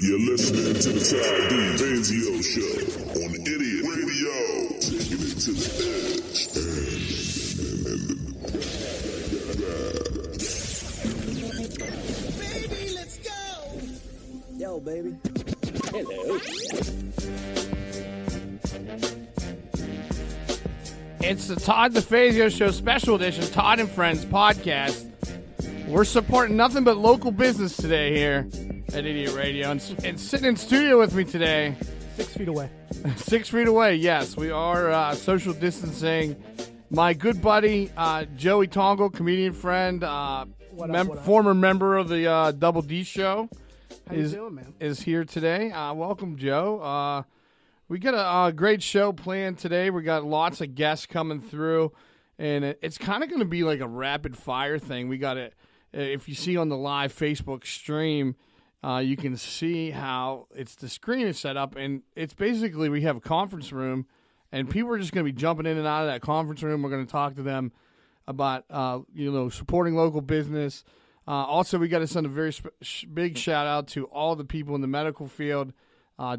You're listening to the Todd D. Benzio Show on Idiot Radio. Taking it to the edge. Baby, let's go. Yo, baby. Hello. It's the Todd DeFazio Show Special Edition, Todd and Friends podcast. We're supporting nothing but local business today here at Idiot Radio. And sitting in studio with me today. 6 feet away. 6 feet away, yes. We are social distancing. My good buddy, Joey Tongle, comedian friend, former member of the Double D Show. How you doing, man? Is here today. Welcome, Joe. We got a great show planned today. We got lots of guests coming through, and it's kind of going to be like a rapid fire thing. We got it. If you see on the live Facebook stream, you can see how the screen is set up, and it's basically we have a conference room, and people are just going to be jumping in and out of that conference room. We're going to talk to them about supporting local business. Also, we got to send a very big shout out to all the people in the medical field,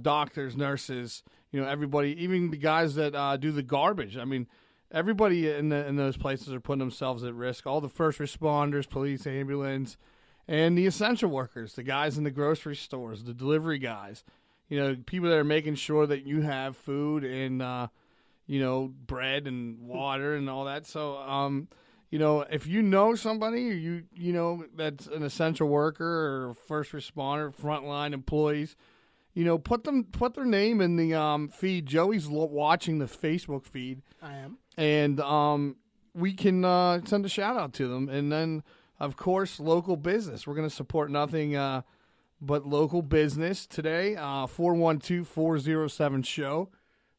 doctors, nurses, everybody, even the guys that do the garbage. I mean, everybody in those places are putting themselves at risk. All the first responders, police, ambulance, and the essential workers, the guys in the grocery stores, the delivery guys, people that are making sure that you have food and, bread and water and all that. So, if you know somebody or that's an essential worker or first responder, frontline employees, put their name in the feed. Joey's watching the Facebook feed. I am. And we can send a shout out to them. And then, of course, local business. We're going to support nothing but local business today. 412-407-SHOW.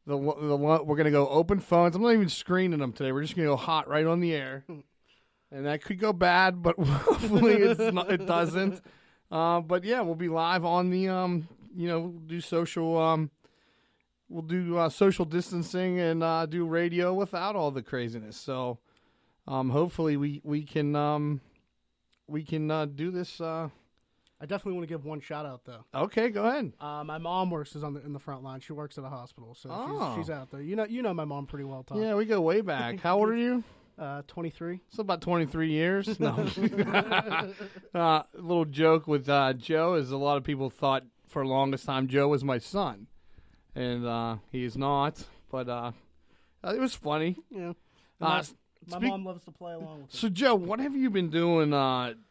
We're going to go open phones. I'm not even screening them today. We're just going to go hot right on the air. And that could go bad, but hopefully it doesn't. But, yeah, we'll be live on the, do social we'll do social distancing and do radio without all the craziness. So hopefully we can do this. I definitely want to give one shout out though. Okay, go ahead. My mom works in the front line. She works at a hospital, so she's out there. You know my mom pretty well, Todd. Yeah, we go way back. How old are you? 23. It's about 23 years. No. Little joke with Joe is a lot of people thought for the longest time Joe was my son. And he is not, but it was funny. Yeah. My mom loves to play along with it. So, Joe, what have you been doing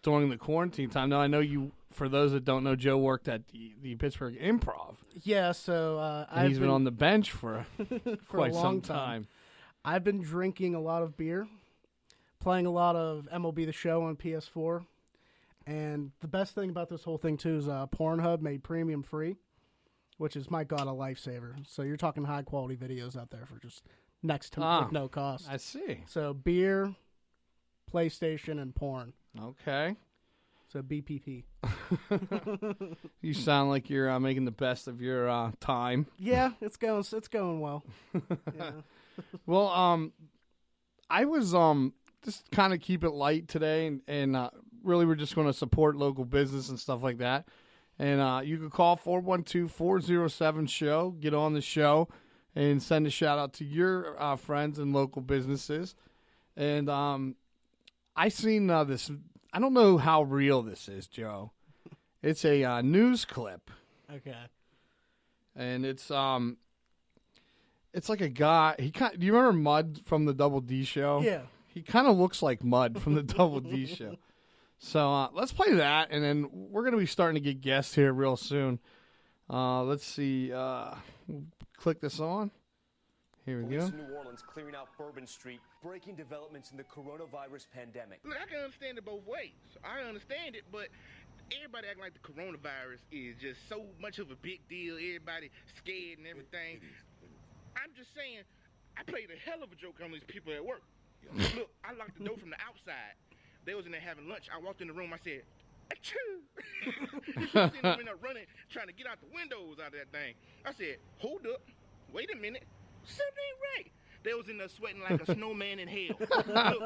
during the quarantine time? Now, I know you, for those that don't know, Joe worked at the Pittsburgh Improv. Yeah, so he's been on the bench for quite a long some time. I've been drinking a lot of beer, playing a lot of MLB The Show on PS4, and the best thing about this whole thing, too, is Pornhub made premium free, which is, my God, a lifesaver. So you're talking high-quality videos out there for just next to with no cost. I see. So beer, PlayStation, and porn. Okay. So BPP. You sound like you're making the best of your time. Yeah, it's going well. Yeah. Well, I was just kind of keep it light today, and really we're just going to support local business and stuff like that. And you can call 412-407-SHOW, get on the show, and send a shout-out to your friends and local businesses. And I seen this. I don't know how real this is, Joe. It's a news clip. Okay. And it's like a guy. Do you remember Mud from the Double D Show? Yeah. He kind of looks like Mud from the Double D Show. So let's play that, and then we're going to be starting to get guests here real soon. Let's see. Click this on. Here we go. Police in New Orleans clearing out Bourbon Street, breaking developments in the coronavirus pandemic. Look, I can understand it both ways. I understand it, but everybody acting like the coronavirus is just so much of a big deal. Everybody scared and everything. I'm just saying, I played a hell of a joke on these people at work. Look, I locked the door from the outside. They was in there having lunch. I walked in the room. I said, achoo. You should have seen them in there running, trying to get out the windows out of that thing. I said, hold up. Wait a minute. Something ain't right. They was in there sweating like a snowman in hell. Look,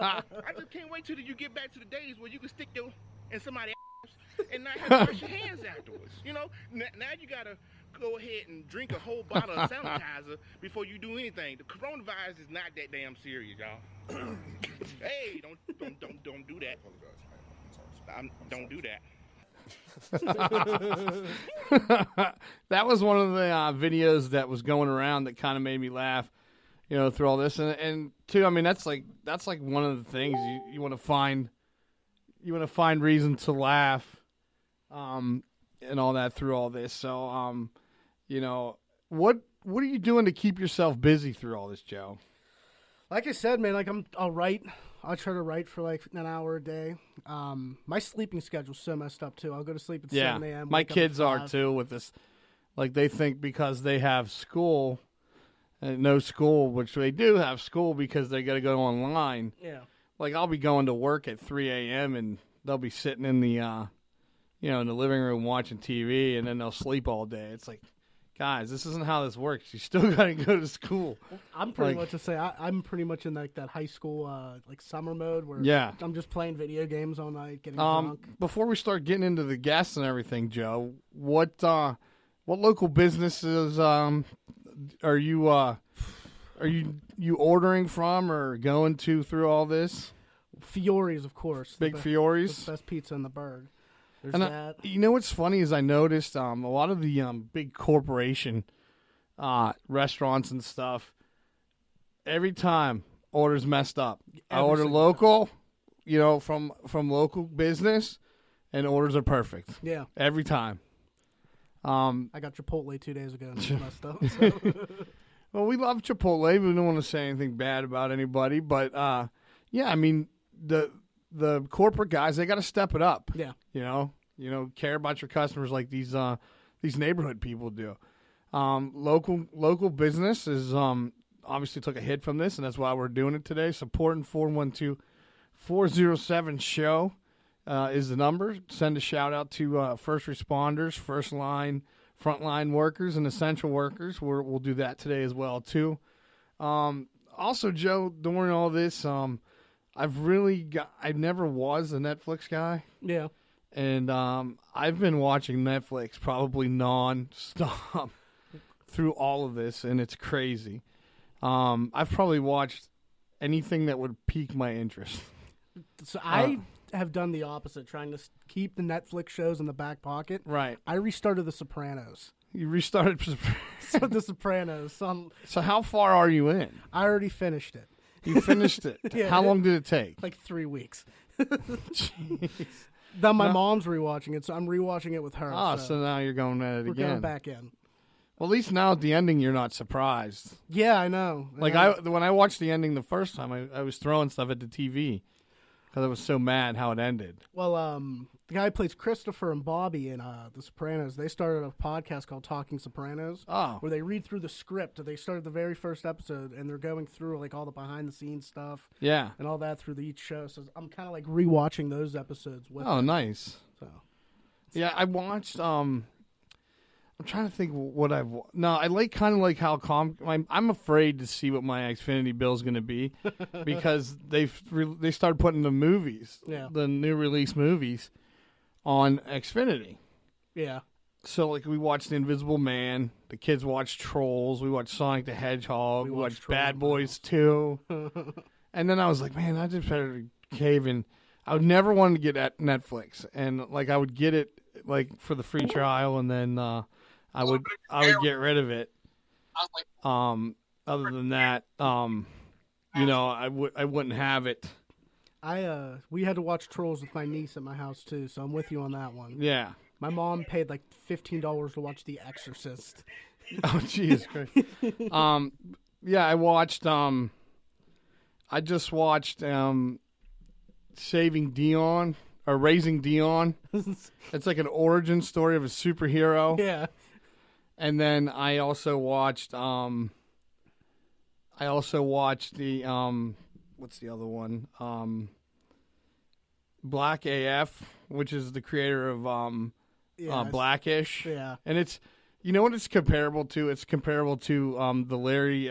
I just can't wait till you get back to the days where you can stick your in somebody's ass and not have to wash your hands afterwards. You know, now you gotta go ahead and drink a whole bottle of sanitizer before you do anything. The coronavirus is not that damn serious, y'all. Hey, don't do that. Don't do that. That was one of the videos that was going around that kind of made me laugh, you know, through all this. And too, I mean, that's like one of the things you want to find reason to laugh, and all that through all this. So, you know, what are you doing to keep yourself busy through all this, Joe? Like I said, man, like I'll write. I'll try to write for like an hour a day. My sleeping schedule's so messed up too. I'll go to sleep at 7 a.m. My wake up at kids are 5. too with this. Like they think because they have school, and no school, which they do have school because they got to go online. Yeah. Like I'll be going to work at 3 a.m. and they'll be sitting in the, in the living room watching TV, and then they'll sleep all day. It's like, guys, this isn't how this works. You still got to go to school. I'm pretty much to say I'm pretty much in like that high school like summer mode where I'm just playing video games all night, getting drunk. Before we start getting into the guests and everything, Joe, what local businesses are you ordering from or going to through all this? Fiore's, of course. Big Fiore's, the best pizza in the burg. There's and that. You know what's funny is I noticed a lot of the big corporation restaurants and stuff. Every time orders messed up. I order local, you know, from local business, and orders are perfect. Yeah, every time. I got Chipotle 2 days ago and it's messed up. So. Well, we love Chipotle. We don't want to say anything bad about anybody, but yeah, I mean the corporate guys, they got to step it up. Yeah, you know, care about your customers like these neighborhood people do. Local business is obviously took a hit from this, and that's why we're doing it today. Supporting 412-407 show is the number. Send a shout out to first responders, first line, frontline workers, and essential workers. We'll do that today as well too. Also, Joe, during all this, I never was a Netflix guy. Yeah. And I've been watching Netflix probably non-stop through all of this, and it's crazy. I've probably watched anything that would pique my interest. So I have done the opposite, trying to keep the Netflix shows in the back pocket. Right. I restarted The Sopranos. You restarted The Sopranos. So how far are you in? I already finished it. You finished it? Yeah. How long did it take? Like 3 weeks. Jeez. Now my mom's rewatching it, so I'm rewatching it with her. Oh, so now you're going at it we're again. going back in. Well, at least now at the ending, you're not surprised. Yeah, I know. Like when I watched the ending the first time, I was throwing stuff at the TV because I was so mad how it ended. Well, the guy who plays Christopher and Bobby in The Sopranos, they started a podcast called Talking Sopranos. Oh. Where they read through the script. They started the very first episode, and they're going through like all the behind-the-scenes stuff. Yeah. And all that through each show. So I'm kind of like rewatching those episodes with them. Nice. So. Yeah, I watched. I'm trying to think what I've. No, I kind of like how I'm afraid to see what my Xfinity bill is going to be because they started putting the movies, the new release movies, on Xfinity. Yeah. So like we watched The Invisible Man, the kids watched Trolls, we watched Sonic the Hedgehog, we watched Bad Boys 2, and then I was like, man, I just better cave in. I would never want to get at Netflix, and like I would get it like for the free trial, and then I would get rid of it. Other than that, I wouldn't have it. We had to watch Trolls with my niece at my house too, so I'm with you on that one. Yeah. My mom paid like $15 to watch The Exorcist. Oh, jeez. Yeah, I watched. I just watched Saving Dion or Raising Dion. It's like an origin story of a superhero. Yeah. And then I also watched. The what's the other one? Black AF, which is the creator of Blackish. Yeah. And it's, you know what it's comparable to? It's comparable to the Larry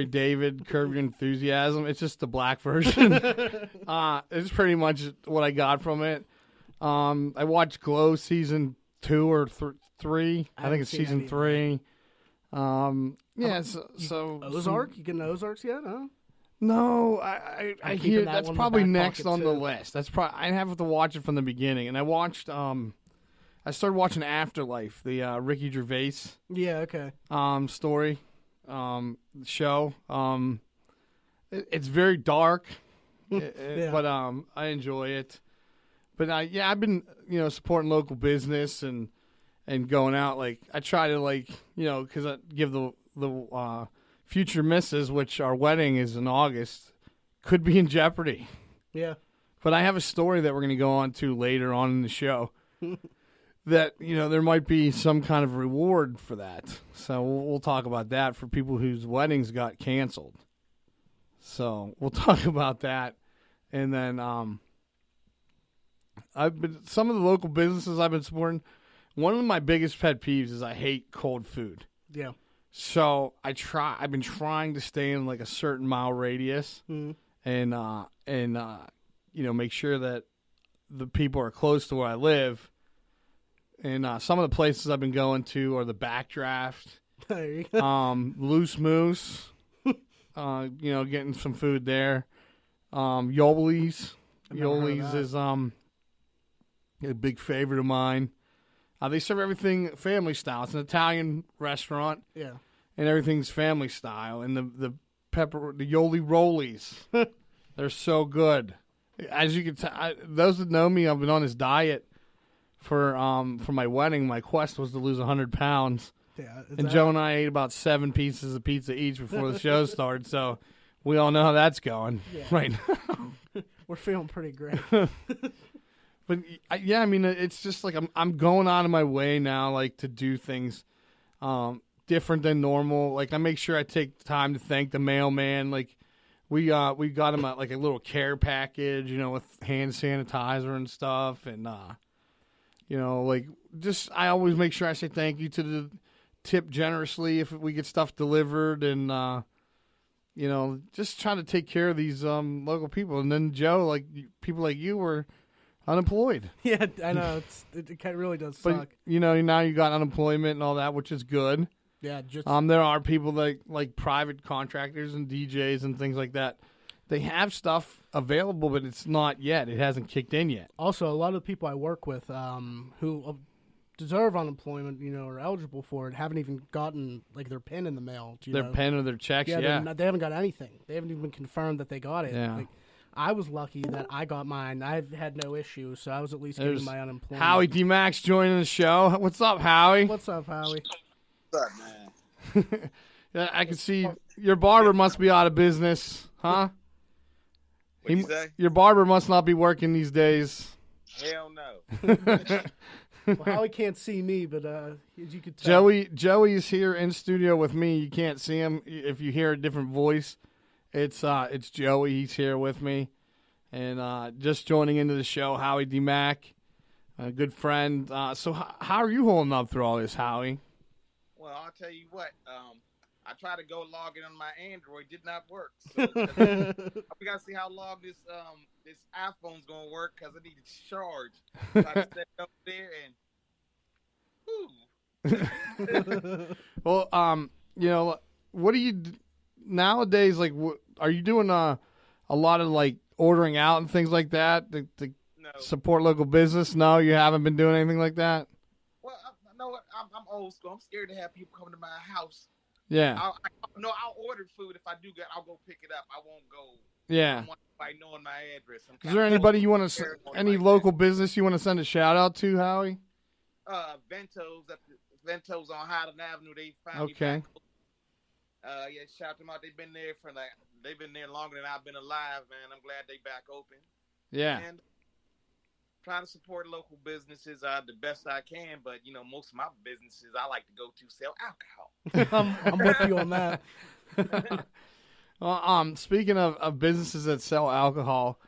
David Curb Your Enthusiasm. It's just the black version. It's pretty much what I got from it. I watched Glow season 2 or 3. I think haven't it's seen season any of 3. Yeah, so Ozark? You getting Ozarks yet? Huh? No, I I'm hear keeping that that's one in the probably back next pocket, on the too. list. That's probably I have to watch it from the beginning. And I watched I started watching Afterlife, the Ricky Gervais Yeah. Okay. story show. It's very dark, Yeah. but I enjoy it. But yeah, I've been supporting local business and going out. Like I try to because I give the future misses, which our wedding is in August, could be in jeopardy. Yeah. But I have a story that we're going to go on to later on in the show. That there might be some kind of reward for that. So we'll talk about that for people whose weddings got canceled. So we'll talk about that, and then some of the local businesses I've been supporting. One of my biggest pet peeves is I hate cold food. Yeah. So I've been trying to stay in like a certain mile radius, and make sure that the people are close to where I live. And some of the places I've been going to are the Backdraft, There you go. Loose Moose, getting some food there. Yoli's. I've never heard of Yoli's that. is a big favorite of mine. They serve everything family style. It's an Italian restaurant, Yeah. and everything's family style. And the Yoli Rollies, they're so good. As you can tell, those that know me, I've been on this diet for my wedding. My quest was to lose 100 pounds. Yeah. And Joe and I ate about 7 pieces of pizza each before the show started, so we all know how that's going right now. We're feeling pretty great. But yeah, I mean, it's just like I'm going out of my way now, like to do things different than normal. Like I make sure I take time to thank the mailman. Like we got him like a little care package, with hand sanitizer and stuff, and like just I always make sure I say thank you to the tip generously if we get stuff delivered, and just trying to take care of these local people. And then Joe, like people like you were unemployed. Yeah, I know. It really does But suck. now you got unemployment and all that, which is good. Yeah, just There are people like private contractors and DJs and things like that. They have stuff available, but it's not yet. It hasn't kicked in yet. also a lot of the people I work with who deserve unemployment, are eligible for it, haven't even gotten like their PIN in the mail. Their pen or their checks, Yeah, yeah. they haven't got anything. They haven't even confirmed that they got it. Yeah. Like, I was lucky that I got mine. I've had no issues, so I was at least getting There's my unemployment. Howie D Max joining the show. What's up, Howie? What's up, Howie? What's up, man? Yeah, I can see your barber must be out of business, huh? What'd you say? Your barber must not be working these days. Hell no. Well, Howie can't see me, but as you could tell, Joey is here in studio with me. You can't see him. If you hear a different voice, it's Joey. He's here with me, and just joining into the show, Howie D Mac, a good friend. So how are you holding up through all this, Howie? Well, I'll tell you what. I tried to go log in on my Android, did not work. So we gotta see how long this iPhone's gonna work because I need to charge. So I just stepped up there and, Well, what do you nowadays? Like, are you doing a lot of like ordering out and things like that to no. support local business? No, you haven't been doing anything like that. Well, I know what? I'm old school. I'm scared to have people come to my house. Yeah, I'll order food. If I do get, I'll go pick it up. I won't go. yeah. I don't want anybody knowing my address. Is there anybody you want to, any local business you want to send a shout out to, Howie? Ventos on Highland Avenue. They finally Okay. back. Yeah, shout them out. They've been there longer than I've been alive, man. I'm glad they back open. Yeah. And trying to support local businesses the best I can, but most of my businesses I like to go to sell alcohol. I'm with you on that. Well, speaking of businesses that sell alcohol,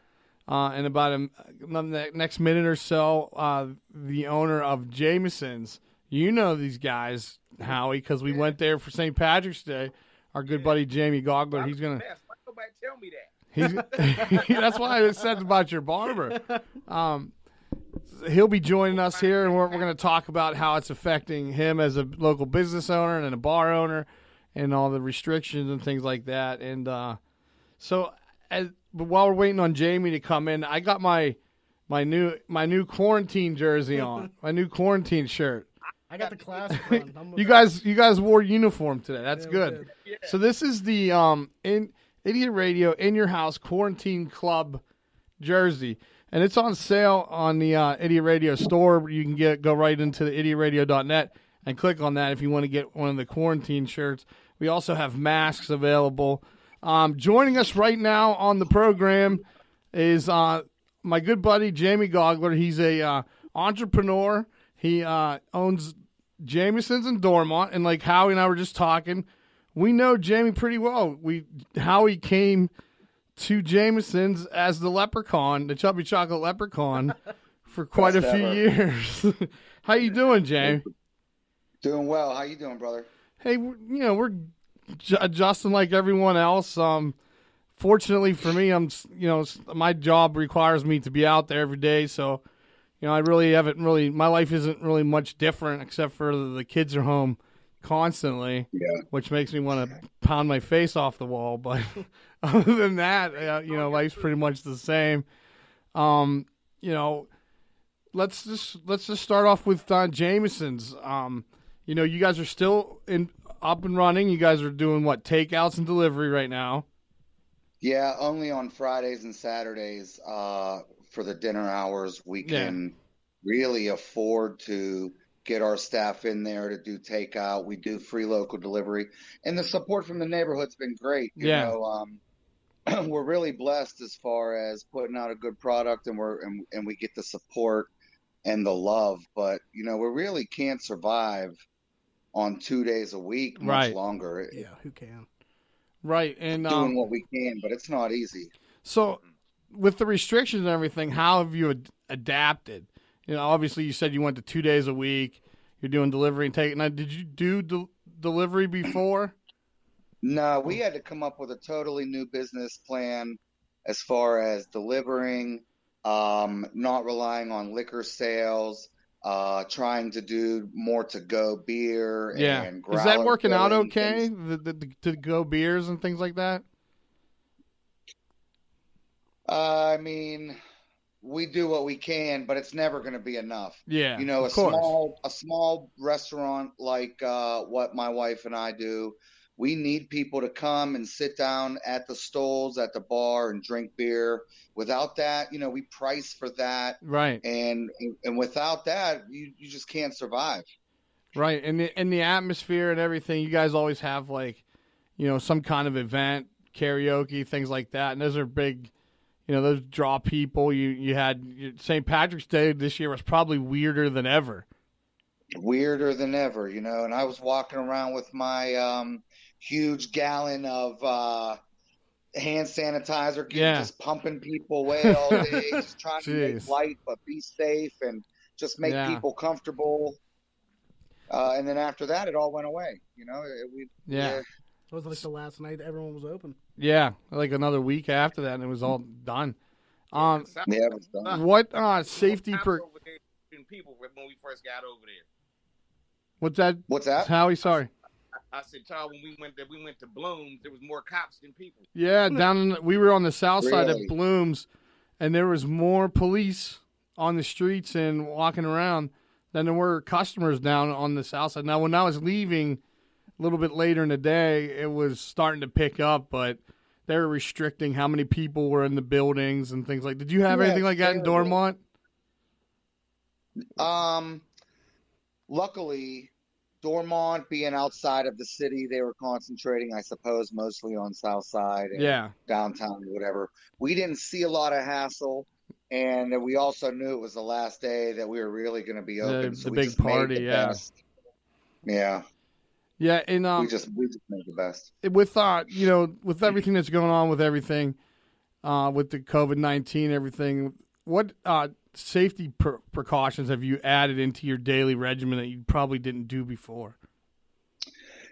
in about the next minute or so, the owner of Jameson's, these guys, Howie, because we went there for St. Patrick's Day. Our good buddy Jamie Gogler, he's gonna. Why nobody tell me that? That's why I said about your barber. he'll be joining us here, and we're going to talk about how it's affecting him as a local business owner and a bar owner, and all the restrictions and things like that. And but while we're waiting on Jamie to come in, I got my new quarantine jersey on, my new quarantine shirt. I got the classic one. You guys wore uniform today. That's Yeah, we good. did. So this is the Idiot Radio In Your House Quarantine Club jersey, and it's on sale on the Idiot Radio store. You can go right into the idiotradio.net and click on that if you want to get one of the quarantine shirts. We also have masks available. Joining us right now on the program is my good buddy Jamie Gogler. He's a entrepreneur. He owns Jameson's in Dormont, and like Howie and I were just talking, we know Jamie pretty well. Howie came to Jameson's as the leprechaun, the chubby chocolate leprechaun, for quite a few years. How you doing, Jamie? Doing well. How you doing, brother? Hey, we're adjusting like everyone else. Fortunately for me, my job requires me to be out there every day, so I really haven't my life isn't really much different except for the kids are home constantly, which makes me want to pound my face off the wall. But other than that, life's pretty much the same. Let's just start off with Jameson's. You guys are still up and running. You guys are doing what, takeouts and delivery right now? Yeah, only on Fridays and Saturdays for the dinner hours. We can really afford to get our staff in there to do takeout. We do free local delivery, and the support from the neighborhood's been great. You know, we're really blessed as far as putting out a good product, and we get the support and the love. But we really can't survive on 2 days a week much longer. Yeah, who can? Right, and doing what we can, but it's not easy. So, with the restrictions and everything, how have you adapted? Obviously, you said you went to 2 days a week. You're doing delivery and taking. Now, did you do delivery before? No, we had to come up with a totally new business plan as far as delivering, not relying on liquor sales, trying to do more to-go beer. And is that working out okay? The to-go beers and things like that? I mean, we do what we can, but it's never going to be enough. Yeah, a small restaurant like what my wife and I do, we need people to come and sit down at the stalls at the bar and drink beer. Without that, we price for that, right? And without that, you just can't survive, right? And the atmosphere and everything, you guys always have some kind of event, karaoke, things like that, and those are big. Those draw people. You had St. Patrick's Day this year was probably weirder than ever. Weirder than ever, and I was walking around with my huge gallon of hand sanitizer, just pumping people away all day, just trying to make light but be safe and just make people comfortable. And then after that, it all went away. It was like the last night everyone was open. Yeah, like another week after that, and it was all done. It was done. What safety people when we first got over there? What's that? Howie, sorry. I said, Todd, when we went to Bloom's, there was more cops than people. Yeah, we were on the south side of Bloom's, and there was more police on the streets and walking around than there were customers down on the south side. Now, when I was leaving a little bit later in the day, it was starting to pick up, but they were restricting how many people were in the buildings and things like that. Did you have anything like that in Dormont? Luckily, Dormont being outside of the city, they were concentrating, I suppose, mostly on South Side and downtown or whatever. We didn't see a lot of hassle, and we also knew it was the last day that we were really going to be open. So the we big just party, made the best. Yeah. Yeah, and we just made the best. With with everything that's going on with everything, with the COVID-19, everything, what safety precautions have you added into your daily regimen that you probably didn't do before?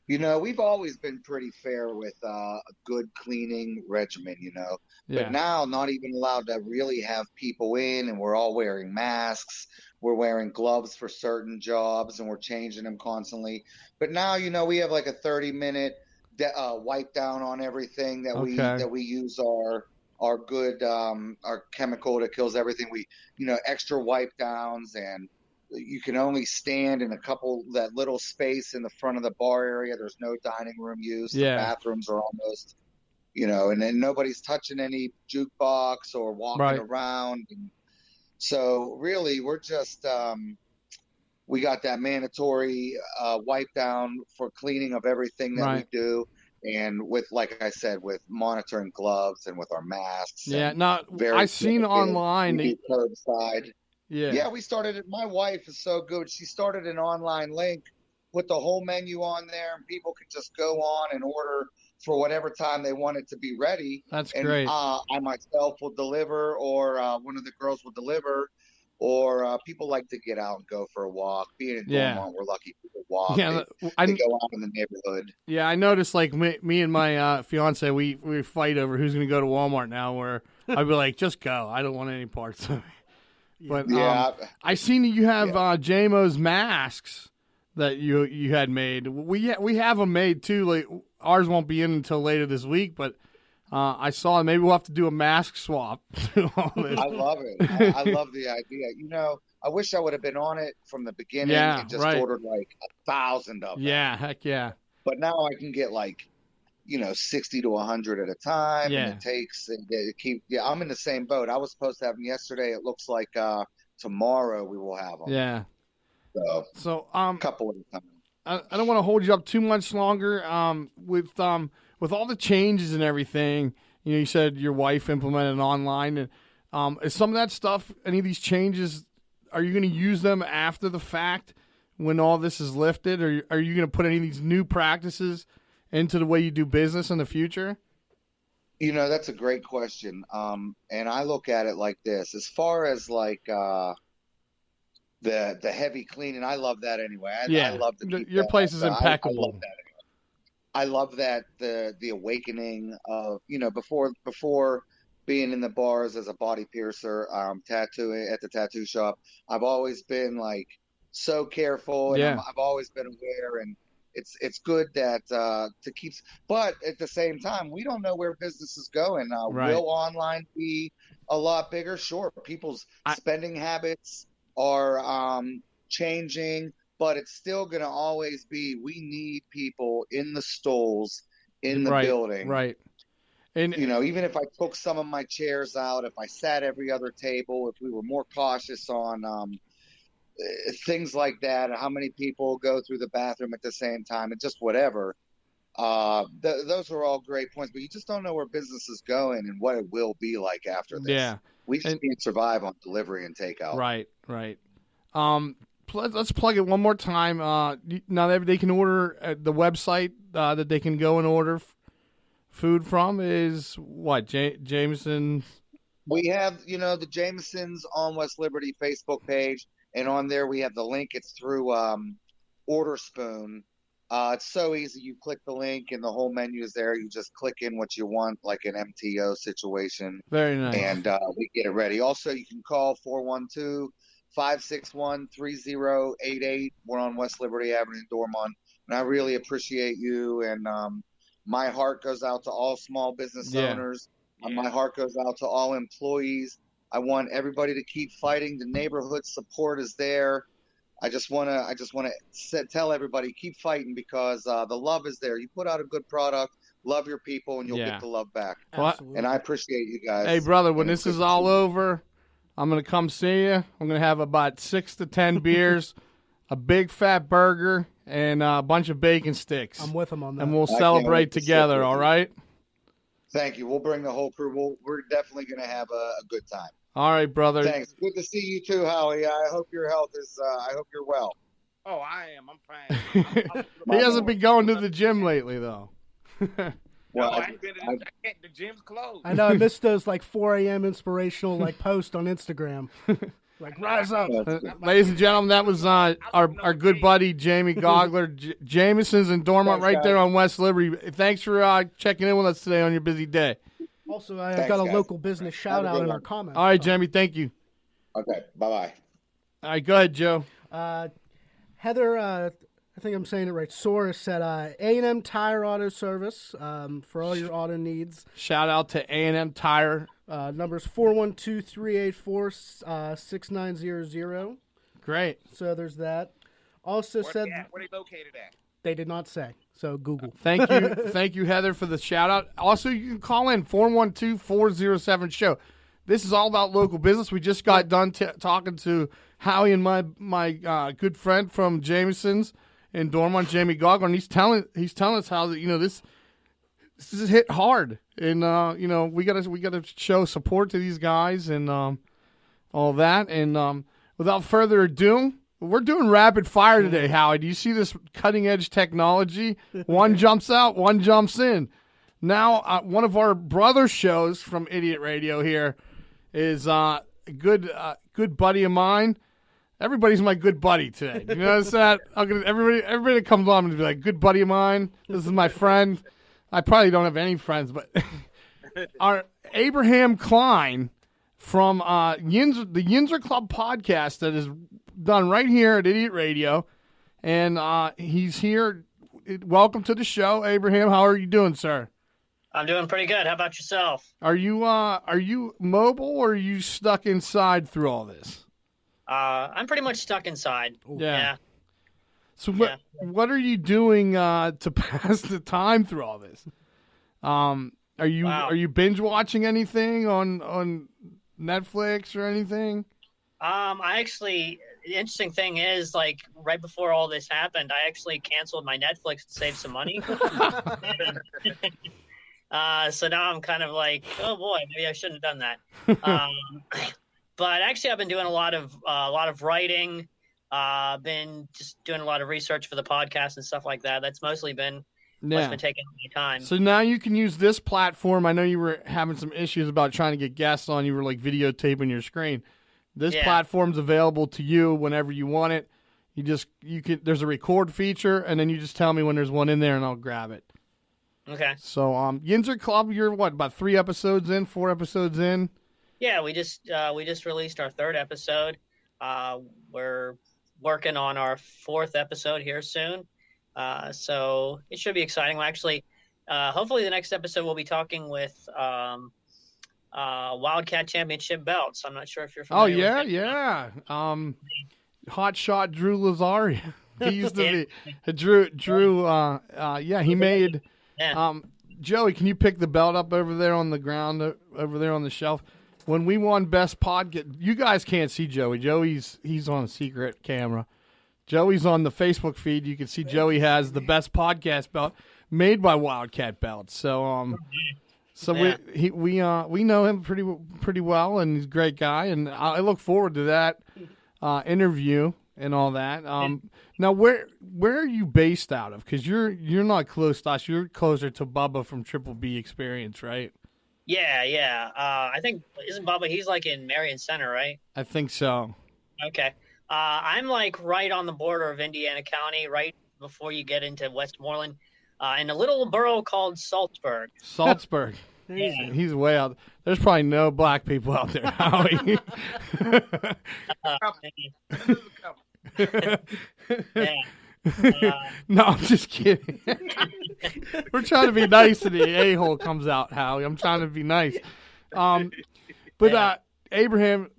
We've always been pretty fair with a good cleaning regimen, Yeah. but now not even allowed to really have people in, and we're all wearing masks. We're wearing gloves for certain jobs, and we're changing them constantly. But now, we have like a 30-minute wipe down on everything that Okay. we use our good our chemical that kills everything. We extra wipe downs, and you can only stand in that little space in the front of the bar area. There's no dining room use. The Yeah. bathrooms are almost, and then nobody's touching any jukebox or walking around. And so really we're just, we got that mandatory wipe down for cleaning of everything that we do. And with, like I said, with monitoring gloves and with our masks. Yeah. And Now, I seen online. We do curbside. Yeah. Yeah, we started it. My wife is so good. She started an online link, put the whole menu on there, and people could just go on and order for whatever time they want it to be ready. That's and, great. I myself will deliver, or one of the girls will deliver, or people like to get out and go for a walk. Being in Dormont, we're lucky people walk. Yeah, they go out in the neighborhood. Yeah, I noticed like me and my fiance, we fight over who's going to go to Walmart now, where I'd be like, just go. I don't want any parts of it. But I seen that you have JMO's masks that you had made. We have them made too. Like ours won't be in until later this week, but I saw maybe we'll have to do a mask swap. I love it. I love the idea. I wish I would have been on it from the beginning and just ordered like 1,000 of them. Yeah, heck yeah. But now I can get like 60 to 100 at a time. Yeah. And I'm in the same boat. I was supposed to have them yesterday. It looks like tomorrow we will have them. Yeah. So a couple at a time. I don't want to hold you up too much longer. With all the changes and everything, you said your wife implemented online. And is some of that stuff, any of these changes, are you going to use them after the fact when all this is lifted? Or are you going to put any of these new practices into the way you do business in the future? That's a great question. And I look at it like this. As far as like the heavy cleaning, I love that anyway. I love to keep your place is impeccable. I love that. I love that the awakening of before being in the bars as a body piercer, tattooing at the tattoo shop. I've always been like so careful, and I've always been aware, and it's good that to keep. But at the same time, we don't know where business is going. Will online be a lot bigger? Sure, people's spending habits are changing. But it's still going to always be, we need people in the stalls, in the building. Right. And, even if I took some of my chairs out, if I sat every other table, if we were more cautious on things like that, how many people go through the bathroom at the same time, and just whatever. Those are all great points, but you just don't know where business is going and what it will be like after this. Yeah. We just can't survive on delivery and takeout. Right. Let's plug it one more time. Now they can order at the website that they can go and order food from is what? Jameson? We have, the Jameson's on West Liberty Facebook page, and on there we have the link. It's through Order Spoon. It's so easy. You click the link and the whole menu is there. You just click in what you want, like an MTO situation. Very nice. And we get it ready. Also, you can call 412-561-3088. We're on West Liberty Avenue in Dormont. And I really appreciate you. And my heart goes out to all small business owners. My heart goes out to all employees. I want everybody to keep fighting. The neighborhood support is there. I just want to tell everybody, keep fighting, because the love is there. You put out a good product, love your people, and you'll get the love back. Absolutely. And I appreciate you guys. Hey, brother, when this is all over, I'm going to come see you. I'm going to have about 6 to 10 beers, a big fat burger, and a bunch of bacon sticks. I'm with them on that. And we'll celebrate together, all right? Thank you. We'll bring the whole crew. We're definitely going to have a good time. All right, brother. Thanks. Good to see you too, Howie. I hope your health is. I hope you're well. Oh, I am. I'm fine. He hasn't been going to the gym lately, though. Well, I ain't been to the gym's closed. I know. I missed those 4 a.m. inspirational posts on Instagram. Like, rise up. Ladies and gentlemen, that was our good buddy Jamie Gogler, Jameson's in Dormont, right there on West Liberty. Thanks for checking in with us today on your busy day. Also, I Thanks, got a guys. local business shout Have a out good in one. our comments. All right, Jamie, thank you. Okay, bye-bye. All right, go ahead, Joe. Heather, I think I'm saying it right. Soros said A&M Tire Auto Service for all your auto needs. Shout out to A&M Tire. Numbers 412-384-6900. Great. So there's that. Also Where said they at? Where they located at? they did not say. So Google. Thank you. Thank you, Heather, for the shout out. Also, you can call in 412-407-SHOW. This is all about local business. We just got done talking to Howie and my good friend from Jameson's in Dormont, Jamie Gogler, and he's telling us how this is hit hard, and we gotta show support to these guys and all that. And without further ado, we're doing rapid fire today, Howie. Do you see this cutting edge technology? One jumps out, one jumps in. Now, one of our brother shows from Idiot Radio here is a good buddy of mine. Everybody's my good buddy today. You notice that? Everybody that comes on and be like, good buddy of mine. This is my friend. I probably don't have any friends, but our Abraham Klein from the Yinzer Club podcast that is done right here at Idiot Radio, and he's here. Welcome to the show, Abraham. How are you doing, sir? I'm doing pretty good. How about yourself? Are you mobile or are you stuck inside through all this? I'm pretty much stuck inside. Yeah. So what are you doing to pass the time through all this? Are you binge watching anything on Netflix or anything? The interesting thing is, like, right before all this happened, I actually canceled my Netflix to save some money. So now I'm kind of like, oh boy, maybe I shouldn't have done that. But actually, I've been doing a lot of writing. Been just doing a lot of research for the podcast and stuff like that. That's mostly been what's been taking my time. So now you can use this platform. I know you were having some issues about trying to get guests on. You were like videotaping your screen. This platform's available to you whenever you want it. You can. There's a record feature, and then you just tell me when there's one in there, and I'll grab it. Okay. So, Yinzer Club, you're what, about 4 episodes in? Yeah, we just released our 3rd episode. We're working on our 4th episode here soon. So it should be exciting. Well, actually, hopefully the next episode we'll be talking with Wildcat Championship belts. I'm not sure if you're familiar with yeah. Hot shot Drew Lazaria. He used to be Drew. He made. Yeah. Joey, can you pick the belt up over there on the ground, over there on the shelf? When we won Best Podcast, you guys can't see Joey. He's on a secret camera. Joey's on the Facebook feed. You can see Joey has the Best Podcast belt made by Wildcat Belts. So we know him pretty well, and he's a great guy. And I look forward to that interview and all that. Now, where are you based out of? Because you're not close to us. You're closer to Bubba from Triple B Experience, right? Yeah. I think, isn't Bubba, he's like in Marion Center, right? I think so. Okay. I'm like right on the border of Indiana County, right before you get into Westmoreland, in a little borough called Salzburg. He's way out. There's probably no black people out there, Howie. No, I'm just kidding. We're trying to be nice, and the a-hole comes out, Howie. I'm trying to be nice. Abraham,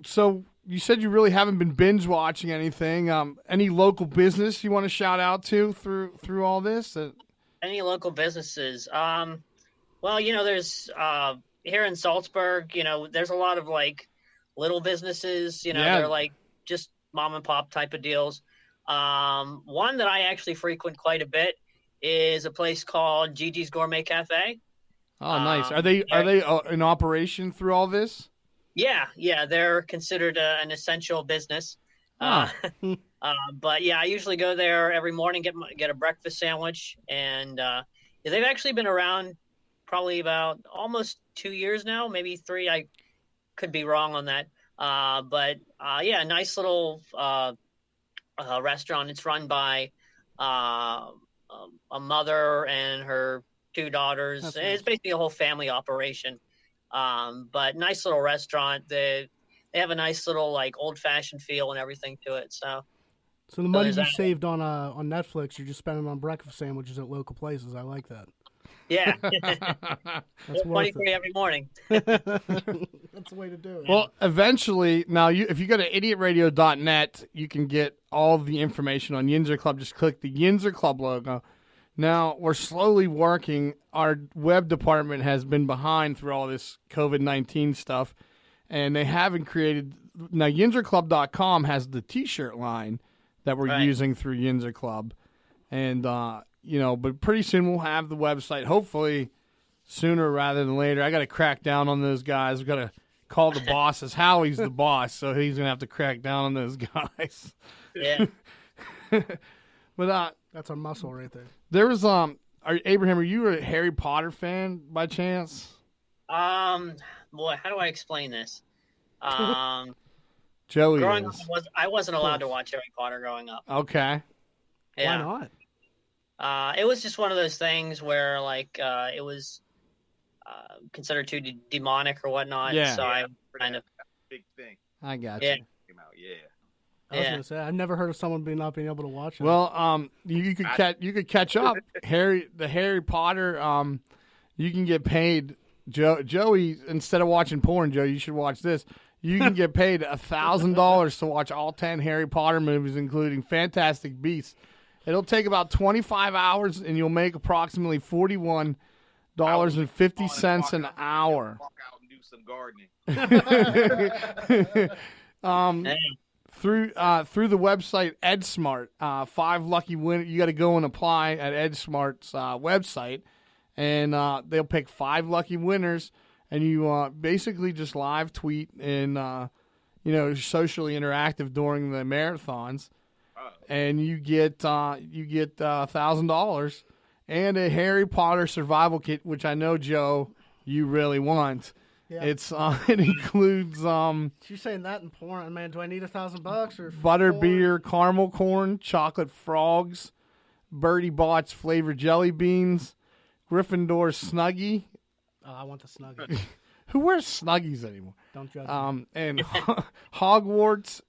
so you said you really haven't been binge watching anything. Any local business you want to shout out to through all this? Any local businesses? Well, there's here in Salzburg, there's a lot of like little businesses, they're like just mom and pop type of deals. One that I actually frequent quite a bit is a place called Gigi's Gourmet Cafe. Oh, nice. Are they in operation through all this? Yeah, they're considered an essential business. But yeah, I usually go there every morning, get a breakfast sandwich, and they've actually been around probably about almost 2 years now, maybe 3. I could be wrong on that, But yeah, nice little restaurant. It's run by a mother and her two daughters. That's It's nice. basically a whole family operation. But nice little restaurant. They have a nice little like old fashioned feel and everything to it. So So the money there's you that. saved on Netflix, you're just spending on breakfast sandwiches at local places. I like that. Yeah, That's money worth for you every morning. it. That's the way to do it. Well, eventually, now if you go to idiotradio.net, you can get all the information on Yinzer Club. Just click the Yinzer Club logo. Now, we're slowly working. Our web department has been behind through all this COVID-19 stuff, and they haven't created. Now, YinzerClub.com has the T-shirt line that we're Right. using through Yinzer Club, and but pretty soon we'll have the website. Hopefully, sooner rather than later. I got to crack down on those guys. We got to call the bosses. Howie's the boss, so he's gonna have to crack down on those guys. Yeah. But That's a muscle right there. there was Abraham, are you a Harry Potter fan by chance? Boy, how do I explain this? Joey Growing up, is. I wasn't allowed to watch Harry Potter growing up. Okay. Yeah. Why not? It was just one of those things where, like, it was considered too demonic or whatnot. Yeah. So I kind of, Big thing I got yeah. you. came out. Yeah. I was Yeah. gonna say I've never heard of someone not being able to watch it. Well, you could catch up. The Harry Potter. You can get paid. Joey, instead of watching porn, Joe, you should watch this. You can get paid $1,000 to watch all 10 Harry Potter movies, including Fantastic Beasts. It'll take about 25 hours, and you'll make approximately $41.50 an hour. Walk out and do some gardening. Through the website EdSmart, 5 lucky winners. You got to go and apply at EdSmart's website, and they'll pick 5 lucky winners, and you basically just live tweet and socially interactive during the marathons, and you get $1,000 and a Harry Potter survival kit, which I know, Joe, you really want. Yeah. It's it includes She's saying that in porn. Man, do I need $1,000 or butter porn? beer, caramel corn, chocolate frogs, Birdie Bot's flavored jelly beans, Gryffindor Snuggie. Oh, I want the Snuggie. Who wears Snuggies anymore? Don't judge me. And Hogwarts,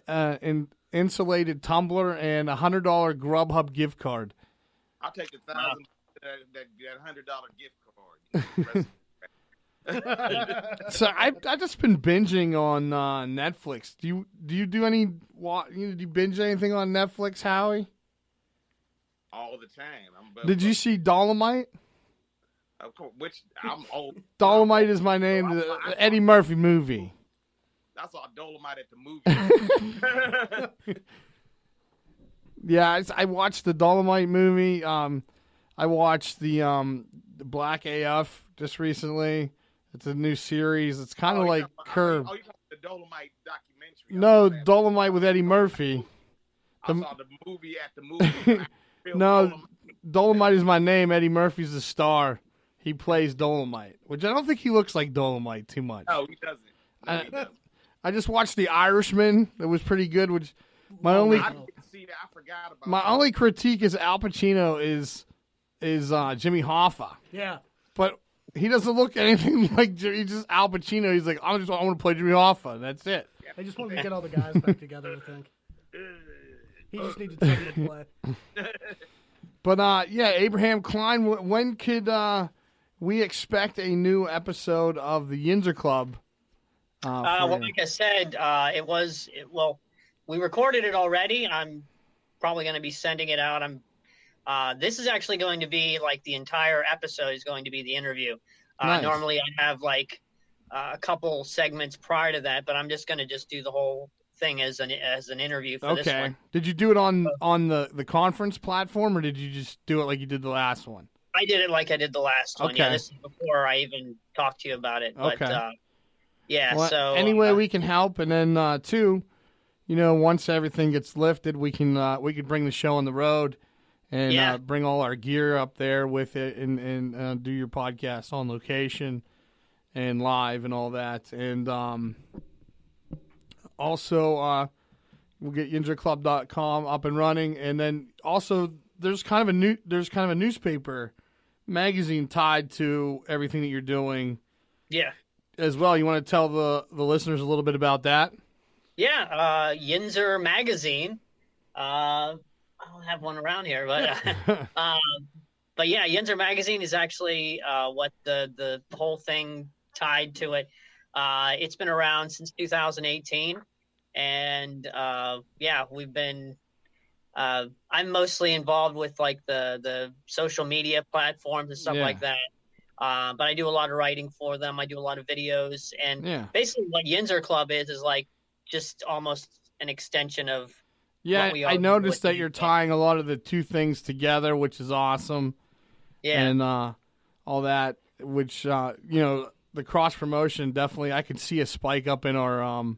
an insulated tumbler, and $100 Grubhub gift card. I'll take the $1,000 that $100 gift card. So I've just been binging on Netflix. Do you do any? Do you binge anything on Netflix, Howie? All the time. Did you see Dolomite? Of course, which I'm old. Dolomite is my name. The Eddie Murphy movie. I saw Dolomite at the movie. Yeah, I watched the Dolomite movie. I watched the Black AF just recently. It's a new series. It's kind of like Curb. Oh, you talking the Dolomite documentary? No, Dolomite with Eddie Murphy. I saw the movie at the movie. No, Dolomite is my name. Eddie Murphy's the star. He plays Dolomite, which I don't think he looks like Dolomite too much. No, he doesn't. No, he doesn't. I just watched The Irishman. That was pretty good. Which my I didn't see that. I forgot about my that. only critique is Al Pacino is Jimmy Hoffa, Yeah. but he doesn't look anything like Jimmy. He's just Al Pacino. He's like, I want to play Jimmy Hoffa. And that's it. I just wanted to get all the guys back together, I think. He just needed something to play. But yeah, Abraham Klein. When could we expect a new episode of the Yinzer Club? Well, like I said, we recorded it already. I'm probably going to be sending it out. This is actually going to be like the entire episode is going to be the interview. Nice. Normally I have like a couple segments prior to that, but I'm just going to do the whole thing as an interview for this Okay. one. Did you do it on the conference platform, or did you just do it like you did the last one? I did it like I did the last one. Okay. Yeah, this is before I even talked to you about it. But, Okay. yeah, Well, so any way we can help, and then too, once everything gets lifted, we can bring the show on the road and bring all our gear up there with it, and do your podcast on location and live and all that. And also, we'll get yinzerclub.com up and running, and then also there's kind of a newspaper magazine tied to everything that you're doing. Yeah. As well. You want to tell the listeners a little bit about that? Yeah, Yinzer Magazine. I don't have one around here, but yeah, Yinzer Magazine is actually what the whole thing tied to it. It's been around since 2018, and yeah, we've been. I'm mostly involved with like the social media platforms and stuff like that. But I do a lot of writing for them. I do a lot of videos, and basically what Yinzer Club is like just almost an extension of. Yeah, I noticed that you're tying a lot of the two things together, which is awesome. Yeah, and all that, which the cross promotion definitely. I could see a spike up in our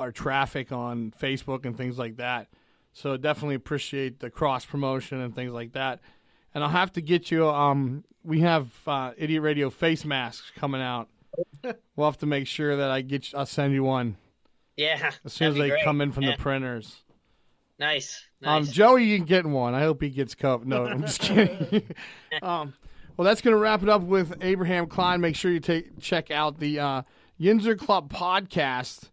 our traffic on Facebook and things like that. So definitely appreciate the cross promotion and things like that. And I'll have to get you. We have Idiot Radio face masks coming out. We'll have to make sure that I'll send you one. Yeah, as soon as they come in from the printers. Nice. Joey ain't getting one. I hope he gets COVID. No, I'm just kidding. Well, that's going to wrap it up with Abraham Klein. Make sure you check out the Yinzer Club podcast.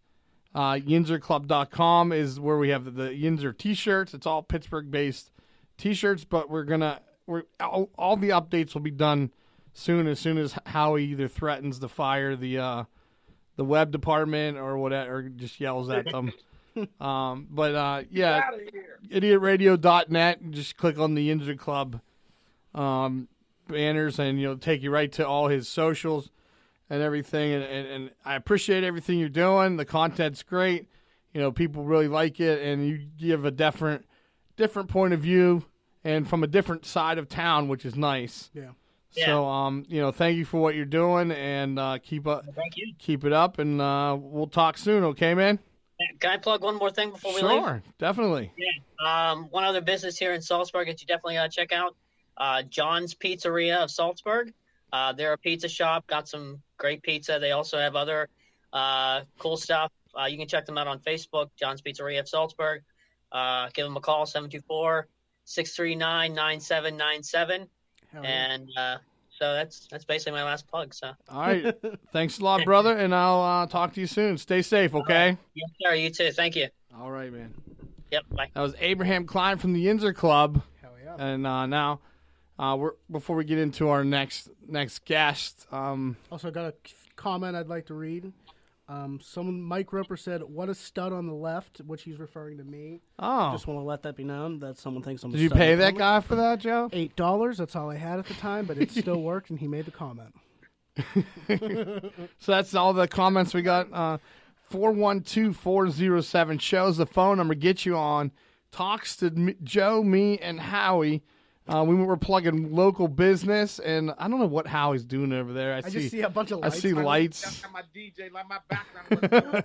YinzerClub.com is where we have the Yinzer T-shirts. It's all Pittsburgh-based T-shirts, but all the updates will be done soon. As soon as Howie either threatens to fire the web department or whatever, or just yells at them. Yeah, idiotradio.net. Just click on the Yinzer Club banners, and it'll take you right to all his socials and everything. And I appreciate everything you're doing. The content's great. People really like it, and you give a different point of view and from a different side of town, which is nice. Yeah. So, thank you for what you're doing, and keep it up, and we'll talk soon. Okay, man? Can I plug one more thing before we leave? Sure, definitely. Yeah. One other business here in Salzburg that you definitely got to check out, John's Pizzeria of Salzburg. They're a pizza shop, got some great pizza. They also have other cool stuff. You can check them out on Facebook, John's Pizzeria of Salzburg. Give them a call, 724-639-9797. And so that's basically my last plug. So all right, thanks a lot, brother, and I'll talk to you soon. Stay safe, okay? Yes, sir. You too. Thank you. All right, man. Yep. Bye. That was Abraham Klein from the Yinzer Club. Hell yeah. And now, before we get into our next guest, also got a comment I'd like to read. Mike Roper said, "What a stud on the left," which he's referring to me. Oh, just want to let that be known that someone thinks I'm. Did you pay that guy for that, Joe? $8. That's all I had at the time, but it still worked, and he made the comment. So that's all the comments we got. 412-407 shows the phone number. Get you on. Talks to Joe, me, and Howie. We were plugging local business, and I don't know what Howie's doing over there. I just see a bunch of lights. I see lights. My DJ, like my background.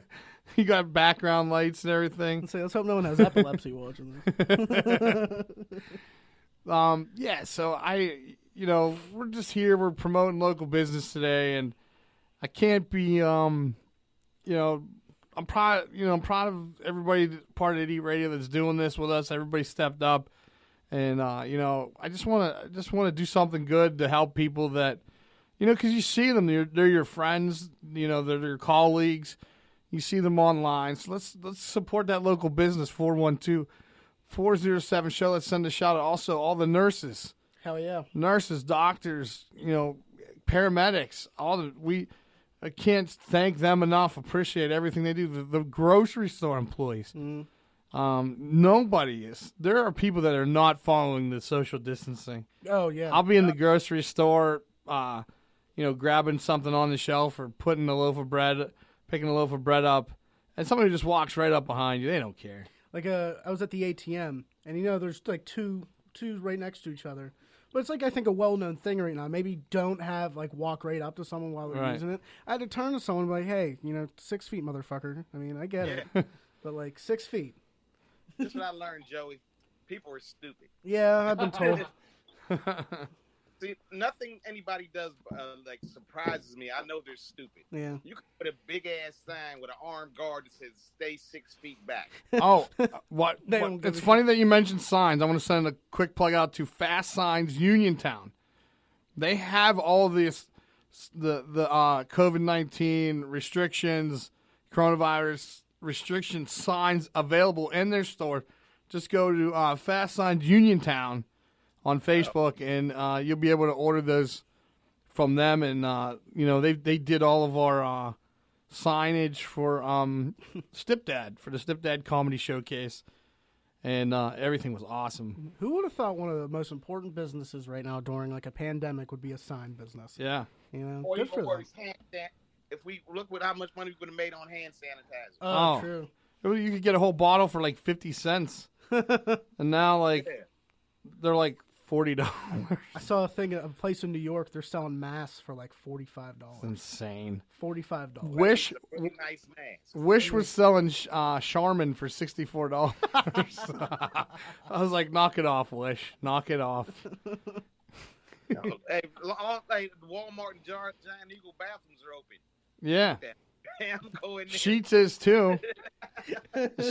You got background lights and everything. Let's hope no one has epilepsy watching this. Yeah, so we're just here. We're promoting local business today, and I can't be, I'm proud of everybody part of Idiot Radio that's doing this with us. Everybody stepped up. And I just want to do something good to help people that, because you see them, they're your friends, they're your colleagues, you see them online. So let's support that local business. 412-407 show. Let's send a shout out also all the nurses. Hell yeah, nurses, doctors, paramedics. I can't thank them enough. Appreciate everything they do. The grocery store employees. Mm. Nobody is. There are people that are not following the social distancing. Oh yeah. I'll be in the grocery store, grabbing something on the shelf or picking a loaf of bread up, and somebody just walks right up behind you. They don't care. Like I was at the ATM, and there's like two right next to each other. But it's like I think a well-known thing right now. Maybe don't have walk right up to someone while they're using it. I had to turn to someone and be like, "Hey, 6 feet, motherfucker." I mean, I get it, but 6 feet. This is what I learned, Joey. People are stupid. Yeah, I've been told. See, nothing anybody does like surprises me. I know they're stupid. Yeah. You can put a big ass sign with an armed guard that says "Stay 6 feet back." Oh, what? They don't give It's a funny that you mentioned signs. I want to send a quick plug out to Fast Signs Uniontown. They have all this, the COVID-19 restrictions, coronavirus restriction signs available in their store. Just go to Fast Signs Uniontown on Facebook, and you'll be able to order those from them. And they did all of our signage for Stepdad, for the Stepdad Comedy Showcase, and everything was awesome. Who would have thought one of the most important businesses right now during like a pandemic would be a sign business? Yeah. Or Good even for them. worse, if we look at how much money we would have made on hand sanitizer. Oh, true. You could get a whole bottle for like 50 cents. And now, they're like $40. I saw a thing at a place in New York. They're selling masks for like $45. Insane. $45. Wish Really nice mask. Wish was selling Charmin for $64. I was like, knock it off, Wish. Knock it off. Hey, Walmart and Giant Eagle bathrooms are open. Yeah. I'm going there. Sheets is too.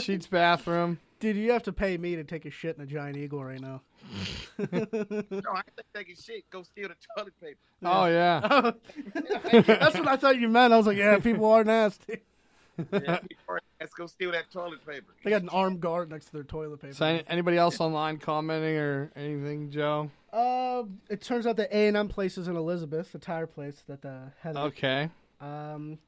Sheets bathroom. Dude, you have to pay me to take a shit in a Giant Eagle right now. No, I ain't taking shit. Go steal the toilet paper. Oh, yeah. That's what I thought you meant. I was like, yeah, people are nasty. Yeah, let's go steal that toilet paper. They got an armed guard next to their toilet paper. So anybody else online commenting or anything, Joe? It turns out that A&M Places in Elizabeth, the tire place that had. Okay. Can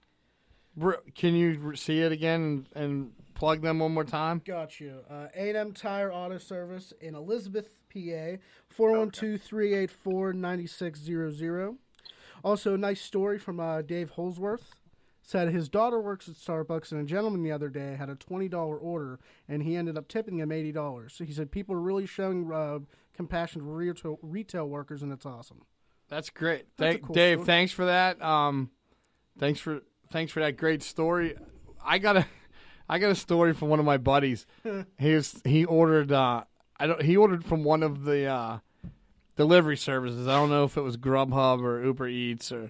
you see it again and plug them one more time? Got you. A&M Tire Auto Service in Elizabeth, PA, 412-384-9600. Also, a nice story from Dave Holsworth. Said his daughter works at Starbucks, and a gentleman the other day had a $20 order, and he ended up tipping him $80. So he said people are really showing compassion for retail workers, and it's awesome. That's great. That's a cool Dave, story. thanks for that. Thanks for that great story. I got a story from one of my buddies. He ordered he ordered from one of the delivery services. I don't know if it was Grubhub or Uber Eats or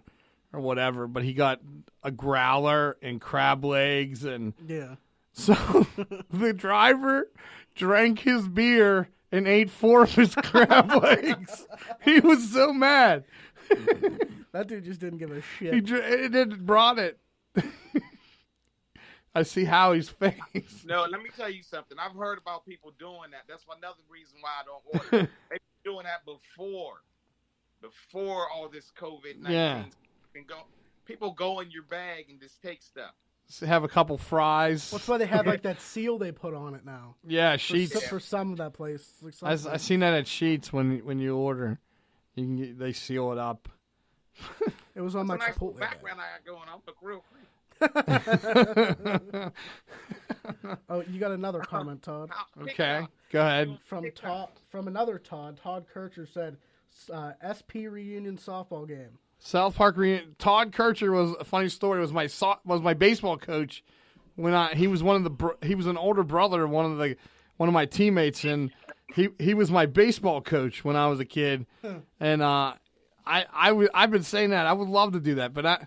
whatever, but he got a growler and crab legs, and Yeah. so the driver drank his beer and ate 4 of his crab legs. He was so mad. That dude just didn't give a shit. He brought it. I see Howie's face. No, let me tell you something. I've heard about people doing that. That's another reason why I don't order. They've been doing that before all this COVID-19. Yeah. People go in your bag and just take stuff. Have a couple fries. That's why they have like that seal they put on it now. Yeah, Sheets. For some of that place. Like I seen that at Sheets when you order. They seal it up. It was on That's my a nice little Chipotle. background I got going on. Look real quick. Oh, you got another comment, Todd. Okay, go ahead. From another Todd. Todd Kircher said, "SP reunion softball game." South Park reunion. Todd Kircher was a funny story. Was my baseball coach when he was he was an older brother of one of my teammates, and he was my baseball coach when I was a kid, and I've been saying that I would love to do that, but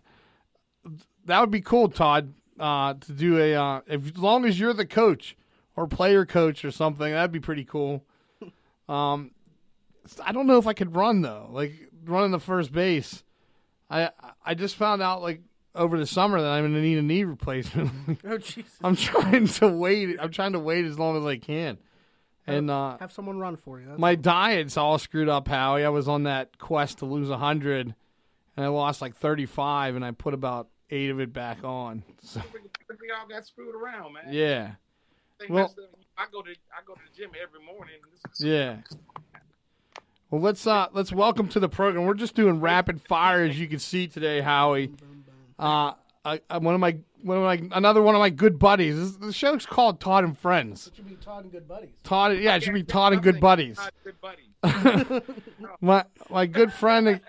that would be cool, Todd, to do as long as you're the coach or player coach or something, that'd be pretty cool. I don't know if I could run though, like running the first base. I just found out like over the summer that I'm going to need a knee replacement. Oh Jesus! I'm trying to wait. I'm trying to wait as long as I can. And have someone run for you. That's my diet's all screwed up, Howie. I was on that quest to lose 100, and I lost like 35, and I put about 8 of it back on. So We all got screwed around, man. yeah. I Well, go to the gym every morning. yeah. Well, let's welcome to the program. We're just doing rapid fire, as you can see today, Howie. Another one of my good buddies. The show's called Todd and Friends. It should be Todd and Good Buddies. Todd, yeah, it should be Todd and Good Buddies. Good buddies. my good friend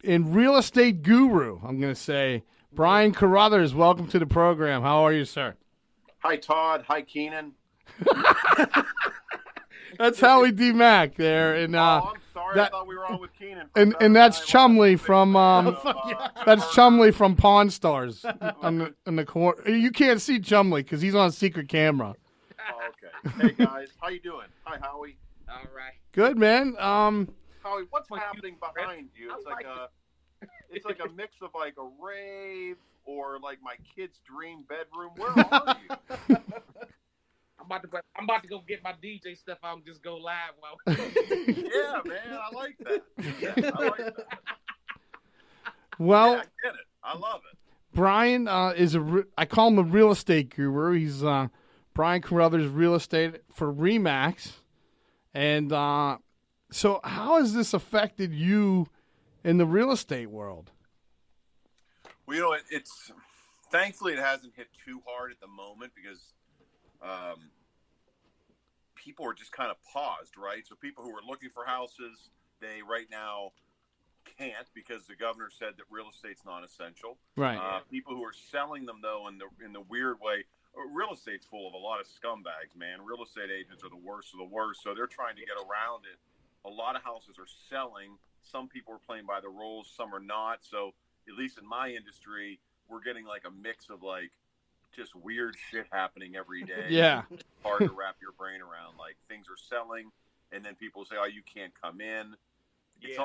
and real estate guru, I'm going to say, Brian Carruthers. Welcome to the program. How are you, sir? Hi, Todd. Hi, Keenan. That's Howie D. Mack there, and I'm sorry. Sorry, I thought we were on with Keenan. And that's Chumley from that's Chumley from Pawn Stars in the corner. You can't see Chumley because he's on secret camera. Oh, okay. Hey guys, how you doing? Hi, Howie. All right. Good, man. Howie, what's happening behind you? It's like a mix of like a rave or like my kid's dream bedroom. Where are you? I'm about to go get my DJ stuff out and just go live. Yeah, man, I like that. Yeah, I like that. Well, yeah, I get it. I love it. Brian is I call him a real estate guru. He's Brian Carruthers Real Estate for Remax. And so how has this affected you in the real estate world? Well, you know, it's thankfully it hasn't hit too hard at the moment because people are just kind of paused, right? So people who are looking for houses, they right now can't because the governor said that real estate's non-essential. Right. People who are selling them though in the weird way, real estate's full of a lot of scumbags, man. Real estate agents are the worst of the worst, so they're trying to get around it. A lot of houses are selling. Some people are playing by the rules, some are not. So at least in my industry, we're getting like a mix of like just weird shit happening every day. Yeah. It's hard to wrap your brain around. Like things are selling, and then people say, "Oh, you can't come in." It's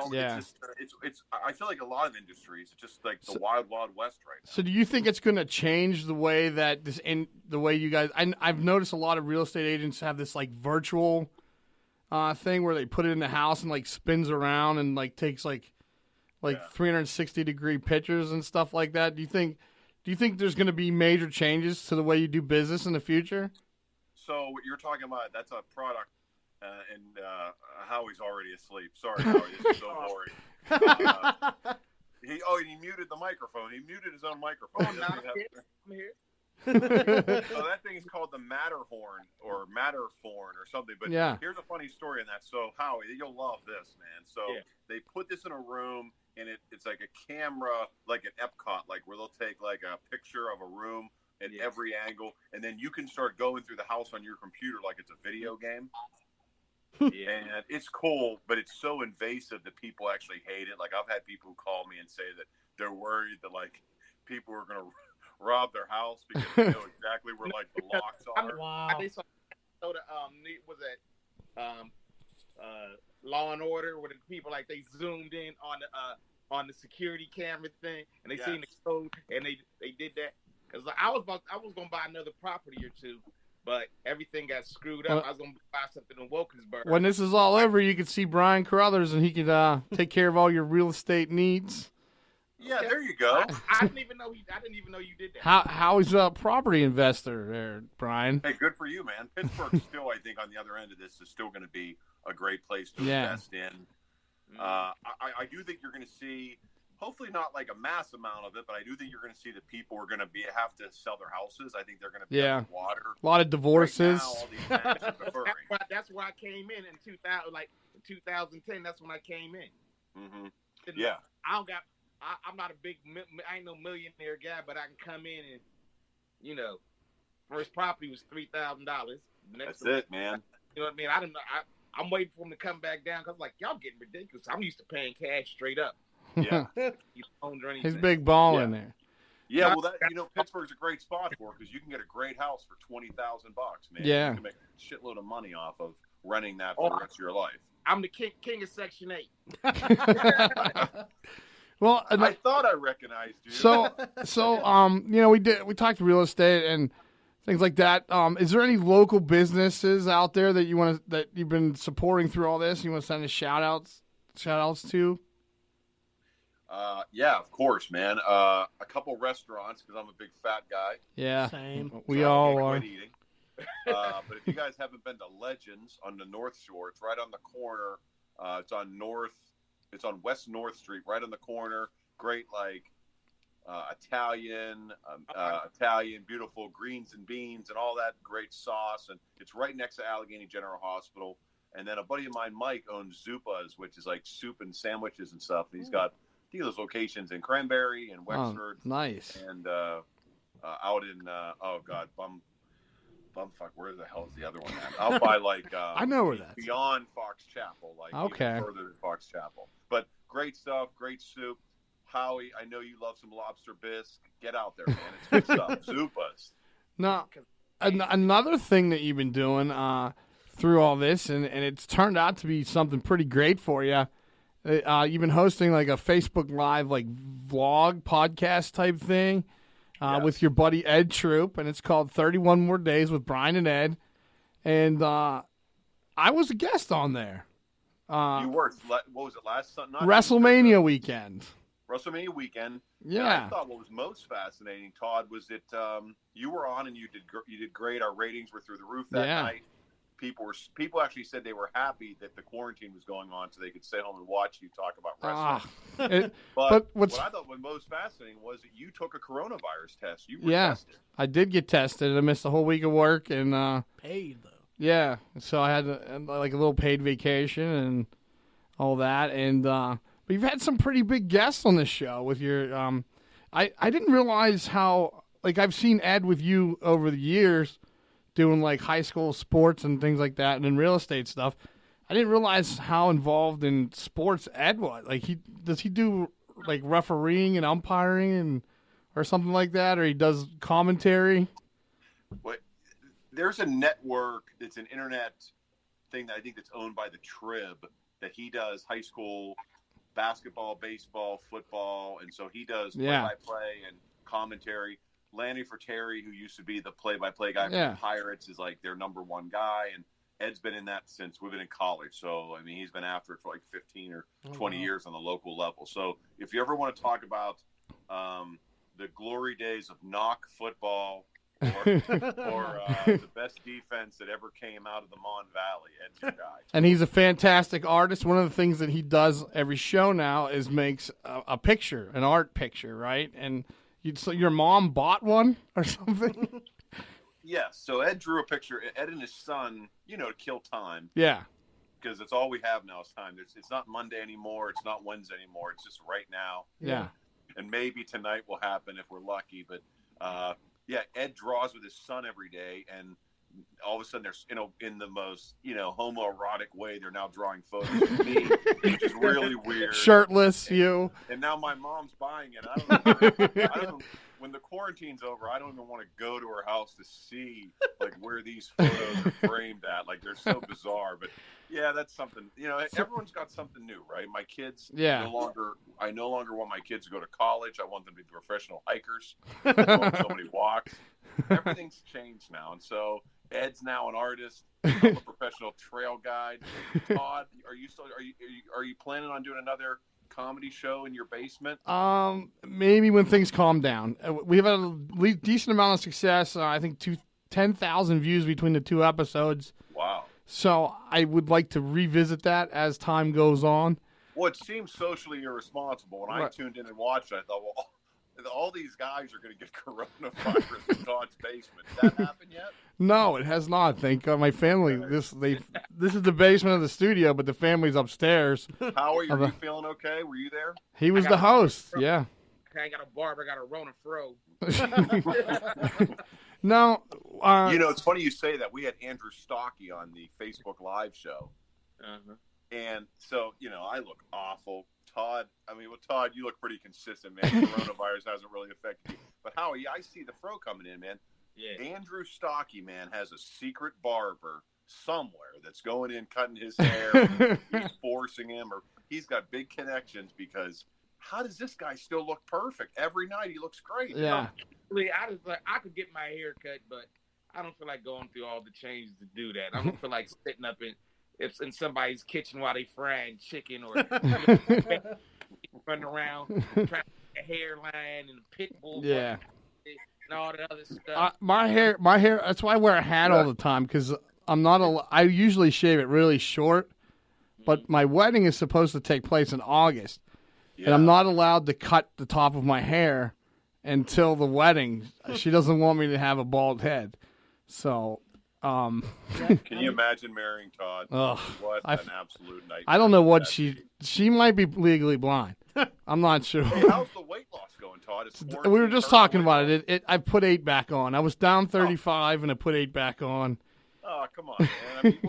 I feel like a lot of industries, it's just like the wild west right now. So do you think it's going to change the way that the way you guys? I've noticed a lot of real estate agents have this like virtual thing where they put it in the house and like spins around and like takes like 360-degree pictures and stuff like that. Do you think there's going to be major changes to the way you do business in the future? So what you're talking about, that's a product, and Howie's already asleep. Sorry, Howie, this is so boring. He muted the microphone. He muted his own microphone. I'm here. So that thing is called the Matterhorn or Matterhorn or something. But here's a funny story on that. So Howie, you'll love this, man. So they put this in a room, and it's like a camera, like an Epcot, like where they'll take like a picture of a room at every angle, and then you can start going through the house on your computer like it's a video game. And it's cool, but it's so invasive that people actually hate it. Like I've had people who call me and say that they're worried that like people are going to rob their house because they know exactly where like the locks are. Wow. I saw was that Law and Order where the people like they zoomed in on the security camera thing and they seen the code and they did that. Cause like, I was gonna buy another property or two, but everything got screwed up. I was gonna buy something in Wilkinsburg. When this is all over, you can see Brian Carruthers and he can take care of all your real estate needs. Yeah, there you go. I didn't even know you did that. How is a property investor there, Brian? Hey, good for you, man. Pittsburgh still, I think, on the other end of this is still going to be a great place to invest in. I do think you're going to see, hopefully not like a mass amount of it, but I do think you're going to see that people are going to have to sell their houses. I think they're going to be underwater. A lot of divorces. Right now, all these banks are deferring. That's where I came in 2010. That's when I came in. Mm-hmm. Yeah. I'm not I ain't no millionaire guy, but I can come in and, first property was $3,000. That's it, man. You know what I mean? I don't know. I'm waiting for him to come back down because like y'all getting ridiculous. I'm used to paying cash straight up. Yeah. He's big ball in there. Yeah, well, Pittsburgh's a great spot for it because you can get a great house for $20,000, man. Yeah. You can make a shitload of money off of renting that for the rest of your life. I'm the king of Section 8. Well, I thought I recognized you. So we talked real estate and things like that. Is there any local businesses out there that that you've been supporting through all this? You want to send a shout outs to? Yeah, of course, man. A couple restaurants because I'm a big fat guy. Yeah, same. We all are. Eating. But if you guys haven't been to Legends on the North Shore, it's right on the corner. It's on West North Street, right on the corner. Great, Italian, beautiful greens and beans and all that great sauce. And it's right next to Allegheny General Hospital. And then a buddy of mine, Mike, owns Zupa's, which is like soup and sandwiches and stuff. And he's got those locations in Cranberry and Wexford. Oh, nice. And out in, Bumfuck, where the hell is the other one Out by like I know where that's beyond Fox Chapel, like okay, even further than Fox Chapel. But great stuff, great soup. Howie, I know you love some lobster bisque. Get out there, man. It's good stuff. Zupas. Now, another thing that you've been doing through all this, and it's turned out to be something pretty great for you. You've been hosting like a Facebook Live, like vlog podcast type thing with your buddy Ed Troop, and it's called 31 More Days with Brian and Ed. And I was a guest on there. You were. What was it last Sunday? WrestleMania weekend. WrestleMania weekend. Yeah. And I thought what was most fascinating, Todd, was that you were on and you did great. Our ratings were through the roof that night. People actually said they were happy that the quarantine was going on so they could stay home and watch you talk about wrestling. But what I thought was most fascinating was that you took a coronavirus test. You were tested. I did get tested. I missed a whole week of work and paid though. Yeah, so I had like a little paid vacation and all that. And but you've had some pretty big guests on this show with your. I didn't realize how I've seen Ed with you over the years, doing like high school sports and things like that, and in real estate stuff. I didn't realize how involved in sports Ed was. Does he do like refereeing and umpiring or something like that, or he does commentary? What? There's a network that's an internet thing that I think that's owned by the Trib that he does high school basketball, baseball, football, and so he does play-by-play and commentary. Lanny Ferteri, who used to be the play-by-play guy for the Pirates, is like their number one guy, and Ed's been in that since we've been in college. So, I mean, he's been after it for like 15 or 20 years on the local level. So, if you ever want to talk about the glory days of knock football or the best defense that ever came out of the Mon Valley, Ed's your guy. And he's a fantastic artist. One of the things that he does every show now is makes a picture, an art picture, right? And so your mom bought one or something? Yes. So Ed drew a picture. Ed and his son, to kill time. Yeah. Because it's all we have now is time. It's not Monday anymore. It's not Wednesday anymore. It's just right now. Yeah. And maybe tonight will happen if we're lucky. But, Ed draws with his son every day. And all of a sudden, there's, in the most, homoerotic way, they're now drawing photos of me, which is really weird. Shirtless, and now my mom's buying it. I don't know. When the quarantine's over, I don't even want to go to her house to see where these photos are framed at. They're so bizarre. But yeah, that's something. Everyone's got something new, right? My kids. Yeah. I no longer want my kids to go to college. I want them to be professional hikers. I want so many walks. Everything's changed now, and so Ed's now an artist. I'm a professional trail guide. Todd, are you planning on doing another comedy show in your basement? Maybe when things calm down. We've had a decent amount of success. I think 10,000 views between the two episodes. Wow. So I would like to revisit that as time goes on. Well, it seems socially irresponsible. When I tuned in and watched it, I thought, well, all these guys are going to get coronavirus in Todd's basement. Did that happen yet? No, it has not. Thank God. My family. This is the basement of the studio, but the family's upstairs. How are you? Are you feeling okay? Were you there? He was the host. Yeah. I ain't got a barber. I got a Rona fro. No. It's funny you say that. We had Andrew Stocky on the Facebook Live show. Uh-huh. And so, I look awful. Todd, you look pretty consistent, man. Coronavirus hasn't really affected you. But Howie, I see the fro coming in, man. Yeah. Andrew Stocky, man, has a secret barber somewhere that's going in, cutting his hair. He's forcing him, or he's got big connections because how does this guy still look perfect? Every night he looks great. Yeah. I could get my hair cut, but I don't feel like going through all the changes to do that. I don't feel like sitting up in somebody's kitchen while they frying chicken or running around trying to get a hairline and a pit bull. Yeah. And all the other stuff. My hair. That's why I wear a hat all the time because I'm not. I usually shave it really short, but my wedding is supposed to take place in August, and I'm not allowed to cut the top of my hair until the wedding. She doesn't want me to have a bald head, so. Can you imagine marrying Todd? What an absolute nightmare! I don't know what she might be legally blind. I'm not sure. Hey, how's the weight loss going, Todd? We were just talking about it. I put 8 back on. I was down 35 and I put 8 back on. Oh, come on, man. I mean,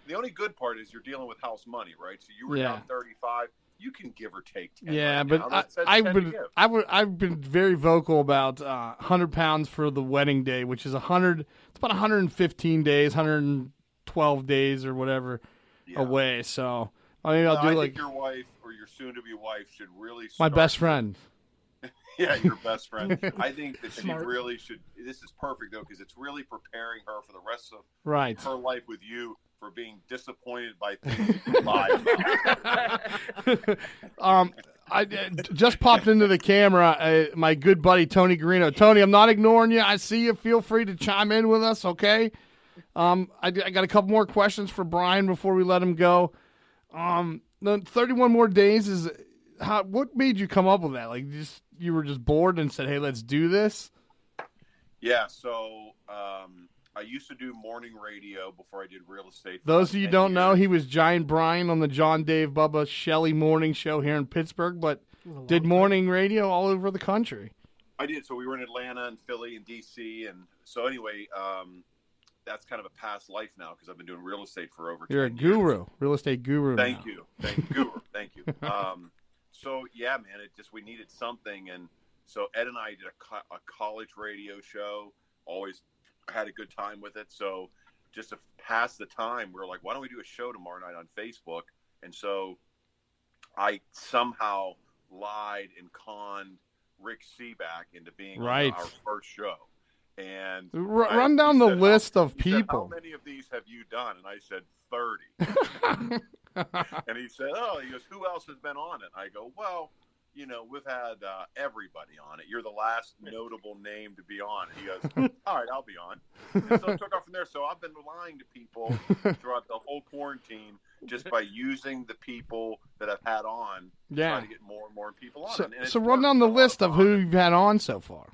the only good part is you're dealing with house money, right? So you were down 35. You can give or take 10. Yeah, right but now. That's I've been very vocal about 100 pounds for the wedding day, which is 100. It's about 115 days, 112 days or whatever away. So I mean, I'll do I think your wife or your soon-to-be wife should really. My best friend. Yeah, your best friend. I think that she really should. This is perfect though, because it's really preparing her for the rest of her life with you for being disappointed by things you lie about. I just popped into the camera. My good buddy Tony Garino. Tony, I'm not ignoring you. I see you. Feel free to chime in with us. Okay. I got a couple more questions for Brian before we let him go. The 31 more days is what made you come up with that? Like, you were just bored and said, "Hey, let's do this." Yeah. So I used to do morning radio before I did real estate. Those of you don't know, he was Giant Brian on the John, Dave, Bubba, Shelley morning show here in Pittsburgh, but did morning radio all over the country. I did. So we were in Atlanta and Philly and D.C. And so anyway, that's kind of a past life now because I've been doing real estate for over 10 years. You're a guru, real estate guru. Thank you. Guru. Thank you. So yeah, man, we needed something. And so Ed and I did a college radio show, always had a good time with it. So just to pass the time, we were like, why don't we do a show tomorrow night on Facebook? And so I somehow lied and conned Rick Seaback into being on our first show. And run down the list of people. How many of these have you done? And I said 30. And he said, he goes, who else has been on it? I go, well, we've had everybody on it. You're the last notable name to be on it. He goes, all right, I'll be on. And so it took off from there. So I've been lying to people throughout the whole quarantine just by using the people that I've had on, trying to get more and more people on. So run down the list of who you've had on so far.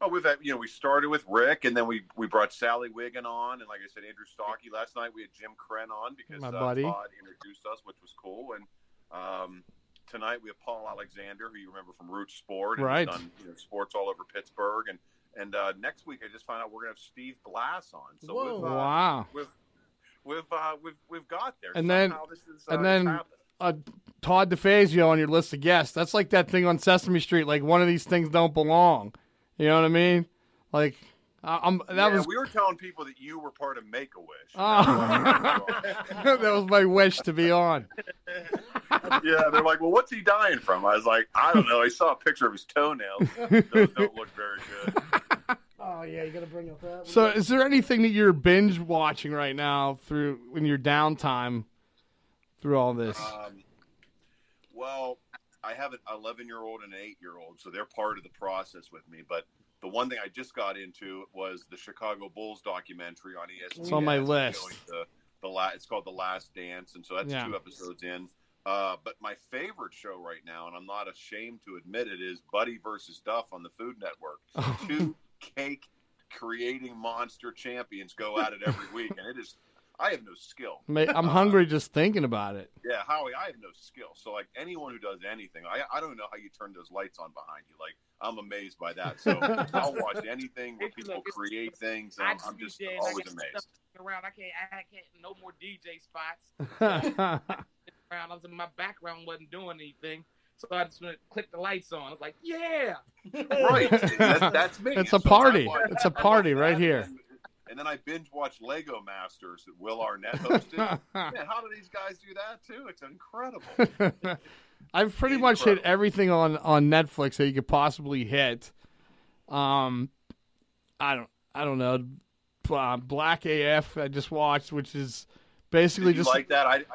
Oh, we've had, we started with Rick, and then we brought Sally Wiggin on, and like I said, Andrew Stockey. Last night we had Jim Krenn on because Todd introduced us, which was cool. And tonight we have Paul Alexander, who you remember from Root Sport, and he's done sports all over Pittsburgh. And next week I just found out we're gonna have Steve Blass on. So we've got there. And then Todd DeFazio on your list of guests. That's like that thing on Sesame Street. Like one of these things don't belong. You know what I mean? Like, we were telling people that you were part of Make-A-Wish. That was my wish to be on. Yeah, they're like, well, what's he dying from? I was like, I don't know. I saw a picture of his toenails. Those don't look very good. Oh, yeah, you got to bring up that. So is there anything that you're binge watching right now in your downtime through all this? Well, I have an 11-year-old and an 8-year-old, so they're part of the process with me. But the one thing I just got into was the Chicago Bulls documentary on ESPN. It's on my list. It's called The Last Dance, and so that's 2 episodes in. But my favorite show right now, and I'm not ashamed to admit it, is Buddy versus Duff on the Food Network. 2 cake-creating monster champions go at it every week, and it is... I have no skill. I'm hungry just thinking about it. Yeah, Howie, I have no skill. So, like, anyone who does anything, I don't know how you turn those lights on behind you. Like, I'm amazed by that. So, I'll watch anything where people create things, and I'm just always amazed. Around, I can't, no more DJ spots. Around, my background wasn't doing anything. So I just clicked the lights on. I was like, yeah. Right. That's me. It's a party. It's a party right here. And then I binge watched Lego Masters that Will Arnett hosted. Man, how do these guys do that too? It's incredible. I've pretty much hit everything on Netflix that you could possibly hit. I don't know. Black AF I just watched, which is basically just like that.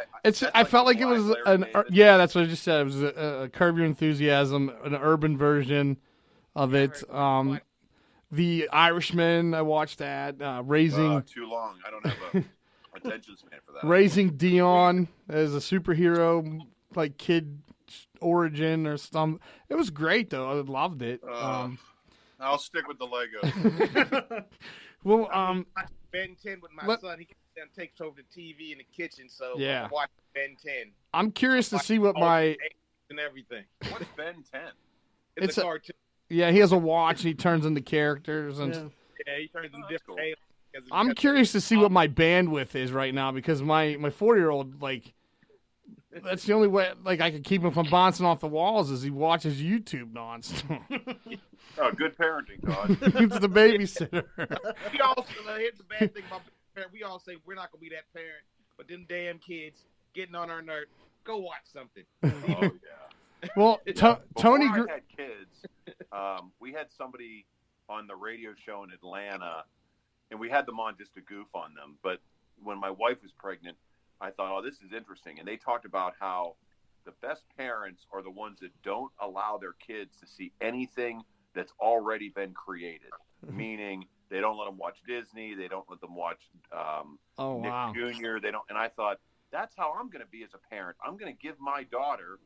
I felt like it was that's what I just said. It was a Curb Your Enthusiasm, an urban version of it. The Irishman, I watched that. Raising too long. I don't have a attention span for that. Raising Dion as a superhero, like kid origin or something. It was great though. I loved it. I'll stick with the Legos. Well, Ben 10 with my son. He takes over the TV in the kitchen, so yeah. Watch Ben 10. I'm curious to see what my and everything. What's Ben 10? It's a cartoon. Yeah, he has a watch and he turns into characters and he turns into different aliens I'm curious to see what my bandwidth is right now because my 4-year-old, like, that's the only way, like, I can keep him from bouncing off the walls is he watches YouTube nonstop. Oh, good parenting, Todd. He's the babysitter. We also, here's the bad thing about parent. We all say we're not going to be that parent, but them damn kids getting on our nerve. Go watch something. Oh, yeah. Well, Tony... Before I had kids, we had somebody on the radio show in Atlanta, and we had them on just to goof on them. But when my wife was pregnant, I thought, oh, this is interesting. And they talked about how the best parents are the ones that don't allow their kids to see anything that's already been created, meaning they don't let them watch Disney, they don't let them watch Nick Jr. They don't, and I thought that's how I'm going to be as a parent. I'm going to give my daughter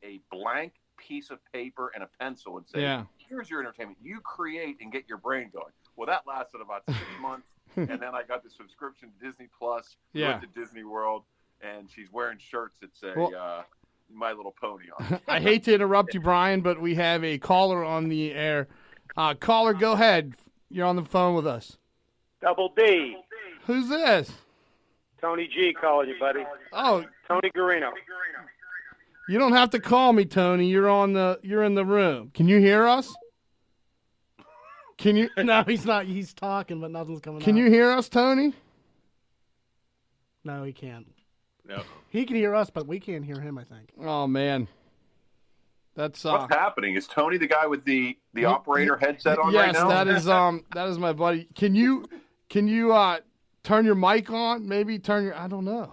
a blank piece of paper and a pencil and say, "Here's your entertainment. You create and get your brain going." Well, that lasted about 6 months, and then I got the subscription to Disney Plus, went to Disney World, and she's wearing shirts that say. My Little Pony on. I hate to interrupt you, Brian, but we have a caller on the air. Caller, go ahead. You're on the phone with us. Double D. Who's this? Tony G calling you, buddy. Oh, Tony Garino. You don't have to call me, Tony. You're in the room. Can you hear us? Can you? No, he's not. He's talking, but nothing's coming out. Can you hear us, Tony? No, he can't. No. He can hear us, but we can't hear him, I think. Oh, man. That's what's happening? Is Tony the guy with the operator headset on right now? Yes, that is my buddy. Can you turn your mic on? Maybe turn your I don't know.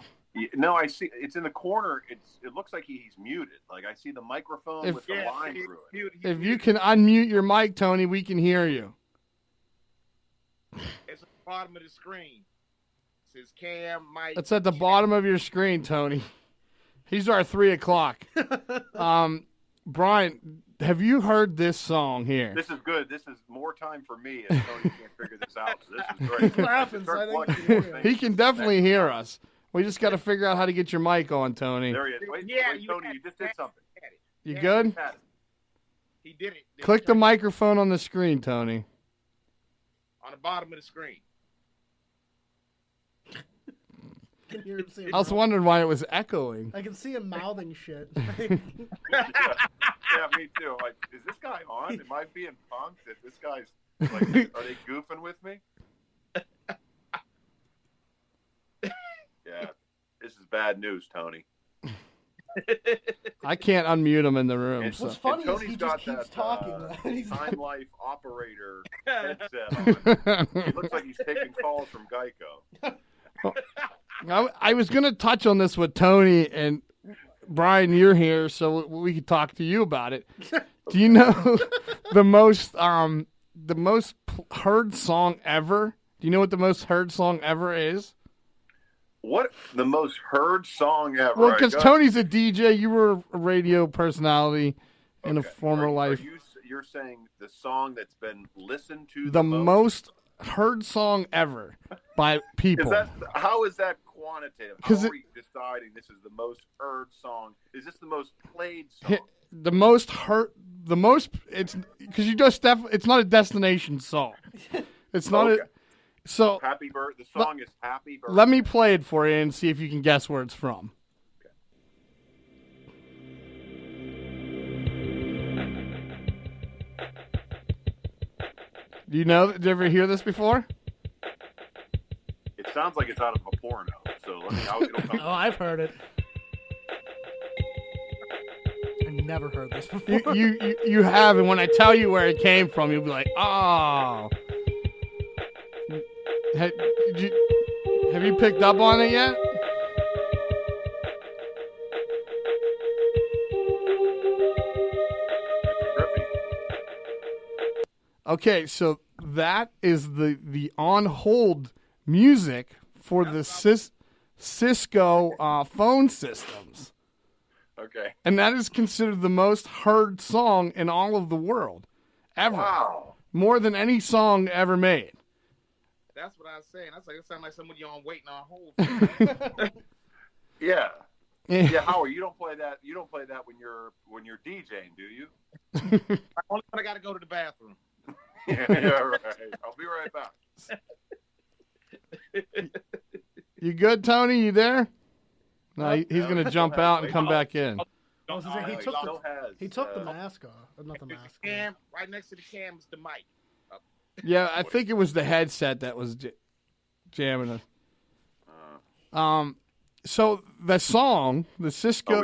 No, I see it's in the corner. It looks like he's muted. Like I see the microphone with the line through it. If you can unmute your mic, Tony, we can hear you. It's at the bottom of the screen. His cam mic. It's at the bottom of your screen, Tony. He's our 3 o'clock. Brian, have you heard this song here? This is good. This is more time for me as Tony can't figure this out. So this is great. He's laughing, so I think he can definitely hear us. We just got to figure out how to get your mic on, Tony. There he is. Wait, Tony, you just did something. You good? He did it. Click the microphone on the screen, Tony. On the bottom of the screen. I was wondering why it was echoing. I can see him mouthing shit. Yeah, me too. Like, is this guy on? Am I being punked? That this guy's like, are they goofing with me? Yeah, this is bad news, Tony. I can't unmute him in the room. And, so. What's funny Tony's is he got just keeps that, talking. Time Life operator headset on. It looks like he's taking calls from Geico. I was going to touch on this with Tony, and Brian, you're here, so we could talk to you about it. Do you know the most heard song ever? Do you know what the most heard song ever is? What? The most heard song ever? Well, because Tony's a DJ, you were a radio personality in a former life. You're saying the song that's been listened to the most heard song ever by people. How is that quantitative? How are we deciding this is the most heard song? Is this the most played song? The most heard, it's because it's not a destination song. It's not so Happy Birthday. The song is Happy Birthday. Let me play it for you and see if you can guess where it's from. Do you know? Did you ever hear this before? It sounds like it's out of a porno. So let me. Oh, I've heard it. I've never heard this before. You have, and when I tell you where it came from, you'll be like, oh. Have you picked up on it yet? Okay, so that is the on hold music for the Cisco phone systems. Okay. And that is considered the most heard song in all of the world ever. Wow. More than any song ever made. That's what I was saying. That's like it sounds like somebody on waiting on hold. Yeah. Yeah, Howard, you don't play that. You don't play that when you're DJing, do you? Only when I got to go to the bathroom. Yeah, right. I'll be right back. You good, Tony? You there? No, he's going to jump out and come back in. He took the mask off. Not the mask. Cam, right next to the cam is the mic. Yeah, I think it was the headset that was jamming us. So the song, the Cisco,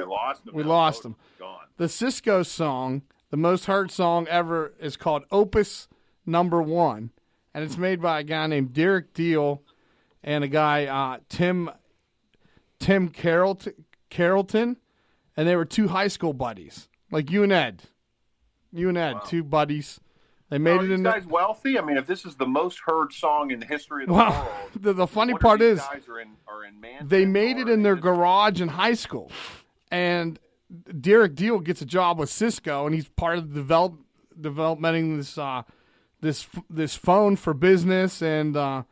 we lost him. Gone. The Cisco song, the most heard song ever, is called Opus Number 1, and it's made by a guy named Derek Deal and a guy Tim Carrollton, and they were two high school buddies, like you and Ed. Wow. Two buddies. They made it in. Are these guys wealthy? I mean, if this is the most heard song in the history of the world, the funny part is guys are in they made it in their garage in high school, and Derek Deal gets a job with Cisco, and he's part of the developing this phone for business, and all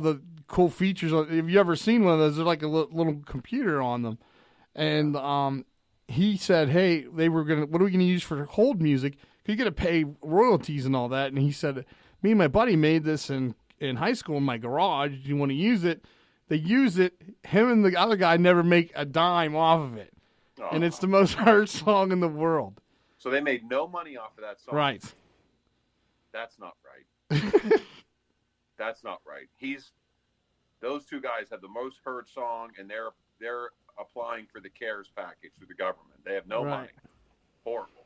the cool features. Have you ever seen one of those? They're like a little computer on them, and he said, "Hey, what are we gonna use for hold music? Because you got to pay royalties and all that." And he said, "Me and my buddy made this in high school in my garage. Do you want to use it?" They use it. Him and the other guy never make a dime off of it. Oh. And it's the most heard song in the world. So they made no money off of that song. Right. That's not right. That's not right. Those two guys have the most heard song, and they're applying for the CARES package through the government. They have no money. Horrible.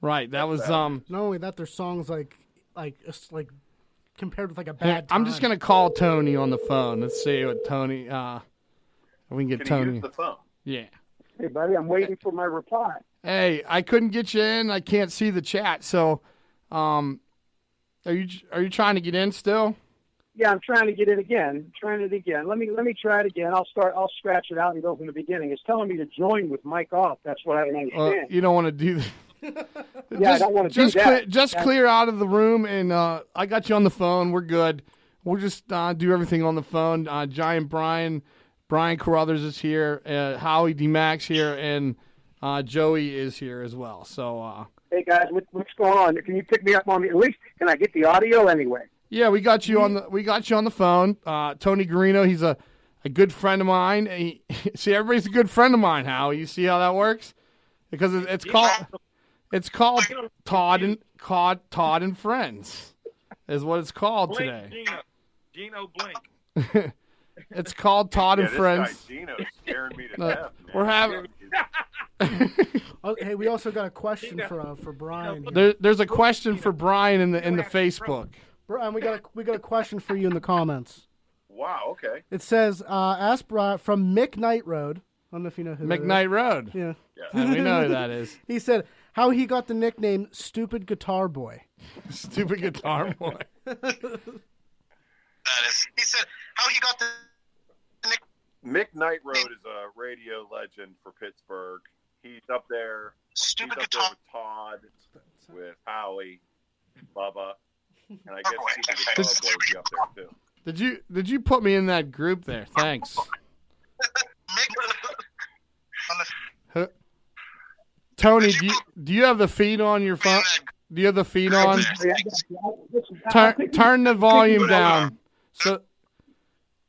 Right. That was Not only that, their songs like compared with like a bad time. I'm just gonna call Tony on the phone. Let's see what Tony. We can get Tony. Use the phone? Yeah. Hey, buddy, I'm waiting for my reply. Hey, I couldn't get you in. I can't see the chat. So, are you trying to get in still? Yeah, I'm trying to get it again. Let me try it again. I'll scratch it out and go from the beginning. It's telling me to join with mic off. That's what I don't understand. You don't want to do that. Yeah, I don't want to do that. Just clear out of the room, and I got you on the phone. We're good. We'll just do everything on the phone. Giant Brian Carruthers is here. Howie D. Max here, and Joey is here as well. So, hey guys, what's going on? Can you pick me up on at least? Can I get the audio anyway? Yeah, we got you on the phone. Tony Garino, he's a good friend of mine. See, everybody's a good friend of mine. Howie, you see how that works? Because it's called Todd and Friends, is what it's called Blink, today. Gino Blink. It's called Todd and Friends. This guy Gino's scaring me to death, man. We're having. Hey, we also got a question for Brian. There's a question for Brian in the Facebook. Brian, we got a question for you in the comments. Wow. Okay. It says, ask Brian from Mick Knight Road. I don't know if you know who that is. McKnight Road. Yeah. We know who that is. He said how he got the nickname Stupid Guitar Boy. Stupid Guitar Boy. That is. He said how he got the nickname. Mick Knight Road is a radio legend for Pittsburgh. He's up there. Stupid He's Guitar. up there with Todd, with Howie, Bubba, and I guess Stupid Guitar Boy will be up there too. Did you put me in that group there? Thanks. Tony, do you have the feed on your phone? Do you have the feed on? Turn the volume down. So,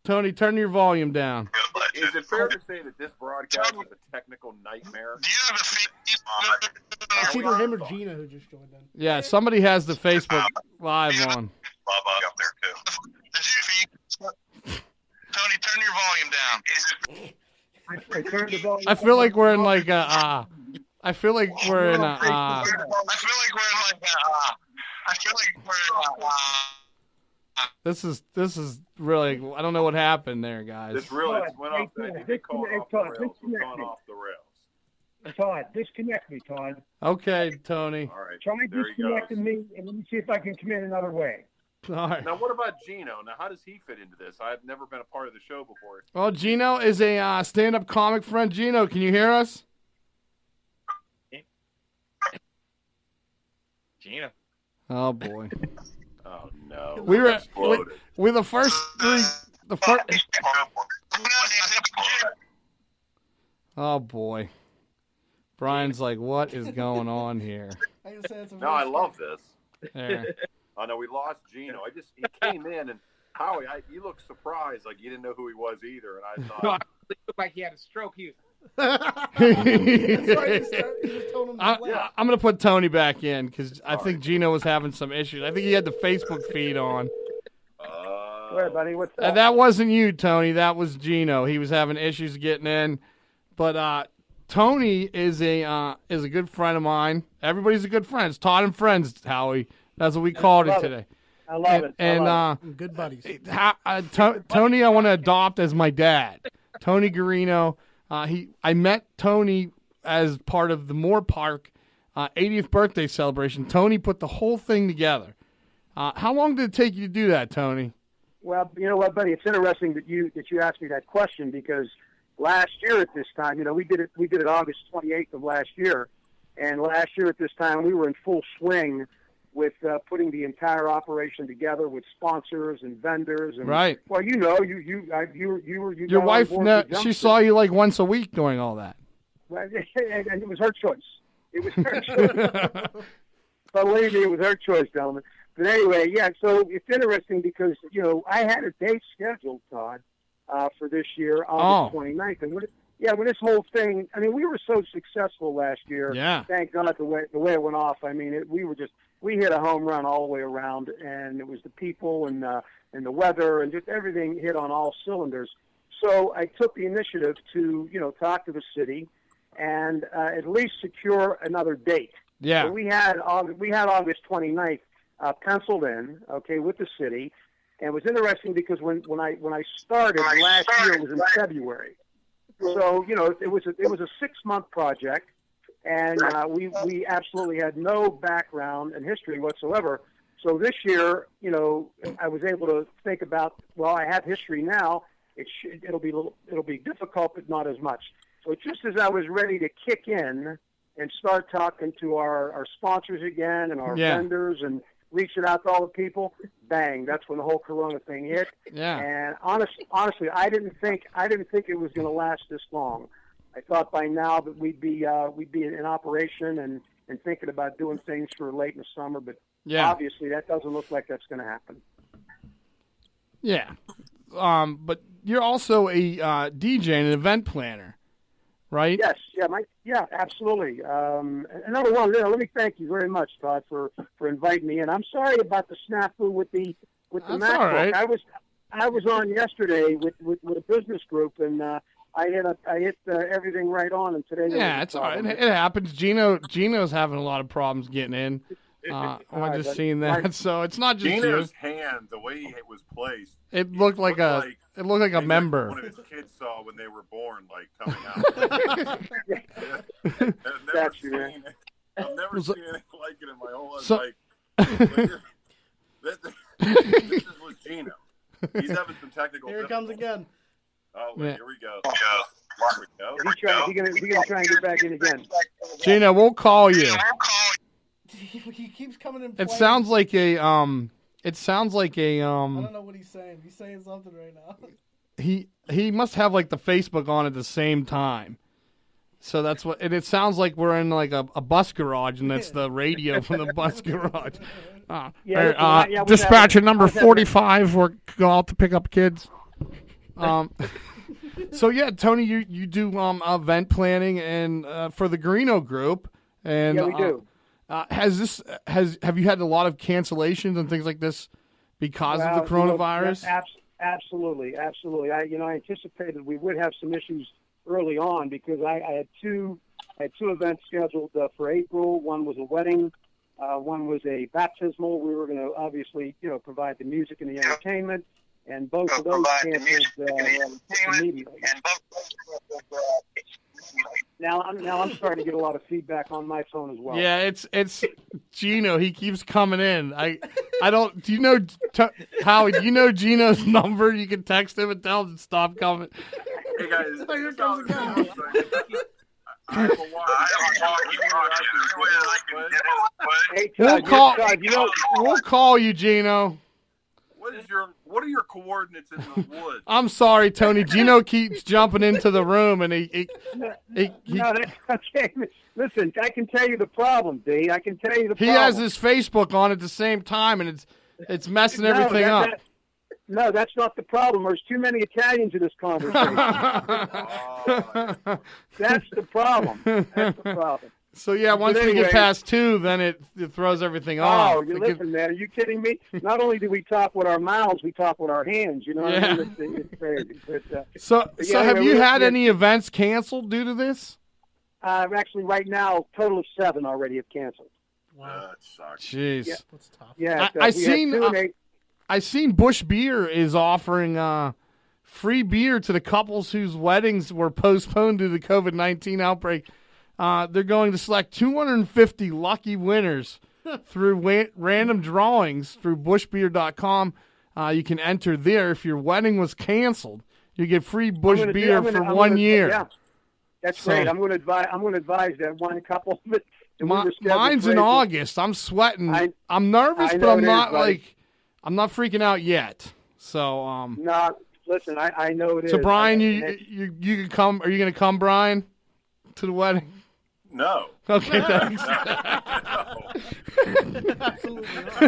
Tony, turn your volume down. Is it fair to say that this broadcast is a technical nightmare? Do you have a feed? It's either him or Gina who just joined in. Yeah, somebody has the Facebook Live on. Bubba up there too. Did you feed? Tony, turn your volume down. I feel like we're in like a. I feel like we're in a. This is really. I don't know what happened there, guys. This really went off. I think they called it off the rails. It's gone off the rails. Todd, disconnect me, Todd. Okay, Tony. All right. Try disconnecting me, and let me see if I can come in another way. All right. Now, what about Gino? Now, how does he fit into this? I've never been a part of the show before. Well, Gino is a stand-up comic friend. Gino, can you hear us? Gino. Oh boy. Oh no. We're the first three. Oh boy. Brian's like, what is going on here? No, I love this. There. Oh no, we lost Gino. He came in and Howie, you look surprised, like you didn't know who he was either, and I thought He looked like he had a stroke. I'm going to put Tony back in because I think Gino was having some issues. I think he had the Facebook feed on. Go ahead, buddy. What's up? That wasn't you, Tony. That was Gino. He was having issues getting in. But Tony is a good friend of mine. Everybody's a good friend. It's Todd and Friends, Howie. That's what we called it today. I love it. And good buddies. Tony, I want to adopt as my dad. Tony Garino. I met Tony as part of the Moore Park 80th birthday celebration. Tony put the whole thing together. How long did it take you to do that, Tony? Well, you know what, buddy? It's interesting that you asked me that question because last year at this time, we did it August 28th of last year, and last year at this time we were in full swing with putting the entire operation together with sponsors and vendors. And, right. Well, you your wife, she saw you like once a week doing all that. And it was her choice. It was her choice. Believe me, it was her choice, gentlemen. But anyway, yeah, so it's interesting because, I had a date scheduled, Todd, for this year, August 29th. And when this whole thing, we were so successful last year. Yeah. Thank God the way it went off. We hit a home run all the way around, and it was the people and the weather and just everything hit on all cylinders. So I took the initiative to, talk to the city and at least secure another date. Yeah. So we had August 29th penciled in, okay, with the city, and it was interesting because when I started last year, it was in February. So it was a 6-month project, and we absolutely had no background and history whatsoever. So this year, I was able to think about, well, I have history now. It'll be difficult, but not as much. So just as I was ready to kick in and start talking to our sponsors again and our vendors and reaching out to all the people, bang, that's when the whole Corona thing hit. Yeah. And honestly, I didn't think it was going to last this long. I thought by now that we'd be in operation and thinking about doing things for late in the summer, but obviously that doesn't look like that's going to happen. Yeah. But you're also a DJ and an event planner, right? Yes. Yeah, absolutely. Another one, let me thank you very much, Todd, for inviting me in. I'm sorry about the snafu with the That's MacBook. all right. I was on yesterday with a business group, and I hit everything right on, and today. Yeah, it's all right. It happens. Gino's having a lot of problems getting in. I just seen that, so it's not just Gino's you. hand, the way it was placed, it looked like a member. One of his kids saw when they were born, like coming out. I've never seen anything like it in my whole life. This was Gino. He's having some technical. Here it comes again. Oh, wait, here we go. He's gonna try and get back in again. Gino, we'll call you. He keeps coming in. It sounds like a I don't know what he's saying. He's saying something right now. He must have like the Facebook on at the same time. So that's what, and it sounds like we're in like a bus garage, and that's the radio from the bus garage. Dispatcher number 45. We're out to pick up kids. So yeah, Tony, you do event planning and for the Garino Group, and yeah, we do. Have you had a lot of cancellations and things like this because of the coronavirus? Absolutely. I anticipated we would have some issues early on because I had two events scheduled for April. One was a wedding, one was a baptismal. We were going to obviously provide the music and the entertainment, and both of those canceled immediately. Now I'm starting to get a lot of feedback on my phone as well. Yeah, it's Gino. He keeps coming in. I don't. Do you know Howie? Do you know Gino's number? You can text him and tell him to stop coming. Hey guys, here comes again. We'll call you, Gino. What are your coordinates in the woods? I'm sorry, Tony. Gino keeps jumping into the room, and he No, that's okay. Listen, I can tell you the problem, D. I can tell you the problem. He has his Facebook on at the same time, and it's messing everything up. No, that's not the problem. There's too many Italians in this conversation. That's the problem. That's the problem. So, yeah, once we get past 2, then it throws everything off. Oh, listen, man, are you kidding me? Not only do we talk with our mouths, we talk with our hands. You know what I mean? It's crazy. So have you had any events canceled due to this? Actually, right now, total of 7 already have canceled. Wow. That sucks. Jeez. Yeah. That's tough. Yeah, I seen Bush Beer is offering free beer to the couples whose weddings were postponed due to the COVID-19 outbreak. They're going to select 250 lucky winners through random drawings through bushbeer.com. You can enter there. If your wedding was canceled, you get free Bush Beer for 1 year. Yeah, that's great. I'm going to advise that one couple. Mine's in August. I'm sweating. I'm nervous, but I'm not I'm not freaking out yet. So no, listen, I know it is. So Brian, you can come. Are you going to come, Brian, to the wedding? No. Okay, thanks. Absolutely not.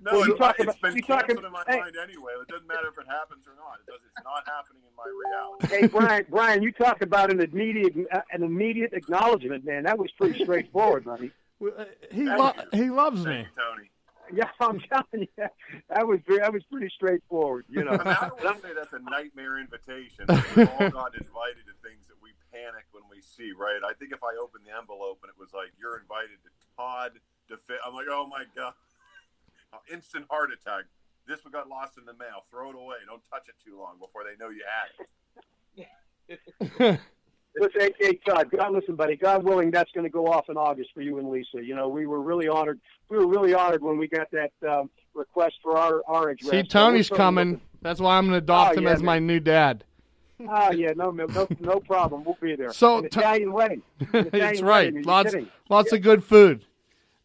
No, it's been canceled in my mind anyway. It doesn't matter if it happens or not. It's not happening in my reality. Hey, Brian, you talk about an immediate acknowledgement, man. That was pretty straightforward, buddy. He loves me. Tony. Yeah, I'm telling you, that was pretty straightforward. You know, I mean, I don't want to say that's a nightmare invitation. We've all gotten invited to things that we panic when we see. Right? I think if I opened the envelope and it was like you're invited to Todd I'm like, oh my god, instant heart attack. This one got lost in the mail. Throw it away. Don't touch it too long before they know you had it. Listen, hey, Todd. Listen, buddy. God willing, that's going to go off in August for you and Lisa. You know, we were really honored. We were really honored when we got that request for our address. See, Tony's coming. That's why I'm going to adopt him as my new dad. Oh yeah, no problem. We'll be there. So An Italian wedding. That's right. Wedding. Lots of good food.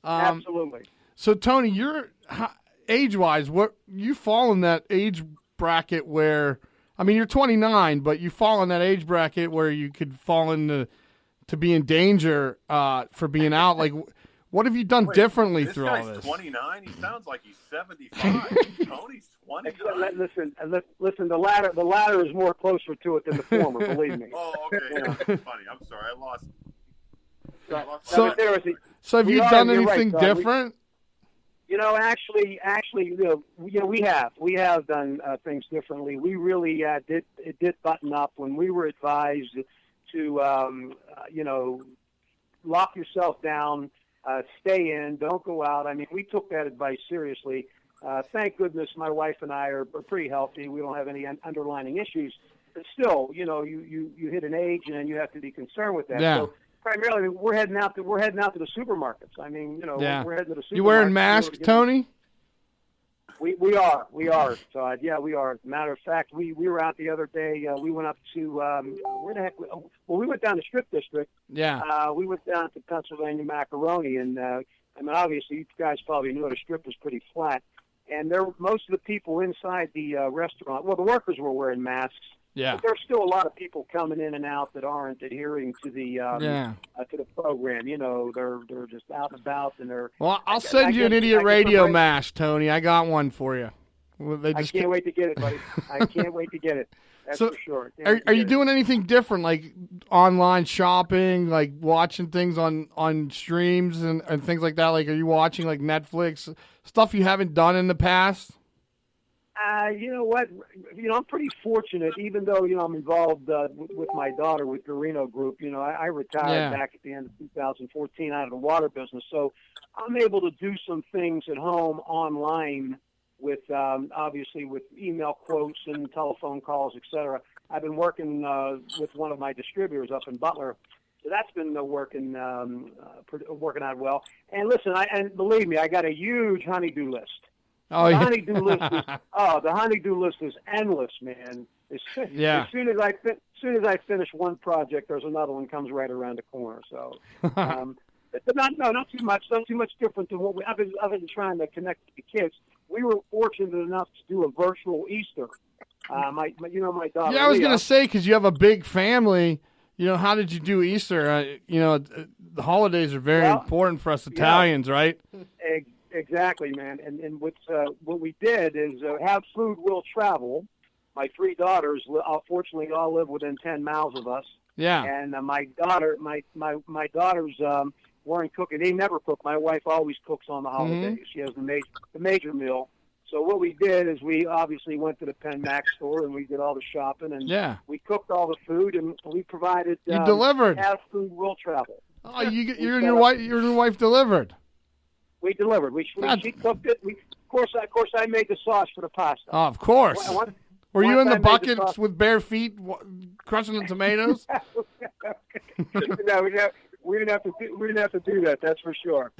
Absolutely. So Tony, you're age-wise, what you fall in that age bracket where? I mean, you're 29, but you fall in that age bracket where you could fall into to be in danger for being out. Like, what have you done differently through all this? 29. He sounds like he's 75. Tony's 29. Listen. The latter is more closer to it than the former. Believe me. Oh, okay. Yeah. Funny. I'm sorry. I lost. So have you done anything different? You know, actually, we have done things differently. We really did button up when we were advised to, lock yourself down, stay in, don't go out. I mean, we took that advice seriously. Thank goodness my wife and I are pretty healthy. We don't have any underlying issues. But still, you know, you hit an age and you have to be concerned with that. Yeah. So primarily, we're heading out to the supermarkets. I mean, you know, we're heading to the supermarkets. You wearing masks, Tony? We are, Todd. Yeah, we are. As a matter of fact, we were out the other day. We went up to where the heck? Well, we went down to Strip District. Yeah. We went down to Pennsylvania Macaroni, and I mean, obviously, you guys probably knew the Strip was pretty flat, and most of the people inside the restaurant. Well, the workers were wearing masks. Yeah. But there's still a lot of people coming in and out that aren't adhering to the to the program. You know, they're just out and about, and they're. Well, I'll send you an idiot radio mask, Tony. I got one for you. I can't wait to get it, buddy. I can't wait to get it. That's for sure. Are you doing anything different, like online shopping, like watching things on streams and things like that? Like, are you watching like Netflix stuff you haven't done in the past? You know what? You know, I'm pretty fortunate, even though, you know, I'm involved with my daughter with the Reno Group. You know, I retired back at the end of 2014 out of the water business. So I'm able to do some things at home online with, obviously, with email quotes and telephone calls, et cetera. I've been working with one of my distributors up in Butler. So that's been working out well. And listen, and believe me, I got a huge honey-do list. Oh, the honey-do list is endless, man. As soon as I finish one project, there's another one comes right around the corner. So, but not too much. Not too much different than what I've been trying to connect with the kids. We were fortunate enough to do a virtual Easter. My daughter. Yeah, I was going to say, because you have a big family. You know, how did you do Easter? You know, the holidays are very important for us Italians, right? Exactly, man. And what we did is have food will travel. My 3 daughters, fortunately, all live within 10 miles of us. Yeah. And my daughters weren't cooking. They never cook. My wife always cooks on the holidays. She has the major meal. So what we did is we obviously went to the Penn Max store and we did all the shopping and we cooked all the food and we provided. You delivered. Have food will travel. Oh, you and your wife delivered. We delivered. She cooked it. Of course, I made the sauce for the pasta. Oh, of course. Were you in the buckets with bare feet, crushing the tomatoes? No, we didn't have to do that. That's for sure.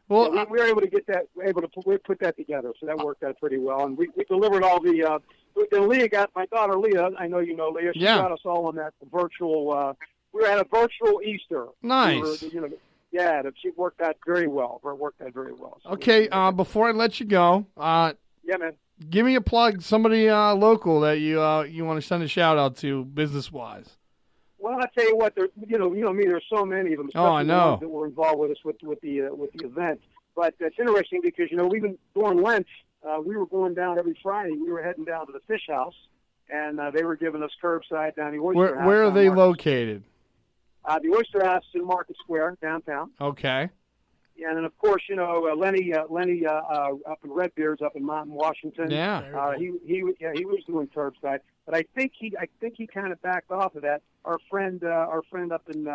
But we were able to get that, put that together. So that worked out pretty well. And we delivered all the. Then Leah got my daughter Leah. I know you know Leah. She got us all on that virtual. We were at a virtual Easter. Nice. Yeah, she worked out very well. So okay, before I let you go, yeah, man. Give me a plug. Somebody local that you want to send a shout out to, business wise. Well, I tell you what, you know me. There's so many of them. Oh, I know. The ones that were involved with us with the event. But it's interesting because even during Lent, we were going down every Friday. We were heading down to the Fish House, and they were giving us curbside down the Oyster House. Where are they located? The Oyster House in Market Square downtown. Okay. And then of course Lenny up in Redbeard's up in Mountain, Washington. Yeah. He was doing curbside, but I think he kind of backed off of that. Our friend up in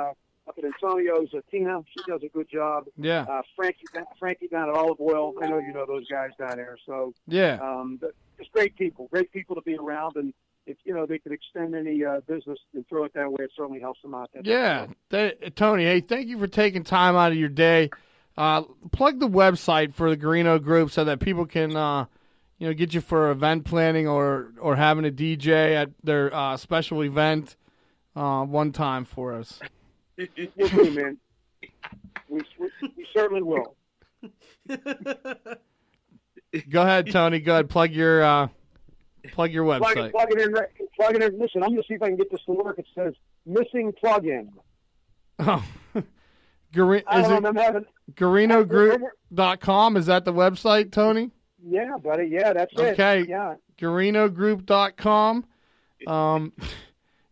Antonio's, Tina, she does a good job. Yeah. Frankie down at Olive Oil. I know you know those guys down there. So yeah. Just great people to be around, and if they could extend any business and throw it that way, it certainly helps them out. Tony, hey, thank you for taking time out of your day. Plug the website for the Garino Group so that people can, get you for event planning or having a DJ at their special event one time for us. We'll do, man. We certainly will. Go ahead, Tony. Go ahead. Plug your website. Plug it in. Listen, I'm going to see if I can get this to work. It says missing plug-in. Oh. GarinoGroup.com, is that the website, Tony? Yeah, buddy. Yeah, that's it. Okay. Yeah. GarinoGroup.com.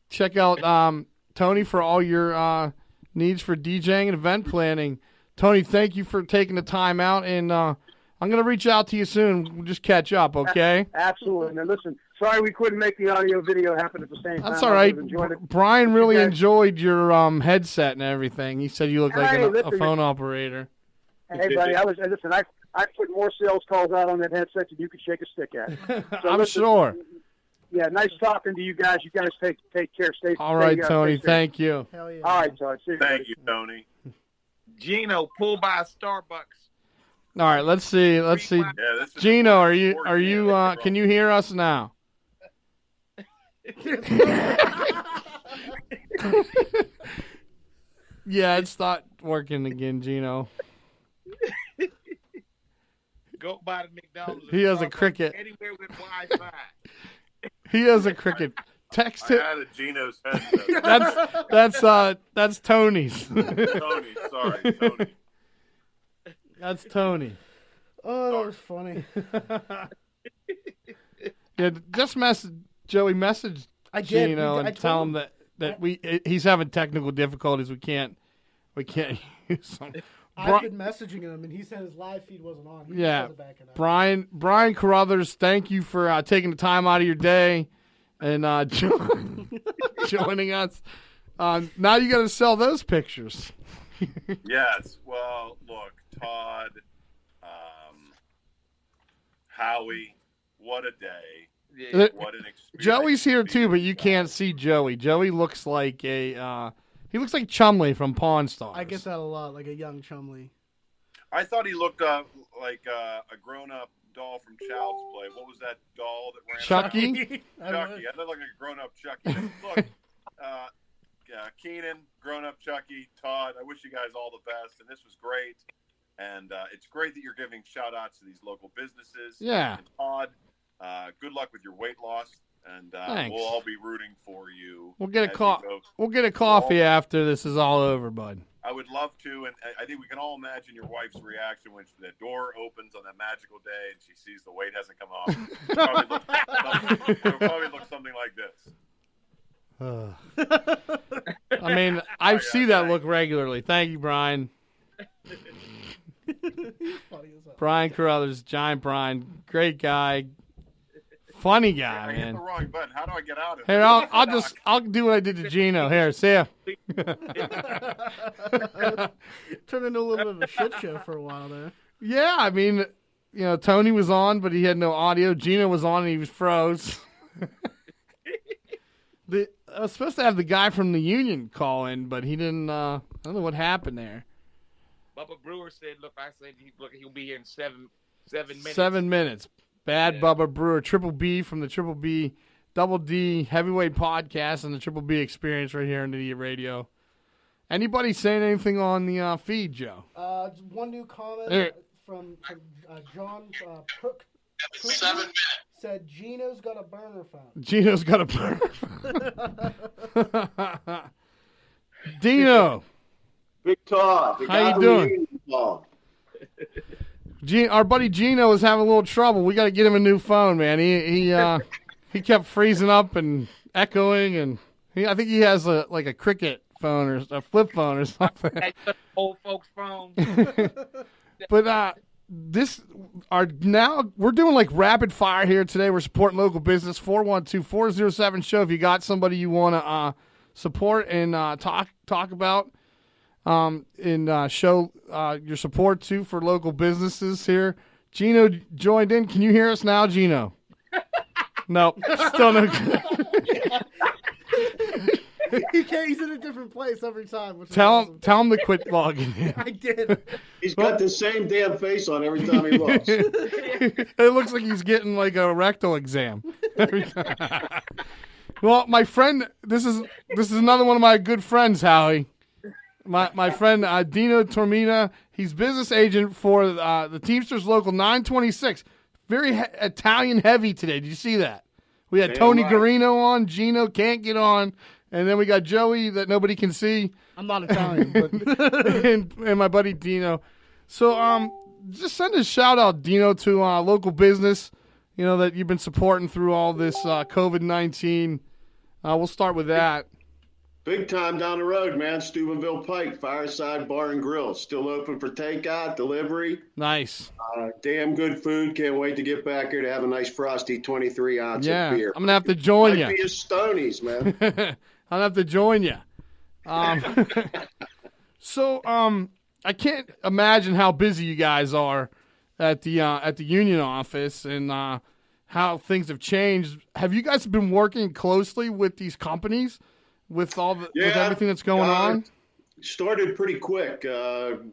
Check out Tony for all your needs for DJing and event planning. Tony, thank you for taking the time out, and I'm going to reach out to you soon. We'll just catch up, okay? Absolutely. Now, listen, sorry we couldn't make the audio-video happen at the same time. That's all right. Brian really enjoyed your headset and everything. He said you look like a phone operator. Hey, buddy, I put more sales calls out on that headset than you could shake a stick at. So I'm sure. Yeah, nice talking to you guys. You guys take care. Stay. All right, Tony. Thank you. Hell yeah. All right, Todd. Thank you, Tony. Gino, pull by Starbucks. All right, let's see. Yeah, Gino, are you? Can you hear us now? Yeah, it's not working again, Gino. Go by the McDonald's. He has a cricket. Anywhere with Wi-Fi. He has a cricket. Text it. I had a Gino's headset. That's Tony's. Tony, sorry, Tony. That's Tony. Oh, that was funny. Yeah, just Joey messaged Gino and tell him that he's having technical difficulties. We can't use him. I've been messaging him, and he said his live feed wasn't on. Brian Carruthers, thank you for taking the time out of your day and joining us. Now you got to sell those pictures. Yes. Well, look, Todd, Howie, what a day. Yeah. What an experience. Joey's here too, but you can't see Joey. Joey looks like he looks like Chumley from Pawn Stars. I get that a lot, like a young Chumley. I thought he looked like a grown-up doll from Child's Play. What was that doll that ran? Chucky? Chucky. I looked like a grown-up Chucky. Look, Keenan, grown-up Chucky, Todd, I wish you guys all the best, and this was great. And it's great that you're giving shout-outs to these local businesses. Yeah. And Todd, good luck with your weight loss, and we'll all be rooting for you. We'll get a coffee after this is all over, bud. I would love to, and I think we can all imagine your wife's reaction when the door opens on that magical day and she sees the weight hasn't come off. It'll probably look something like this. I mean, I see that look regularly. Thank you, Brian. Brian Carruthers, Giant Brian, great guy, funny guy, I man. hit the wrong button. How do I get out of Here, it? I'll do what I did to Gino. Here, see ya. Turned into a little bit of a shit show for a while there. Yeah, I mean, Tony was on, but he had no audio. Gino was on, and he was froze. I was supposed to have the guy from the union call in, but he didn't. I don't know what happened there. Bubba Brewer said, he'll be here in 7 minutes. 7 minutes. Bad Bubba Brewer, Triple B from the Triple B, Double D Heavyweight Podcast and the Triple B Experience right here on Idiot Radio. Anybody saying anything on the feed, Joe? One new comment from John Cook. 7 minutes. Said Gino's got a burner phone. Gino's got a burner. Dino. Big Todd. How you doing? Our buddy Gino is having a little trouble. We got to get him a new phone, man. He kept freezing up and echoing, and I think he has a cricket phone or a flip phone or something. Old folks' phone. But we're doing like rapid fire here today. We're supporting local business. 412-407-SHOW. If you got somebody you want to support and talk about. And show your support too for local businesses here. Gino joined in. Can you hear us now, Gino? Nope, still no good. He's in a different place every time. Tell him to quit logging in. I did. He's got the same damn face on every time he looks. It looks like he's getting like a rectal exam every time. Well, my friend, this is another one of my good friends, Howie. My friend Dino Tormina, he's business agent for the Teamsters Local 926. Very Italian heavy today. Did you see that? We had Tony Garino on. Gino can't get on. And then we got Joey that nobody can see. I'm not Italian. But and my buddy Dino. So just send a shout out, Dino, to local business, that you've been supporting through all this COVID-19. We'll start with that. Big time down the road, man. Steubenville Pike, Fireside Bar and Grill. Still open for takeout, delivery. Nice. Damn good food. Can't wait to get back here to have a nice frosty 23-ounce of beer. I'm going to have to join you. Might be a Stonies, man. I'm going to have to join you. So I can't imagine how busy you guys are at the union office and how things have changed. Have you guys been working closely with these companies? With with everything that's going on? Started pretty quick.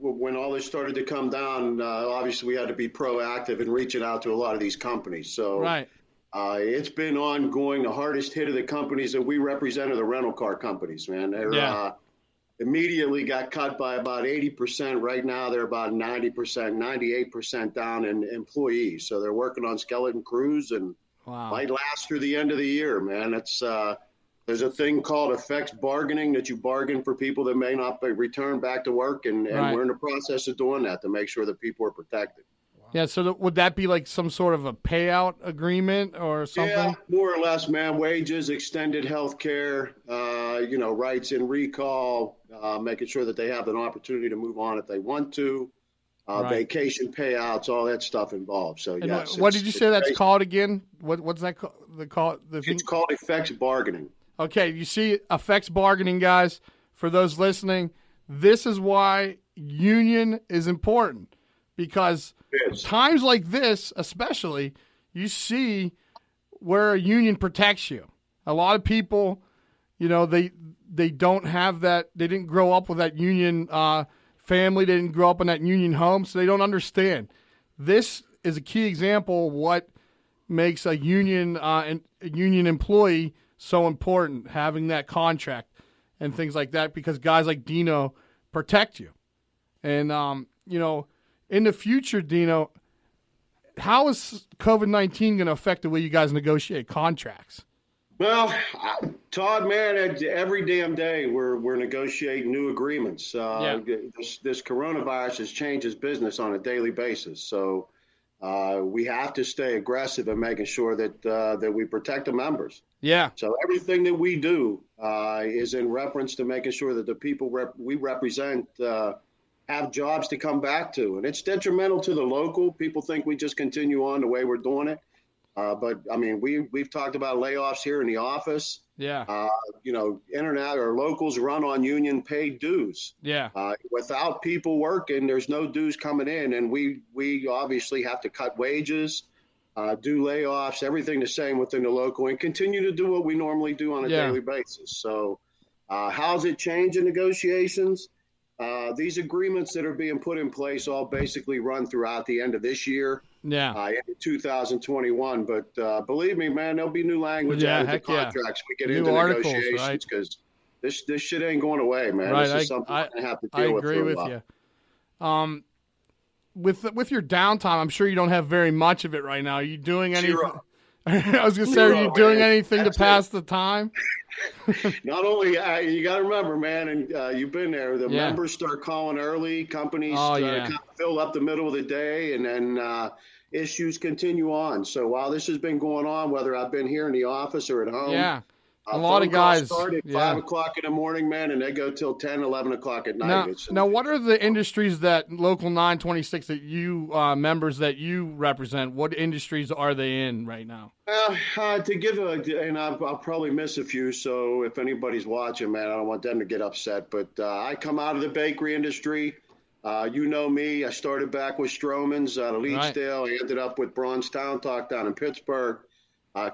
When all this started to come down, obviously we had to be proactive in reaching out to a lot of these companies. So right. It's been ongoing. The hardest hit of the companies that we represent are the rental car companies, man. They're immediately got cut by about 80%. Right now they're about 90%, 98% down in employees. So they're working on skeleton crews and might last through the end of the year, man. It's there's a thing called effects bargaining that you bargain for people that may not return back to work, and we're in the process of doing that to make sure that people are protected. Yeah, so would that be like some sort of a payout agreement or something? Yeah, more or less, man. Wages, extended health care, rights in recall, making sure that they have an opportunity to move on if they want to, vacation payouts, all that stuff involved. So, yes. What did you say that's called again? What's that called? It's called effects bargaining. Okay, you see effects bargaining, guys. For those listening, this is why union is important. Because times like this, especially, you see where a union protects you. A lot of people, they don't have that. They didn't grow up with that union family. They didn't grow up in that union home, so they don't understand. This is a key example of what makes a union employee so important, having that contract and things like that, because guys like Dino protect you. And, in the future, Dino, how is COVID-19 going to affect the way you guys negotiate contracts? Well, Todd, man, every damn day we're negotiating new agreements. This coronavirus has changed his business on a daily basis, so we have to stay aggressive in making sure that we protect the members. Yeah. So everything that we do is in reference to making sure that the people we represent have jobs to come back to, and it's detrimental to the local. People think we just continue on the way we're doing it. But I mean, we've talked about layoffs here in the office. Yeah. Internet or locals run on union paid dues. Yeah. Without people working, there's no dues coming in, and we obviously have to cut wages, do layoffs, everything the same within the local, and continue to do what we normally do on a daily basis. So, how's it change in negotiations? These agreements that are being put in place all basically run throughout the end of this year. Yeah. Into 2021. But believe me, man, there'll be new language added to contracts. We get new into articles, negotiations because this shit ain't going away, man. Right. This is something we're going to have to deal with. I agree with you. With your downtime, I'm sure you don't have very much of it right now. Are you doing anything? Zero. I was going to say, are you doing anything to pass the time? Not only you got to remember, man, and you've been there. The members start calling early. Companies kind of fill up the middle of the day, and then issues continue on. So while this has been going on, whether I've been here in the office or at home, a lot of guys start at 5 o'clock in the morning, man, and they go till 10, 11 o'clock at night. Now, what are the industries that Local 926 that you members that you represent? What industries are they in right now? To give and I'll probably miss a few. So if anybody's watching, man, I don't want them to get upset. But I come out of the bakery industry. You know me. I started back with Stroman's out of Leedsdale. I ended up with Braun's Town Talk down in Pittsburgh.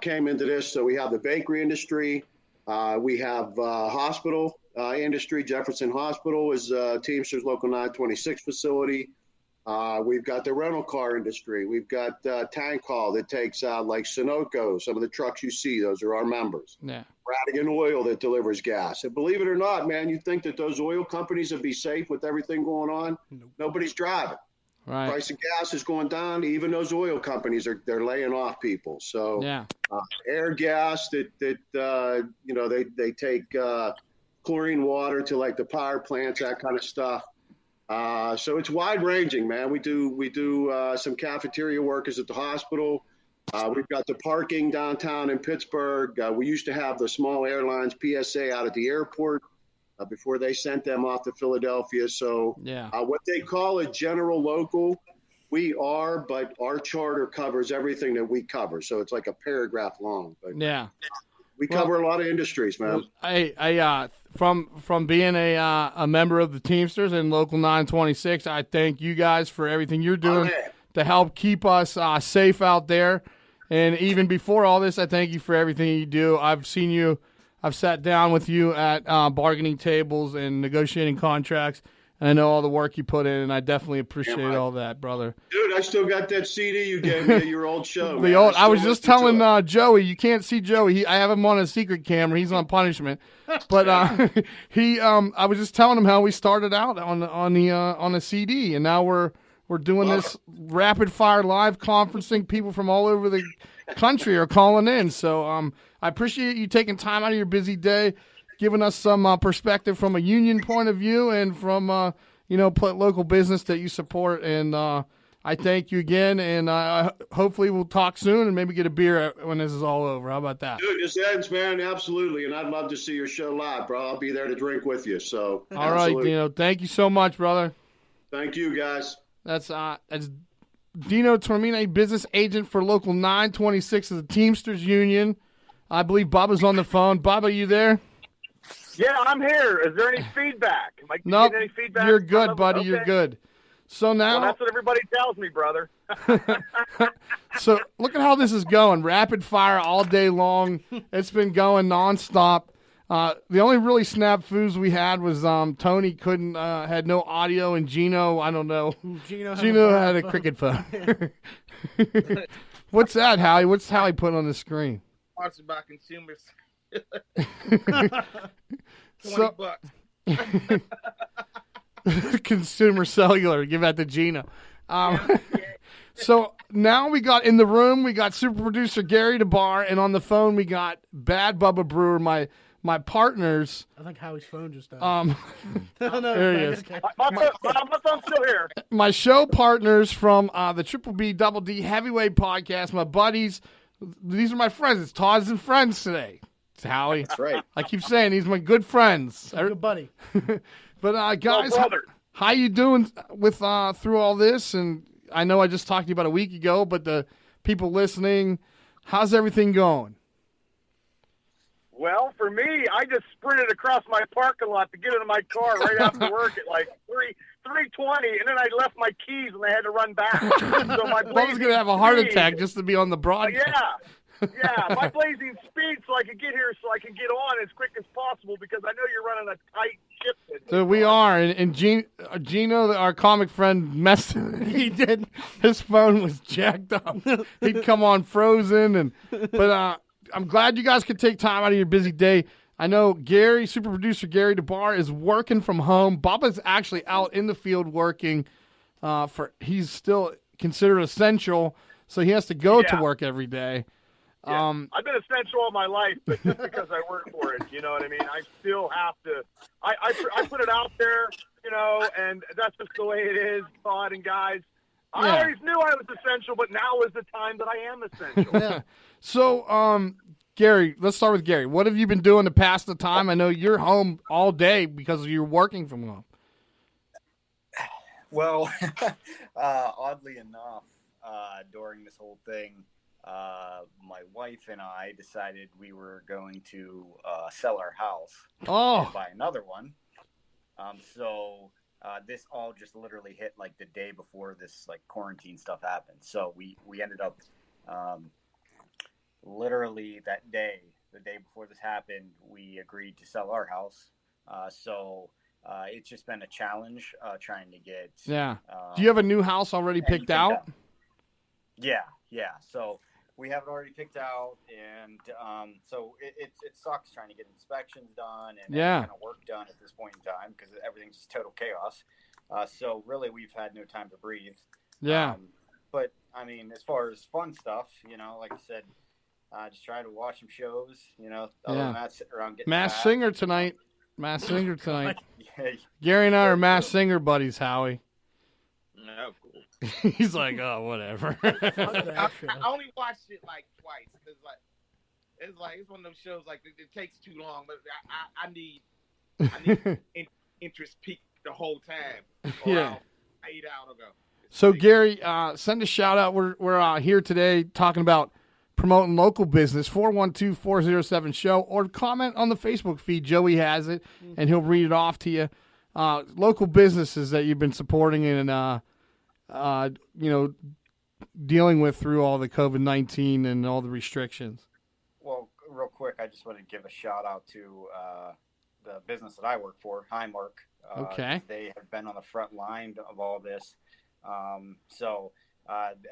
Came into this, so we have the bakery industry. We have hospital industry. Jefferson Hospital is Teamsters Local 926 facility. We've got the rental car industry. We've got Tank Haul that takes out like Sunoco. Some of the trucks you see, those are our members. Yeah. Radigan Oil that delivers gas. And believe it or not, man, you think that those oil companies would be safe with everything going on? Nope. Nobody's driving. Right. Price of gas is going down. Even those oil companies they're laying off people. So air gas that they take chlorine water to like the power plants, that kind of stuff. So it's wide ranging, man. We do some cafeteria workers at the hospital. We've got the parking downtown in Pittsburgh. We used to have the small airlines PSA out at the airport before they sent them off to Philadelphia. So what they call a general local, we are, but our charter covers everything that we cover. So it's like a paragraph long. But we cover a lot of industries, man. I from being a member of the Teamsters and Local 926, I thank you guys for everything you're doing to help keep us safe out there. And even before all this, I thank you for everything you do. I've sat down with you at bargaining tables and negotiating contracts. And I know all the work you put in, and I definitely appreciate all that, brother. Dude, I still got that CD you gave me at your old show. I was just telling Joey, you can't see Joey. I have him on a secret camera. He's on punishment. But I was just telling him how we started out on a CD, and now we're doing this rapid fire live conferencing. People from all over the country are calling in. So I appreciate you taking time out of your busy day, giving us some perspective from a union point of view and from local business that you support. And I thank you again. And hopefully we'll talk soon and maybe get a beer when this is all over. How about that? Dude, this ends, man. Absolutely. And I'd love to see your show live, bro. I'll be there to drink with you. So all right, Dino. Thank you so much, brother. Thank you, guys. That's Dino Tormine, business agent for Local 926 of the Teamsters Union. I believe Bubba's on the phone. Bubba, you there? Yeah, I'm here. Is there any feedback? Am I nope, getting any feedback? You're good, buddy. Okay. You're good. So now, well, that's what everybody tells me, brother. So look at how this is going. Rapid fire all day long. It's been going nonstop. The only really snafus we had was Tony had no audio, and Gino, I don't know. Gino had a cricket phone. What's that, Howie? What's Howie put on the screen? Sponsored by consumers. $20. Consumer Cellular. Give that to Gino. So now we got in the room, we got super producer Gary DeBar, and on the phone we got Bad Bubba Brewer, my partners. I think Howie's phone just died. No, there he is. Okay. My phone's still here. My show partners from the Triple B Double D Heavyweight Podcast, my buddies. These are my friends. It's Todd's and friends today. It's Howie. That's right. I keep saying these are my good friends. Good buddy. But guys, Oh, how you doing with through all this? And I know I just talked to you about a week ago, but the people listening, how's everything going? Well, for me, I just sprinted across my parking lot to get into my car right after work at like 3:20, and then I left my keys and I had to run back. So my Bubba's gonna have a heart attack just to be on the broadcast. Yeah, my blazing speed so I could get here so I can get on as quick as possible because I know you're running a tight ship. So we are, and Gino, our comic friend, messed. He did. His phone was jacked up. He'd come on frozen, but I'm glad you guys could take time out of your busy day. I know Gary, super producer Gary DeBar, is working from home. Bubba's actually out in the field working. He's still considered essential, so he has to go to work every day. Yeah. I've been essential all my life, but just because I work for it, you know what I mean? I still have to. I put it out there, you know, and that's just the way it is, Todd and guys. I always knew I was essential, but now is the time that I am essential. So, Gary, let's start with Gary. What have you been doing to pass the time? I know you're home all day because you're working from home. Well, oddly enough, during this whole thing, my wife and I decided we were going to sell our house and buy another one. So this all just literally hit like the day before this like quarantine stuff happened. So we ended up literally that day, the day before this happened, we agreed to sell our house. So it's just been a challenge trying to get. Do you have a new house already picked out? Yeah. So we have it already picked out, and so it sucks trying to get inspections done and kind of work done at this point in time because everything's just total chaos. So really, we've had no time to breathe. But I mean, as far as fun stuff, you know, like I said, just try to watch some shows. You know, other than that, sit around getting Masked Singer tonight. Masked Singer tonight. Yeah. Gary and I are Masked Singer buddies, Howie. No, cool. He's like, oh, whatever. I only watched it like twice because it's one of those shows like it takes too long, but I need interest peak the whole time. Or I'll fade out or go. So Gary, send a shout out. We're here today talking about promoting local business. 412-407-SHOW, or comment on the Facebook feed. Joey has it, and he'll read it off to you. Local businesses that you've been supporting and dealing with through all the COVID-19 and all the restrictions. Well, real quick, I just want to give a shout out to the business that I work for, Highmark. Okay. They have been on the front line of all this. So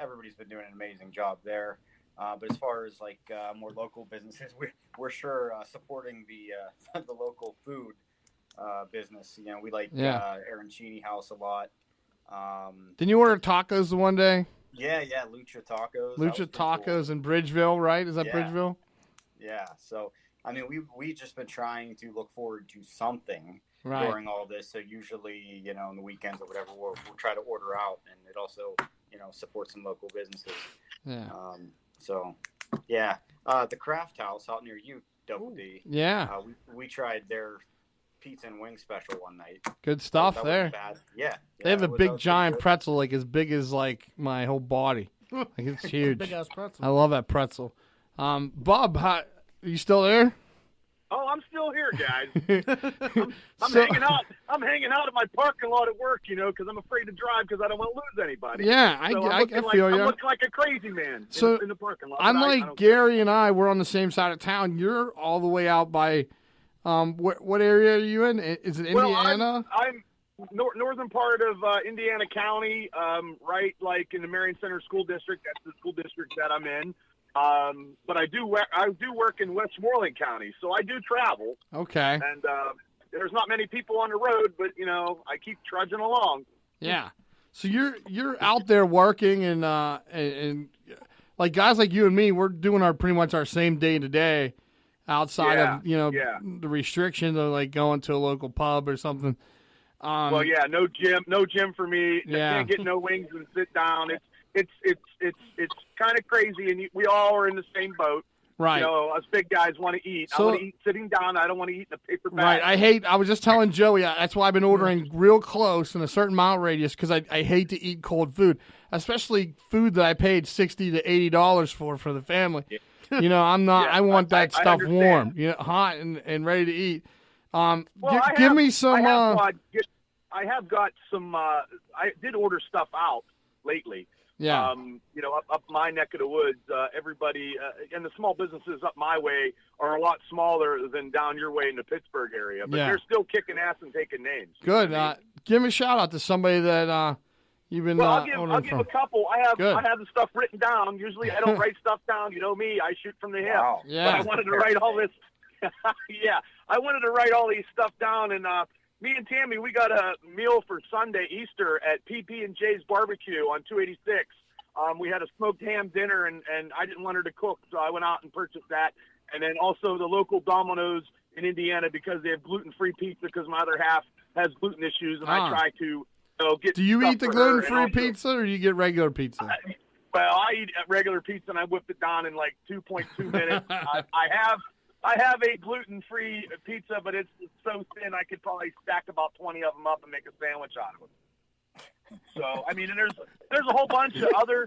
everybody's been doing an amazing job there. But as far as like more local businesses, we're sure supporting the local food business. You know, we like Arancini House a lot. Didn't you order tacos the one day? Yeah, Lucha Tacos. Lucha Tacos in Bridgeville, right? Is that Bridgeville? Yeah. So I mean, we've just been trying to look forward to something during all this. So usually, you know, on the weekends or whatever, we'll try to order out, and it also, you know, supports some local businesses. Yeah. The Craft House out near you, Double D. Yeah. We tried their pizza and wing special one night. Good stuff that there. wasn't bad. Yeah. They have a big giant pretzel, like as big as like my whole body. Like it's huge. Big ass pretzel. I love that pretzel. Bob, are you still there? Oh, I'm still here, guys. I'm hanging out. I'm hanging out at my parking lot at work, you know, because I'm afraid to drive because I don't want to lose anybody. Yeah, I feel you. I'm looking like a crazy man in the parking lot. Unlike Gary and I, we're on the same side of town. You're all the way out by, what area are you in? Is it Indiana? I'm northern part of Indiana County, right, like in the Marion Center School District. That's the school district that I'm in. But I do work in Westmoreland County, so I do travel. Okay. And there's not many people on the road, but, you know, I keep trudging along. Yeah. So you're out there working and like guys like you and me, we're doing pretty much our same day to day outside of the restrictions of like going to a local pub or something. No gym for me. Yeah. Can't get no wings and sit down. It's kind of crazy, and we all are in the same boat. Right. You know, us big guys want to eat. I want to eat sitting down. I don't want to eat in a paper bag. Right. I was just telling Joey, that's why I've been ordering real close in a certain mile radius because I hate to eat cold food, especially food that I paid $60 to $80 for the family. Yeah. You know, I'm not. I want that stuff warm, hot and ready to eat. Give me some. I have got some. I did order stuff out lately. Yeah. Up my neck of the woods, everybody and the small businesses up my way are a lot smaller than down your way in the Pittsburgh area, but they're still kicking ass and taking names. Good. Give me a shout out to somebody that you've been. I'll give a couple. I have the stuff written down. Usually, I don't write stuff down. You know me, I shoot from the hip. Wow. Yeah. But I wanted to write all this. I wanted to write all these stuff down, and me and Tammy, we got a meal for Sunday, Easter, at PP&J's Barbecue on 286. We had a smoked ham dinner, and I didn't want her to cook, so I went out and purchased that. And then also the local Domino's in Indiana because they have gluten-free pizza because my other half has gluten issues, and I try to get. Do you eat the gluten-free pizza, or do you get regular pizza? I eat regular pizza, and I whipped it down in like 2.2 minutes. I have a gluten-free pizza, but it's so thin I could probably stack about 20 of them up and make a sandwich out of them. So I mean, and there's a whole bunch of other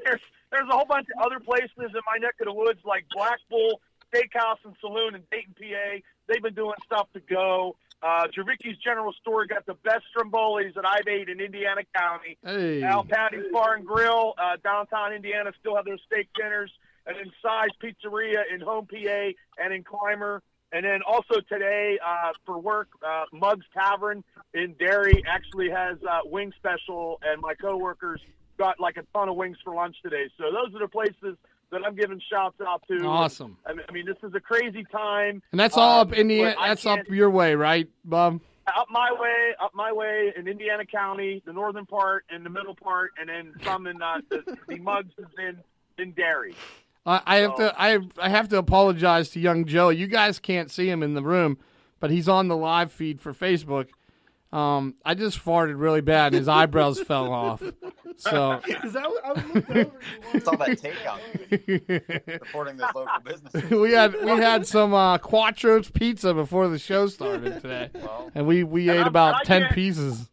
there's a whole bunch of other places in my neck of the woods like Black Bull Steakhouse and Saloon in Dayton, PA. They've been doing stuff to go. Javicki's General Store got the best strombolis that I've ate in Indiana County. Hey. Al Patty's Bar and Grill, downtown Indiana, still have their steak dinners. And then Size Pizzeria in Home, PA, and in Clymer. And then also today for work, Muggs Tavern in Derry actually has wing special, and my coworkers got like a ton of wings for lunch today. So those are the places that I'm giving shouts out to. Awesome. I mean, this is a crazy time. And that's all up Indiana. That's up your way, right, Bob? Up my way in Indiana County, the northern part and the middle part, and then some in the Muggs is in Derry. I have to apologize to young Joe. You guys can't see him in the room, but he's on the live feed for Facebook. I just farted really bad, and his eyebrows fell off. So is that what I was looking over? It's all that takeout. Supporting those local businesses. we had some Quattro's pizza before the show started today, and we ate about 10 pieces.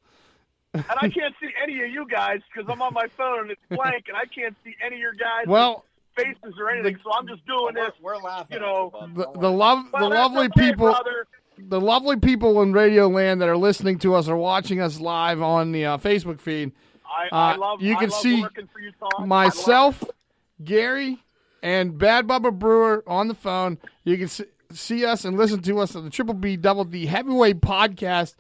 And I can't see any of you guys because I'm on my phone and it's blank, and I can't see any of your guys. Faces or anything, so I'm just doing this. We're laughing. The lovely people. Brother. The lovely people in Radio Land that are listening to us or watching us live on the Facebook feed. I love see working for you, Todd. Myself, Gary, and Bad Bubba Brewer on the phone. You can see us and listen to us on the Triple B Double D Heavyweight Podcast.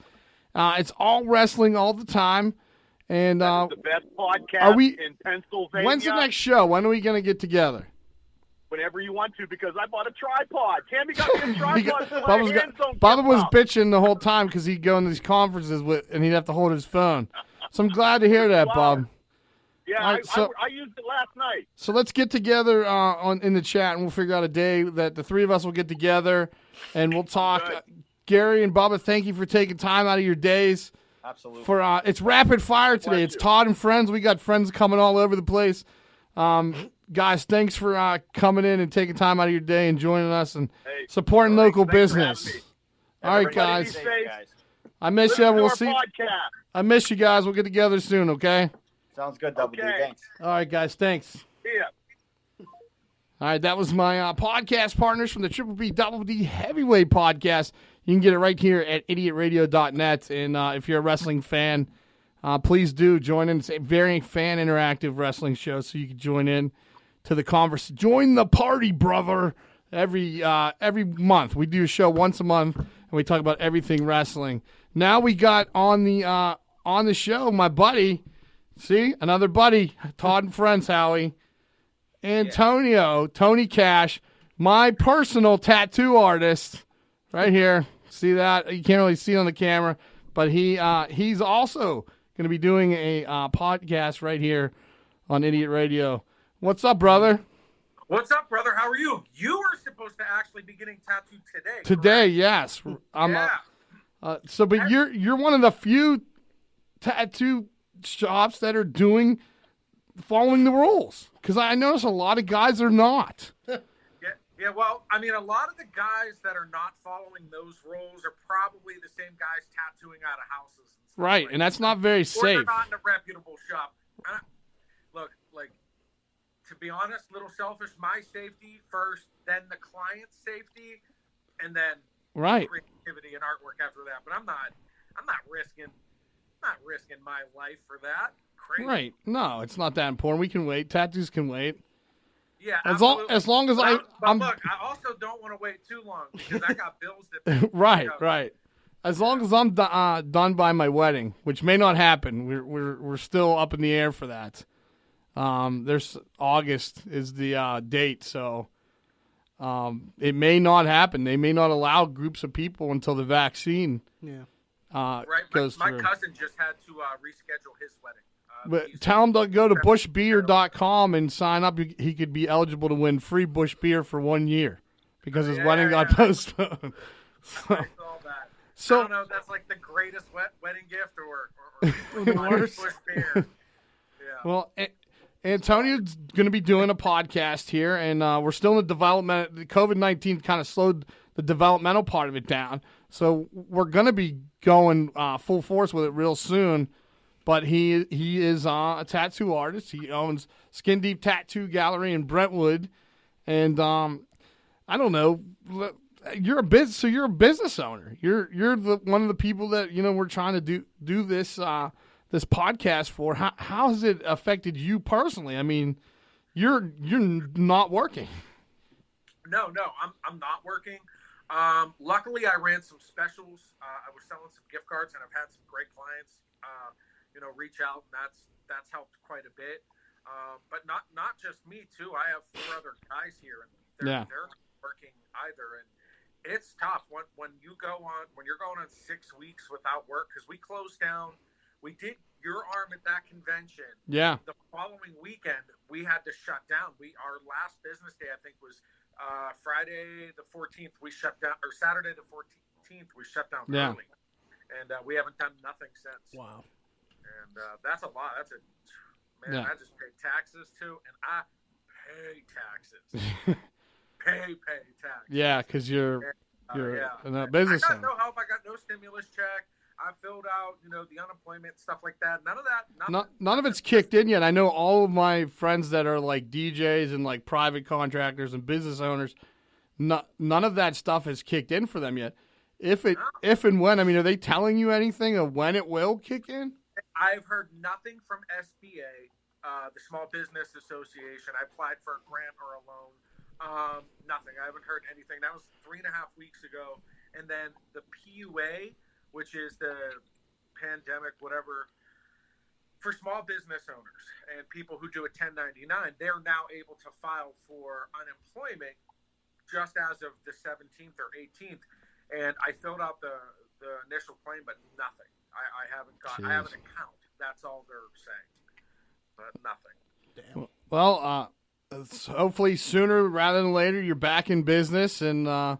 It's all wrestling all the time. And the best podcast in Pennsylvania. When's the next show? When are we going to get together? Whenever you want to, because I bought a tripod. Tammy got me a tripod. Bubba was bitching the whole time because he'd go in these conferences and he'd have to hold his phone. So I'm glad to hear that, Bob. Yeah, right, I used it last night. So let's get together in the chat, and we'll figure out a day that the three of us will get together, and we'll talk. Gary and Bubba, thank you for taking time out of your days. Absolutely. For it's rapid fire today. It's Todd and friends. We got friends coming all over the place. Guys, thanks for coming in and taking time out of your day and joining us and supporting local business. All right, guys. I miss you. We'll see. I miss you guys. We'll get together soon, okay? Sounds good, Double D. Thanks. All right, guys. Thanks. See ya. All right, that was my podcast partners from the Triple B Double D Heavyweight Podcast. You can get it right here at idiotradio.net. And if you're a wrestling fan, please do join in. It's a very fan interactive wrestling show, so you can join in to the conversation. Join the party, brother. Every month. We do a show once a month, and we talk about everything wrestling. Now we got on the show my buddy, see, another buddy, Todd and Friends, Howie, Antonio, Tony Cash, my personal tattoo artist, right here. See that? You can't really see it on the camera, but he's also going to be doing a podcast right here on Idiot Radio. What's up, brother? What's up, brother? How are you? You were supposed to actually be getting tattooed today. Today, correct? yes. Yeah. But you're one of the few tattoo shops that are following the rules, because I notice a lot of guys are not. Yeah. Well, I mean, a lot of the guys that are not following those rules are probably the same guys tattooing out of houses. And stuff Right, like and that's not very or safe. they're not in a reputable shop. Look, to be honest, little selfish. My safety first, then the client's safety, and then Right. creativity and artwork after that. But I'm not risking my life for that. Crazy. Right. No, it's not that important. We can wait. Tattoos can wait. Yeah, As long as but I'm look, I also don't want to wait too long because I got bills that right. As long as I'm done by my wedding, which may not happen. We're still up in the air for that. There's August is the date, so it may not happen. They may not allow groups of people until the vaccine. Yeah. Goes my through. cousin just had to reschedule his wedding. But tell him to go to bushbeer.com and sign up. He could be eligible to win free Bush beer for 1 year because his wedding got postponed. I saw that. So I don't know if that's like the greatest wedding gift or the worst. Bush beer. Well, Antonio's going to be doing a podcast here, and we're still in the development. The COVID-19 kind of slowed the developmental part of it down. So we're going to be going full force with it real soon. But he is a tattoo artist. He owns Skin Deep Tattoo Gallery in Brentwood, and I don't know. You're a business owner. You're one of the people that we're trying to do this this podcast for. How has it affected you personally? I mean, you're not working. No, I'm not working. Luckily, I ran some specials. I was selling some gift cards, and I've had some great clients. Reach out, and that's helped quite a bit. But not just me too. I have 4 other guys here, and they're not working either. And it's tough when you're going on 6 weeks without work, because we closed down. We did your arm at that convention. Yeah. The following weekend, we had to shut down. Our last business day, I think, was Friday the 14th. We shut down, or Saturday the 14th. We shut down early, and we haven't done nothing since. Wow. And that's a lot. I just pay taxes too, and I pay taxes. pay taxes. Yeah, because you're in a business. I got no help. I got no stimulus check. I filled out, the unemployment stuff like that. None of that. None of it's kicked in yet. I know all of my friends that are like DJs and like private contractors and business owners. None of that stuff has kicked in for them yet. If and when, I mean, are they telling you anything of when it will kick in? I've heard nothing from SBA, the Small Business Association. I applied for a grant or a loan. Nothing. I haven't heard anything. That was 3.5 weeks ago. And then the PUA, which is the pandemic, whatever, for small business owners and people who do a 1099, they're now able to file for unemployment just as of the 17th or 18th. And I filled out the initial claim, but nothing. I have an account. That's all they're saying, but nothing. Damn. Well, hopefully sooner rather than later you're back in business, and I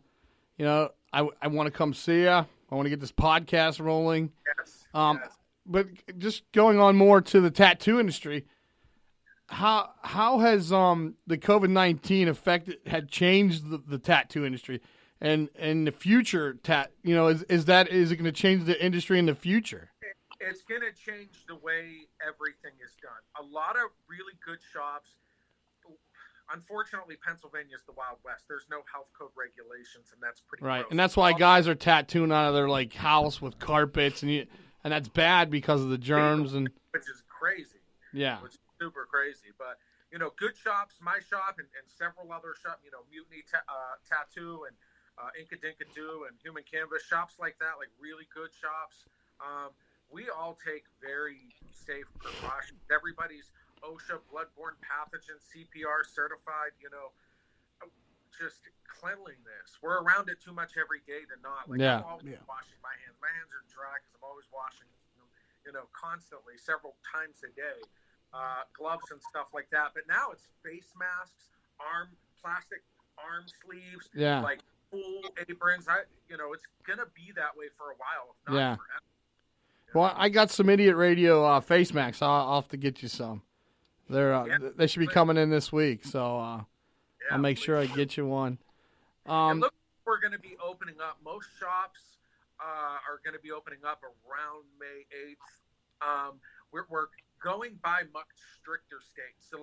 want to come see you. I want to get this podcast rolling. Yes. But just going on more to the tattoo industry, how has the COVID-19 had changed the tattoo industry? And in the future, is it going to change the industry in the future? It's going to change the way everything is done. A lot of really good shops. Unfortunately, Pennsylvania is the Wild West. There's no health code regulations, and that's pretty right. gross. And that's why guys are tattooing out of their like house with carpets, and that's bad because of the germs which is crazy. Yeah, which is super crazy. But good shops, my shop, and several other shops. Mutiny Tattoo and Inka Dinka Do and Human Canvas, shops like that, like really good shops. We all take very safe precautions. Everybody's OSHA, bloodborne pathogen, CPR certified, just cleanliness. We're around it too much every day to not. I'm always washing my hands. My hands are dry because I'm always washing them. constantly, several times a day, gloves and stuff like that. But now it's face masks, plastic arm sleeves, like full aprons. It's gonna be that way for a while, if not forever. Well, I got some Idiot Radio face masks. I'll have to get you some. They should be coming in this week, so I'll make sure I get you one. And look, we're going to be opening up. Most shops are going to be opening up around May 8th. We're going by much stricter states. So,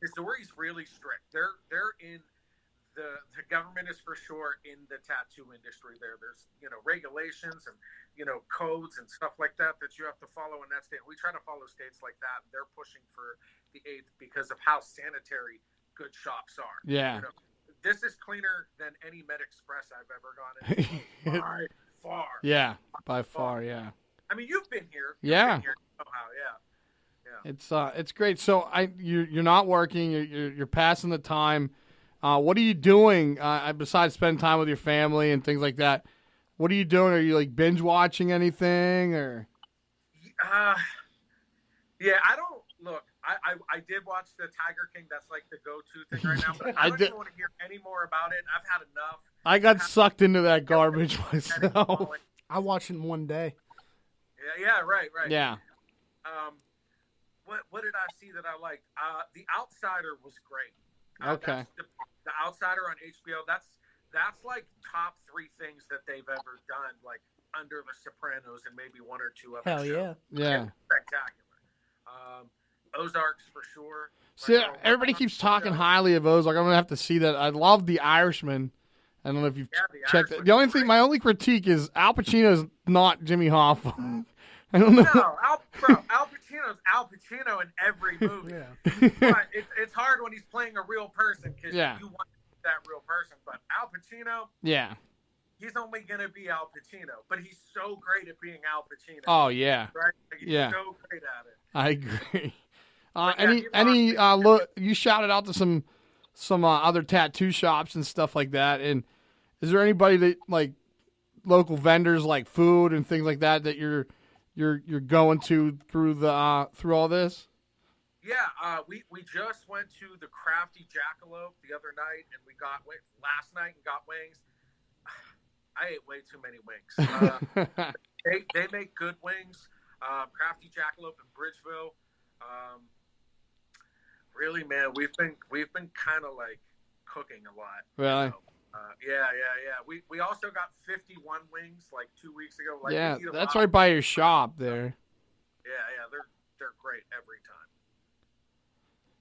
Missouri's really strict. They're in the government is for sure in the tattoo industry. There's regulations and codes and stuff like that you have to follow in that state. We try to follow states like that. They're pushing for the 8th because of how sanitary good shops are. Yeah. This is cleaner than any Med Express I've ever gone into. By far. Yeah, by far, yeah. I mean, you've been here. Yeah. Somehow, yeah. It's great. So you're not working. You're passing the time. What are you doing besides spending time with your family and things like that? What are you doing? Are you binge watching anything or? Yeah, I don't look. I did watch the Tiger King. That's the go-to thing right now. But I don't even want to hear any more about it. I've had enough. I got sucked into that garbage myself. I watched it in one day. Yeah, right. Yeah. What did I see that I liked? The Outsider was great. Okay. The Outsider on HBO. That's top 3 things that they've ever done, under The Sopranos and maybe 1 or 2 other shows. Yeah. Spectacular. Ozarks for sure. See, everybody keeps talking highly of Ozark. I'm gonna have to see that. I love The Irishman. I don't know if you've checked it. My only critique is Al Pacino's not Jimmy Hoffa. I don't know. No, Al Pacino's Al Pacino in every movie. But it's hard when he's playing a real person because you want that real person. But Al Pacino, he's only going to be Al Pacino. But he's so great at being Al Pacino. Oh, yeah. Right? He's so great at it. I agree. You shouted out to some other tattoo shops and stuff like that. And is there anybody that local vendors like food and things like that you're going to through all this? Yeah, we just went to the Crafty Jackalope the other night, and we got last night and got wings. I ate way too many wings. They make good wings. Crafty Jackalope in Bridgeville. Really, man, we've been kind of cooking a lot. Really? Yeah. We also got 51 wings 2 weeks ago. That's right by your shop there. Yeah, they're great every time.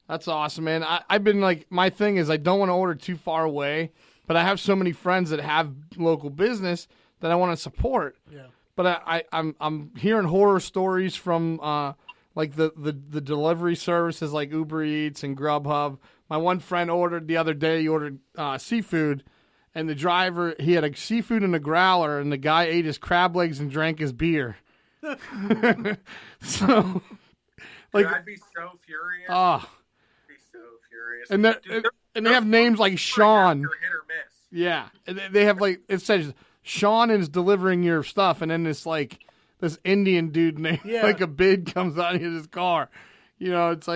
That's awesome, man. I've been my thing is I don't want to order too far away, but I have so many friends that have local business that I want to support. Yeah. But I'm hearing horror stories from the delivery services like Uber Eats and Grubhub. My one friend ordered the other day. He ordered seafood, and the driver he had a seafood and a growler, and the guy ate his crab legs and drank his beer. So, Dude, I'd be so furious. And they have names like Sean. Hit or miss. Yeah, and they have it says Sean is delivering your stuff, and then this Indian dude named a bid comes out of his car. It's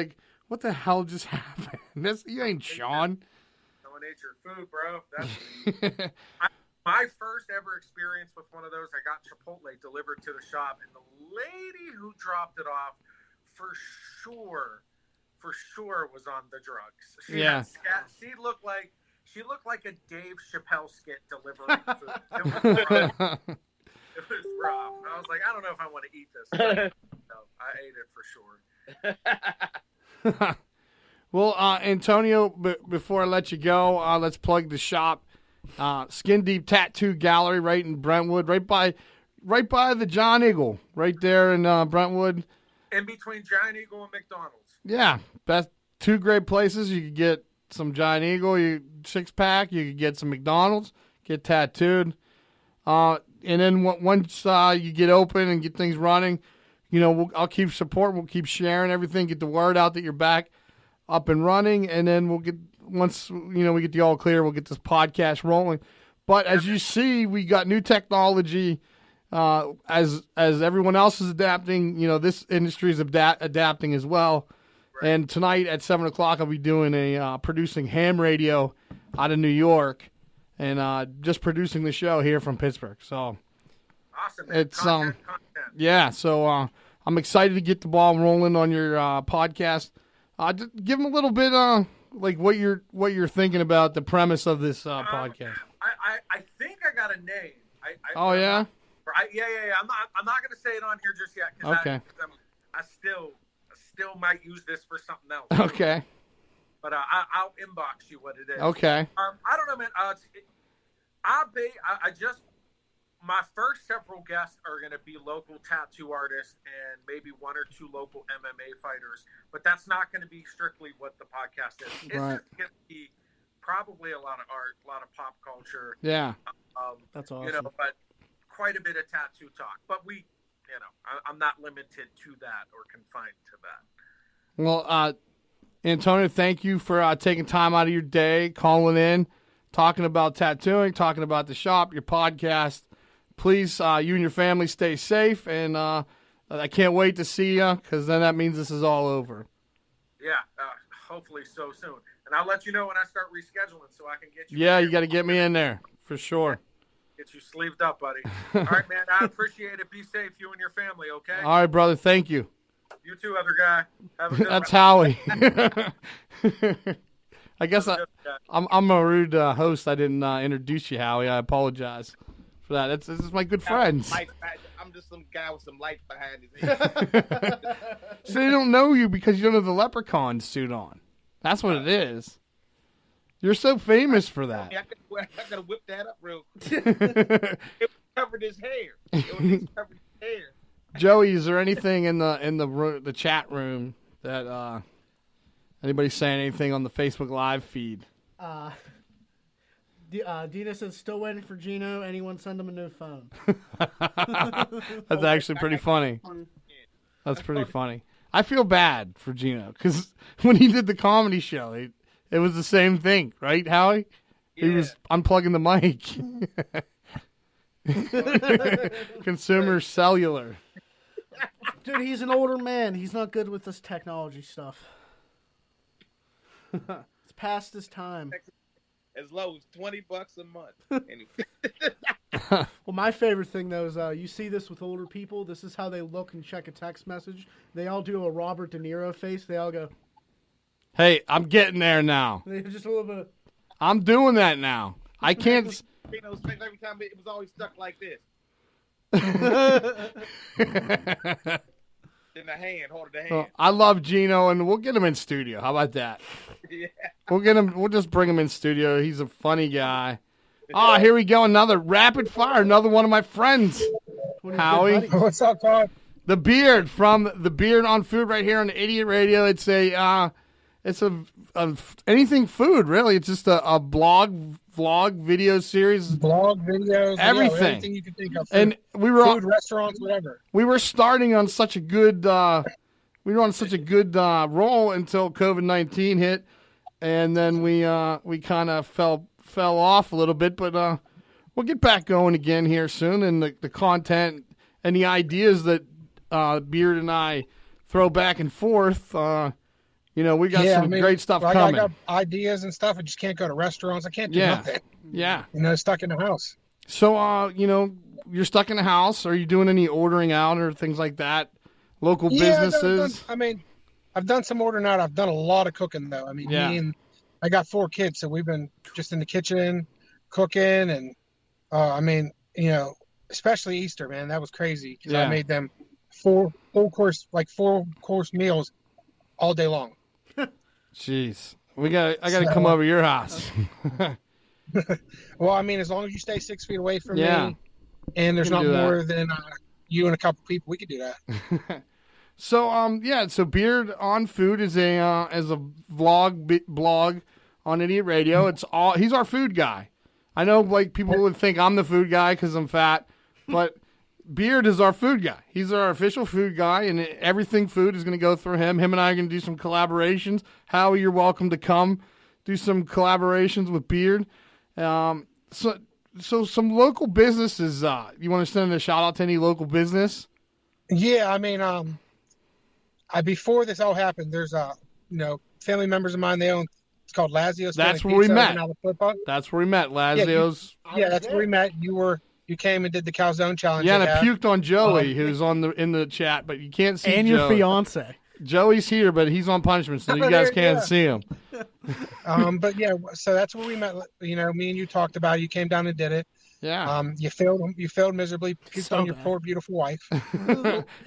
what the hell just happened? You ain't Sean. Someone ate your food, bro. That's my first ever experience with one of those. I got Chipotle delivered to the shop, and the lady who dropped it off, for sure was on the drugs. She looked like a Dave Chappelle skit delivering food. It was rough. It was rough. I was like, I don't know if I want to eat this. No, I ate it for sure. Well, Antonio, before I let you go, let's plug the shop. Skin Deep Tattoo Gallery right in Brentwood, right by the John Eagle, right there in Brentwood. In between Giant Eagle and McDonald's. Yeah, that's 2 great places. You could get some Giant Eagle, 6-pack. You could get some McDonald's, get tattooed. And then once you get open and get things running, I'll keep supporting. We'll keep sharing everything, get the word out that you're back up and running. And then once we get the all clear, we'll get this podcast rolling. But as you see, we got new technology. as everyone else is adapting, this industry is adapting as well. Right. And tonight at 7:00, I'll be doing producing ham radio out of New York, and just producing the show here from Pittsburgh. So awesome, man. It's content. Yeah. So I'm excited to get the ball rolling on your podcast. Just give them a little bit like what you're thinking about the premise of this podcast. I think I got a name. Oh yeah. Yeah. I'm not going to say it on here just yet because okay. I still might use this for something else. Okay. But I'll inbox you what it is. Okay. I don't know, man. My first several guests are going to be local tattoo artists and maybe one or two local MMA fighters. But that's not going to be strictly what the podcast is. It's right. just going to be probably a lot of art, a lot of pop culture. Yeah. That's awesome. But quite a bit of tattoo talk. But I'm not limited to that or confined to that. Well, Antonio, thank you for taking time out of your day, calling in, talking about tattooing, talking about the shop, your podcast. Please, you and your family stay safe, and I can't wait to see you because then that means this is all over. Yeah, hopefully so soon. And I'll let you know when I start rescheduling so I can get you. Yeah, you got to get me in there for sure. Get you sleeved up, buddy. All right, man. I appreciate it. Be safe, you and your family, okay? All right, brother. Thank you. You too, other guy. Have a good That's one. Howie. I guess I'm a rude host. I didn't introduce you, Howie. I apologize for that. This is my good friends. I'm just some guy with some lights behind his head. So they don't know you because you don't have the leprechaun suit on. That's what it is. You're so famous for that. I gotta whip that up real quick. It covered his hair. Covered his hair. Joey, is there anything in the chat room that anybody saying anything on the Facebook Live feed? Dina says, still waiting for Gino. Anyone send him a new phone? That's actually pretty funny. That's pretty funny. I feel bad for Gino because when he did the comedy show, it was the same thing, right, Howie? Yeah. He was unplugging the mic. Consumer cellular. Dude, he's an older man. He's not good with this technology stuff. It's past his time. As low as $20 a month. Well, my favorite thing, though, is you see this with older people. This is how they look and check a text message. They all do a Robert De Niro face. They all go, hey, I'm getting there now. Just a little bit. I'm doing that now. I can't. Every time it was always stuck like this. In the hand, holding the hand. Well, I love Gino, and we'll get him in studio. How about that? Yeah. We'll just bring him in studio. He's a funny guy. Oh, here we go. Another rapid fire. Another one of my friends. Howie. What's up, Todd? The Beard from The Beard on Food right here on Idiot Radio. It's a anything food, really. It's just a vlog video series. Blog, videos. Everything. Yeah, everything you can think of. And we were food, restaurants, whatever. We were starting on such a good roll until COVID-19 hit. And then we kind of fell off a little bit, but we'll get back going again here soon. And the content and the ideas that Beard and I throw back and forth, we got some great stuff coming. I got ideas and stuff. I just can't go to restaurants. I can't do nothing. Yeah. Stuck in the house. So, you're stuck in the house. Are you doing any ordering out or things like that? Local businesses? I've done some ordering out. I've done a lot of cooking, though. I got 4 kids, so we've been just in the kitchen cooking. And, especially Easter, man, that was crazy. Because I made them 4 course meals all day long. Jeez. I got to come over to your house. Well, as long as you stay 6 feet away from me and there's not more than you and a couple people, we could do that. So Beard on Food is a blog on Idiot Radio. He's our food guy. I know people would think I'm the food guy because I'm fat, but Beard is our food guy. He's our official food guy, and everything food is going to go through him. Him and I are going to do some collaborations. Howie, you're welcome to come do some collaborations with Beard. So so some local businesses. You want to send a shout out to any local business? Yeah, I mean, before this all happened, there's family members of mine. They own. It's called Lazio's. That's where we met. That's where we met. Lazio's. Yeah, that's where we met. You came and did the calzone challenge. Yeah, and I puked on Joey, who's in the chat, but you can't see. And Joey. your fiance. Joey's here, but he's on punishment, so you guys can't see him. But yeah, so that's where we met. Me and you talked about it. You came down and did it. Yeah. You failed miserably. Puked on your poor beautiful wife.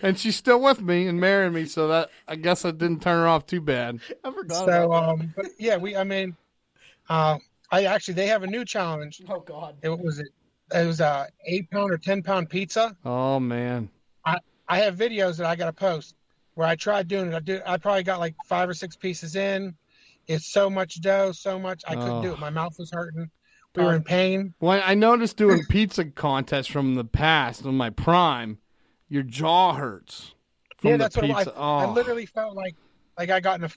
And she's still with me and marrying me, so that I guess I didn't turn her off too bad. I forgot about that. But yeah, they have a new challenge. Oh God. It was a 8-pound or 10-pound pizza. Oh man. I have videos that I got to post where I tried doing it. I probably got like 5 or 6 pieces in. It's so much dough, so much I couldn't do it. My mouth was hurting. We were in pain. Well, I noticed doing pizza contests from the past in my prime, your jaw hurts. From That's the pizza. what I literally felt like I got in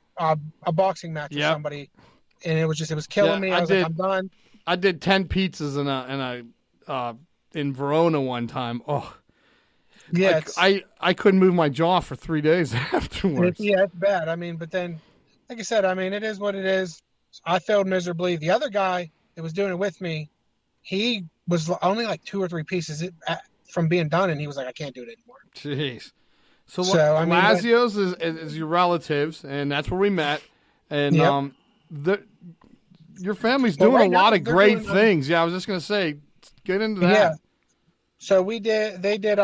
a boxing match with somebody, and it was killing me. I was like, I'm done. I did 10 pizzas in Verona one time. Oh, yeah. I couldn't move my jaw for 3 days afterwards. It's bad. But then, like I said, it is what it is. I failed miserably. The other guy that was doing it with me, he was only like 2 or 3 pieces from being done, and he was like, I can't do it anymore. Jeez. So Lazio's is your relatives, and that's where we met. And your family's doing a lot of great things. Yeah, I was just gonna say, get into that. Yeah. So they did they had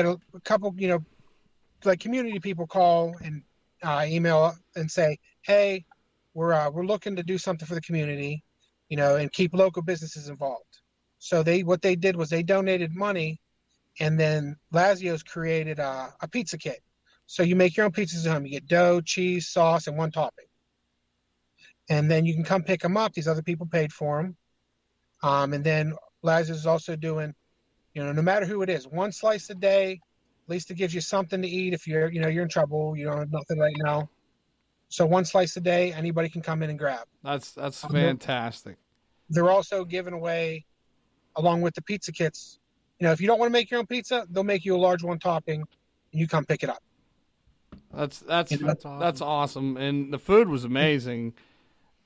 a couple, like community people call and email and say, hey, we're looking to do something for the community, and keep local businesses involved. So what they did was they donated money, and then Lazio's created a pizza kit. So you make your own pizzas at home. You get dough, cheese, sauce, and one topping. And then you can come pick them up. These other people paid for them. And then Lazio's is also doing, no matter who it is, 1 slice a day. At least it gives you something to eat if you're in trouble. You don't have nothing right now. So 1 slice a day, anybody can come in and grab. That's fantastic. They're also giving away, along with the pizza kits, if you don't want to make your own pizza, they'll make you a large one topping, and you come pick it up. That's awesome. And the food was amazing.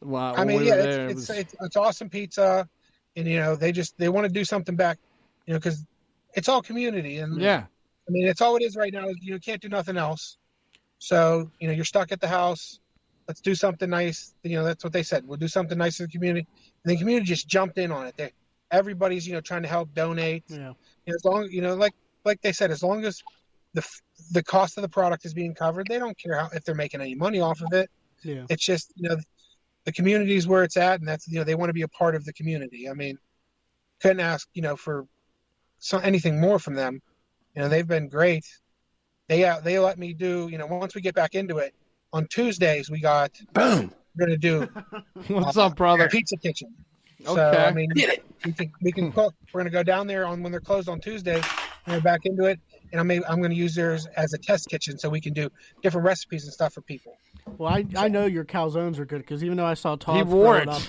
Wow, it's awesome pizza, and they want to do something back, because it's all community, and it's all it is right now. You can't do nothing else. So, you're stuck at the house. Let's do something nice. That's what they said. We'll do something nice for the community. And the community just jumped in on it. Everybody's, trying to help donate. Yeah. As long, like they said, as long as the cost of the product is being covered, they don't care if they're making any money off of it. Yeah. It's just, the community is where it's at, and that's, they want to be a part of the community. Couldn't ask, for anything more from them. They've been great. They let me do, once we get back into it, on Tuesdays we're going to do what's up, brother? Pizza kitchen. Okay. So we can cook. We're going to go down there when they're closed on Tuesdays, and we're back into it. And I'm going to use theirs as a test kitchen so we can do different recipes and stuff for people. Well, I know your calzones are good because even though I saw Todd throw it up,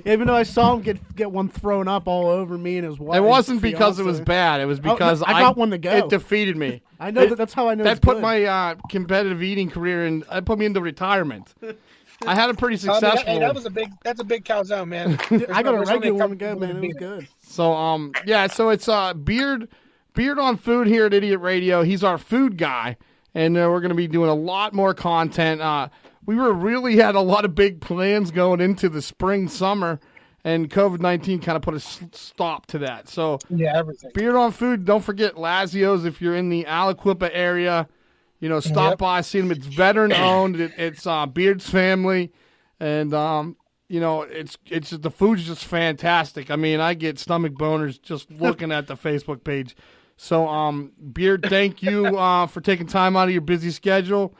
even though I saw him get one thrown up all over me and his wife. It wasn't because it was bad. It was because I got one to go. It defeated me. I know that's how I know. That put my competitive eating career in. It put me into retirement. I had a pretty successful. Hey, that's a big calzone, man. I got a regular one to go, man. It was good. So so it's Beard on Food here at Idiot Radio. He's our food guy. And we're going to be doing a lot more content. We really had a lot of big plans going into the spring, summer, and COVID-19 kind of put a stop to that. So, everything. Beard on Food, don't forget Lazio's if you're in the Aliquippa area. Stop by, see them. It's veteran-owned. It's Beard's family. And, it's the food's just fantastic. I get stomach boners just looking at the Facebook page. So, Beard, thank you for taking time out of your busy schedule,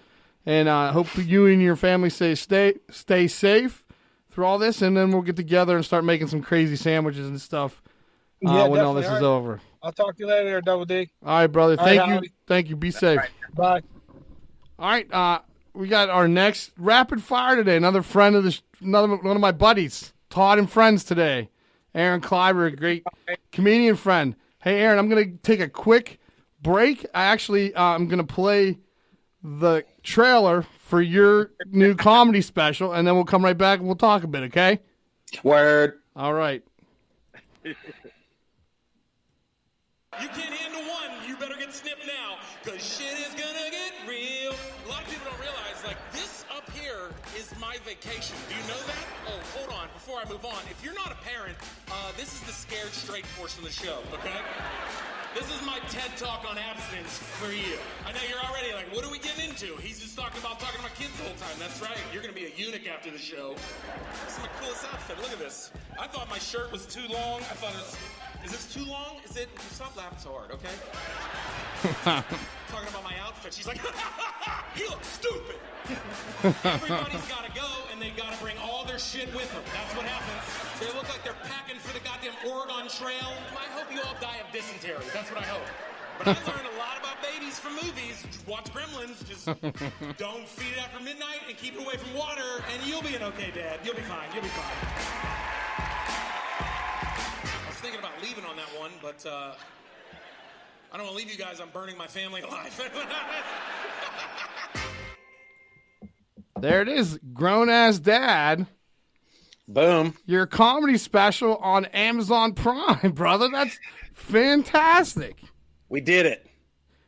and hope you and your family stay safe through all this, and then we'll get together and start making some crazy sandwiches and stuff when all this is over. I'll talk to you later, Double D. All right, brother. Thank you. Be safe. Bye. All right, we got our next rapid fire today. Another friend of another one of my buddies, Todd and friends today, Aaron Kleiber, a great comedian friend. Hey, Aaron, I'm going to take a quick break. I'm going to play the trailer for your new comedy special, and then we'll come right back and we'll talk a bit, okay? Word. All right. You can't handle one, you better get snipped now, because shit is gonna get real. A lot of people don't realize, like, this up here is my vacation. Do you know that? Oh, hold on, before I move on. If you're not a parent, this is the scared straight portion of the show, okay? This is my TED Talk on abstinence for you. I know you're already like, what are we getting into? He's just talking about kids the whole time. That's right. You're going to be a eunuch after the show. This is my coolest outfit. Look at this. I thought my shirt was too long. I thought it was... Is this too long? Is it? Stop laughing so hard, okay? Talking about my outfit. She's like, you look stupid. Everybody's got to go, and they got to bring all their shit with them. That's what happens. They look like they're packing for the goddamn Oregon Trail. I hope you all die of dysentery. That's what I hope. But I learned a lot about babies from movies. Just watch Gremlins. Just don't feed it after midnight and keep it away from water, and you'll be an okay dad. You'll be fine. You'll be fine. I was thinking about leaving on that one, but I don't want to leave you guys. I'm burning my family alive. There it is. Grown-ass dad. Boom. Your comedy special on Amazon Prime, brother. That's fantastic. We did it.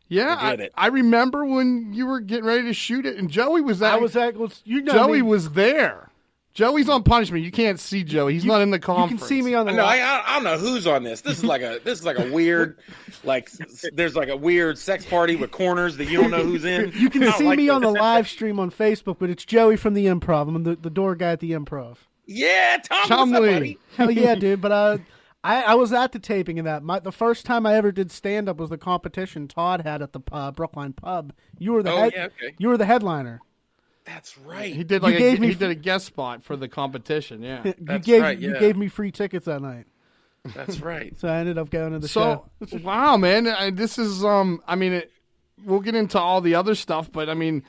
Yeah, we did it. I remember when you were getting ready to shoot it, and Joey was there. Joey me. was there. Joey's on punishment. You can't see Joey. He's not in the conference. You can see me on the. No, I don't know who's on this. This is like a weird, there's like a weird sex party with corners that you don't know who's in. You can see me on the live stream on Facebook, but it's Joey from the Improv. I'm the door guy at the Improv. Yeah, Tom. Chumley. What's up, buddy? Hell yeah, dude. But I was at the taping of that. The first time I ever did stand up was the competition Todd had at the Brookline Pub. You were the You were the headliner. That's right. He did he did a guest spot for the competition. Yeah, You gave me free tickets that night. That's right. So I ended up going to the show. Wow, man, this is I mean, we'll get into all the other stuff, but I mean,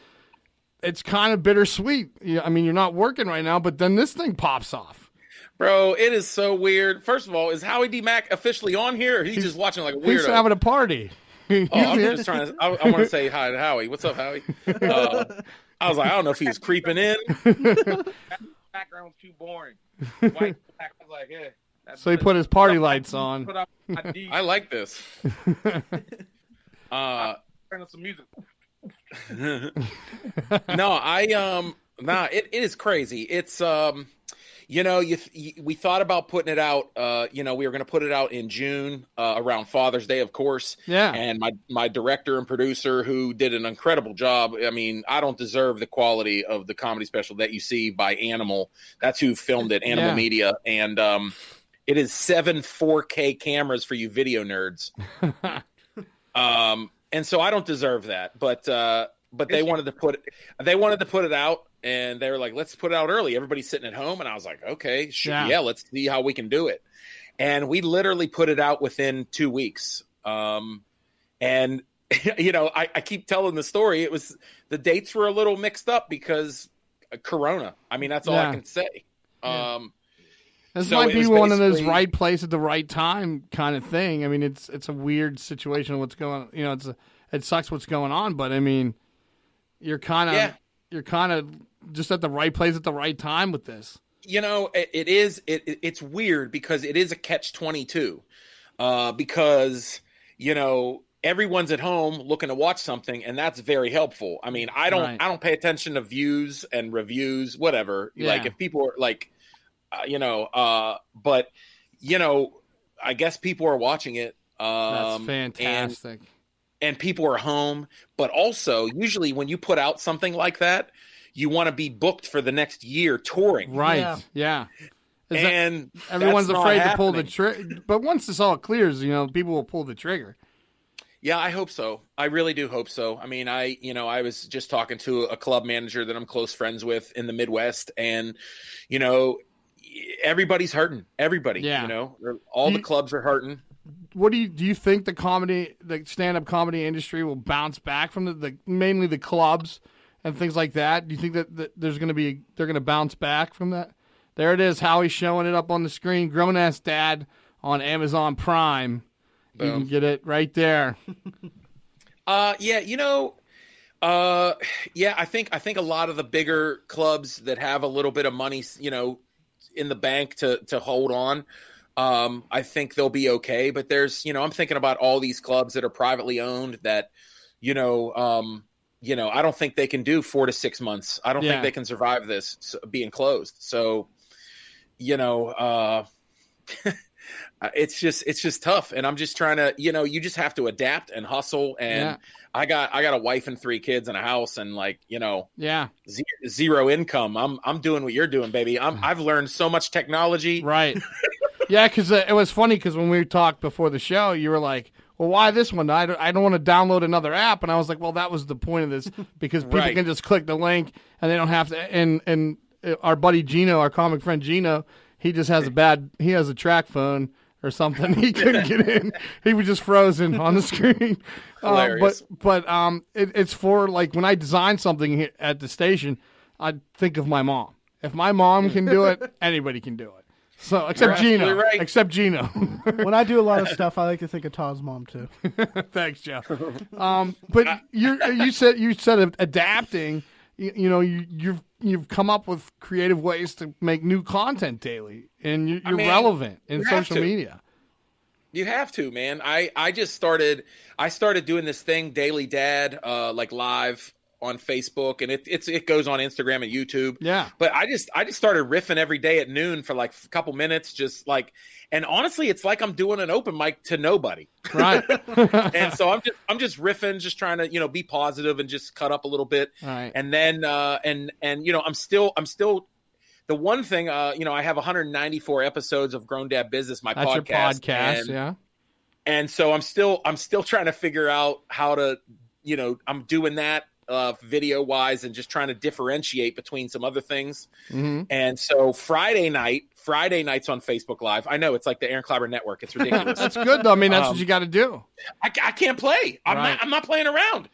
it's kind of bittersweet. I mean, you're not working right now, but then this thing pops off. Bro, it is so weird. First of all, is Howie D. Mack officially on here, or he's just watching like a weirdo? He's having a party. I'm just trying to. I want to say hi to Howie. What's up, Howie? I was like, I don't know if he was creeping in. Background was too boring. White, black. I was like, yeah. So he put his party lights on. I like this. Turn on some music. No, it is crazy. It's we thought about putting it out. We were going to put it out in June around Father's Day, of course. Yeah. And my director and producer, who did an incredible job. I mean, I don't deserve the quality of the comedy special that you see by Animal. That's who filmed it, Animal Media, and it is 7 4K cameras for you video nerds. And so I don't deserve that, but they wanted to put it out. And they were like, let's put it out early. Everybody's sitting at home. And I was like, okay, sure. Yeah, let's see how we can do it. And we literally put it out within 2 weeks. And, I keep telling the story. It was the dates were a little mixed up because of Corona. I mean, that's all I can say. Yeah. This might be one of those right place at the right time kind of thing. I mean, it's a weird situation. What's going on? It sucks what's going on. But, I mean, you're kind of just at the right place at the right time with this. It's weird because it is a catch-22 because, everyone's at home looking to watch something, and that's very helpful. I mean, I don't pay attention to views and reviews, whatever. Yeah. Like if people are like, but I guess people are watching it. That's fantastic. And people are home, but also usually when you put out something like that, you want to be booked for the next year touring. Right. Yeah. And everyone's afraid to pull the trigger. But once this all clears, people will pull the trigger. Yeah, I hope so. I really do hope so. I mean, I was just talking to a club manager that I'm close friends with in the Midwest, and, everybody's hurting. Everybody, all the clubs are hurting. What do you think the stand-up comedy industry will bounce back from the mainly the clubs and things like that? Do you think that they're going to bounce back from that There it is. Howie's showing it up on the screen. Grown Ass Dad on Amazon Prime. Boom. You can get it right there. Yeah, I think a lot of the bigger clubs that have a little bit of money, in the bank to hold on, I think they'll be okay. But there's, I'm thinking about all these clubs that are privately owned that, I don't think they can do 4 to 6 months. I don't think they can survive this being closed. So, it's just tough. And I'm just trying to, you just have to adapt and hustle. And I got a wife and 3 kids and a house and zero income. I'm doing what you're doing, baby. I've learned so much technology. Right. Yeah. Cause it was funny. Cause when we talked before the show, you were like, well, why this one? I don't want to download another app. And I was like, well, that was the point of this, because people can just click the link and they don't have to. And our buddy Gino, our comic friend Gino, he just has he has a track phone or something. He couldn't get in. He was just frozen on the screen. Hilarious. But it's for, like, when I design something here at the station, I think of my mom. If my mom can do it, anybody can do it. So except Gino. Right. Except Gino. When I do a lot of stuff, I like to think of Todd's mom too. Thanks, Joe. But you said adapting. You've come up with creative ways to make new content daily, and you're relevant in social media. You have to, man. I started doing this thing, Daily Dad, like live on Facebook, and it goes on Instagram and YouTube. Yeah. But I just started riffing every day at noon for like a couple minutes, and honestly, it's like I'm doing an open mic to nobody. Right. And so I'm just riffing, just trying to, be positive and just cut up a little bit. Right. And then, I'm still the one thing, I have 194 episodes of Grown Dad Business, my That's podcast. your podcast, yeah. And so I'm still trying to figure out how to, I'm doing that video wise and just trying to differentiate between some other things. Mm-hmm. And so Friday nights on Facebook Live. I know it's like the Aaron Kleiber Network. It's ridiculous. That's good though. I mean, that's what you got to do. I can't play. I'm not playing around.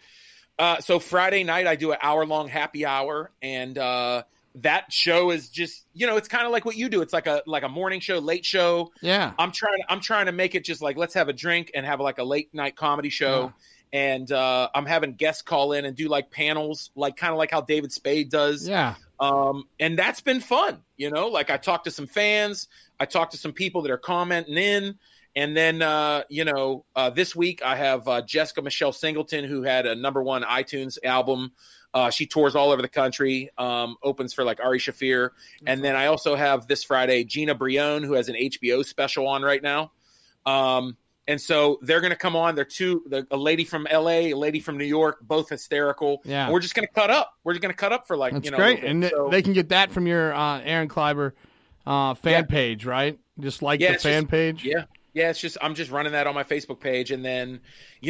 So Friday night I do an hour-long happy hour, and that show is just, it's kind of like what you do. It's like a morning show, late show. Yeah. I'm trying to make it just like, let's have a drink and have like a late night comedy show. Yeah. And I'm having guests call in and do like panels, like kind of like how David Spade does. Yeah. And that's been fun. Like I talked to some fans, I talked to some people that are commenting in. And then, this week I have Jessica Michelle Singleton, who had a #1 iTunes album. She tours all over the country, opens for like Ari Shaffir. And then I also have this Friday, Gina Brion, who has an HBO special on right now. And so they're going to come on. A lady from LA, a lady from New York, both hysterical. Yeah. And we're just going to cut up. We're going to cut up for like, That's great. And they can get that from your Aaron Kleiber fan page, right? Just like the fan page. Yeah. Yeah, I'm just running that on my Facebook page. And then,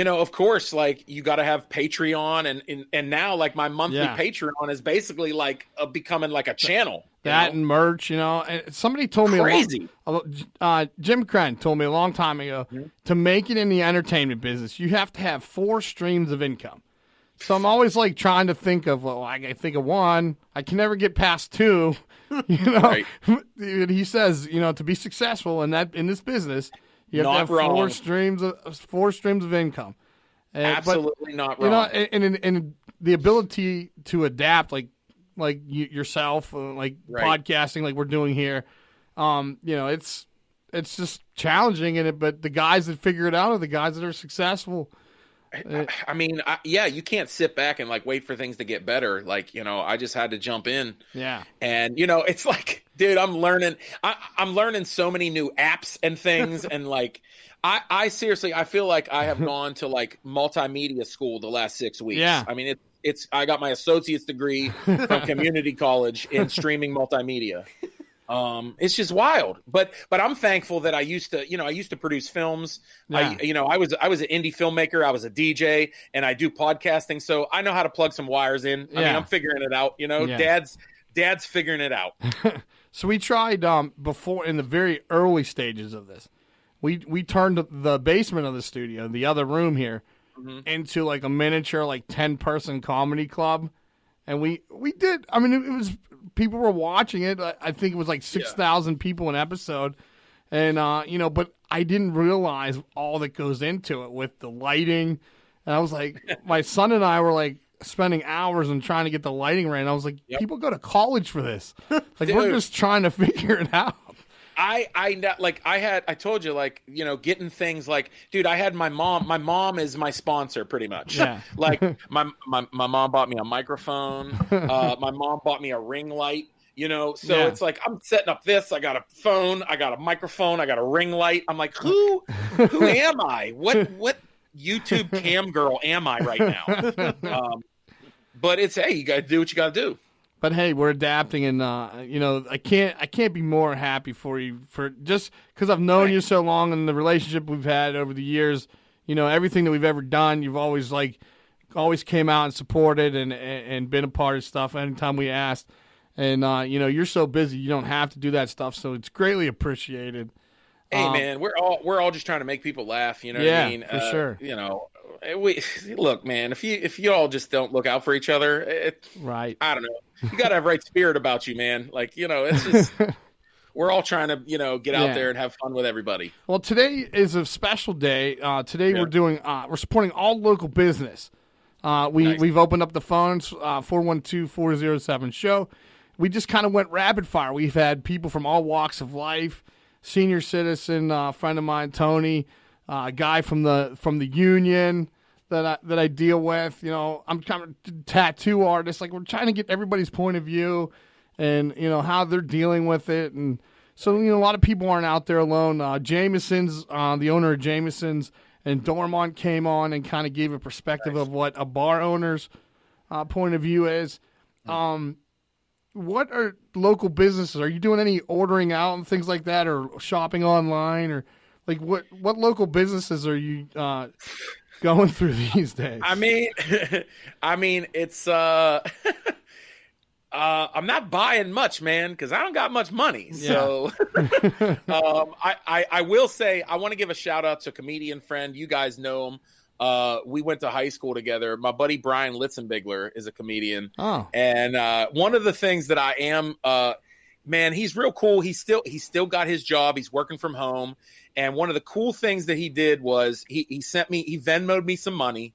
of course, like you got to have Patreon and now like my monthly Patreon is basically like becoming like a channel. That and merch, and somebody told me crazy. Jim Crenn told me a long time ago, to make it in the entertainment business, you have to have 4 streams of income. So I'm always like trying to think of, I can think of 1. I can never get past 2. Right. He says, to be successful in this business, you have to have 4 streams of income. Absolutely not wrong. And the ability to adapt, like yourself, podcasting, like we're doing here. It's just challenging but the guys that figure it out are the guys that are successful. I mean, you can't sit back and like wait for things to get better. Like, I just had to jump in. Yeah. And, it's like, dude, I'm learning so many new apps and things. And like, I seriously, I feel like I have gone to like multimedia school the last 6 weeks. Yeah. I mean, I got my associate's degree from community college in streaming multimedia. It's just wild, but I'm thankful that I used to produce films. Yeah. I was an indie filmmaker. I was a DJ and I do podcasting. So I know how to plug some wires in. I mean, I'm figuring it out, Yeah. Dad's figuring it out. So we tried, before in the very early stages of this, we turned the basement of the studio, the other room here, into like a miniature, like 10-person comedy club. And we did. I mean, it was people were watching it. I think it was like 6,000 people an episode. And, but I didn't realize all that goes into it with the lighting. And I was like, my son and I were like spending hours on trying to get the lighting right. And I was like, people go to college for this. Like, we're just trying to figure it out. I told you, like, getting things like, dude, I had my mom is my sponsor pretty much. Yeah. Like my mom bought me a microphone. My mom bought me a ring light, so it's like, I'm setting up this. I got a phone, I got a microphone, I got a ring light. I'm like, who am I? What YouTube cam girl am I right now? But it's, hey, you got to do what you got to do. But hey, we're adapting, and I can't be more happy for you for just because I've known you so long, and the relationship we've had over the years. Everything that we've ever done, you've always came out and supported and been a part of stuff anytime we asked. And you're so busy, you don't have to do that stuff, so it's greatly appreciated. Hey man, we're all just trying to make people laugh. You know what I mean? For sure. We look, man. If you all just don't look out for each other, right? I don't know. You got to have right spirit about you, man. Like, it's just we're all trying to get out there and have fun with everybody. Well, today is a special day. Today we're supporting all local business. We've opened up the phones 412-407-SHOW. We just kind of went rapid fire. We've had people from all walks of life. Senior citizen, friend of mine, Tony, a guy from the union that I deal with. I'm kind of a tattoo artist. Like, we're trying to get everybody's point of view and how they're dealing with it. And so a lot of people aren't out there alone. Jameson's the owner of Jameson's and Dormont came on and kind of gave a perspective of what a bar owner's point of view is. What are local businesses? Are you doing any ordering out and things like that, or shopping online, or like what local businesses are you going through these days? I mean, it's I'm not buying much, man, because I don't got much money. So I will say I want to give a shout out to a comedian friend. You guys know him. We went to high school together. My buddy Brian Litzenbigler is a comedian. Oh. And one of the things that I am, man, he's real cool. He's still got his job. He's working from home. And one of the cool things that he did was he Venmo'd me some money,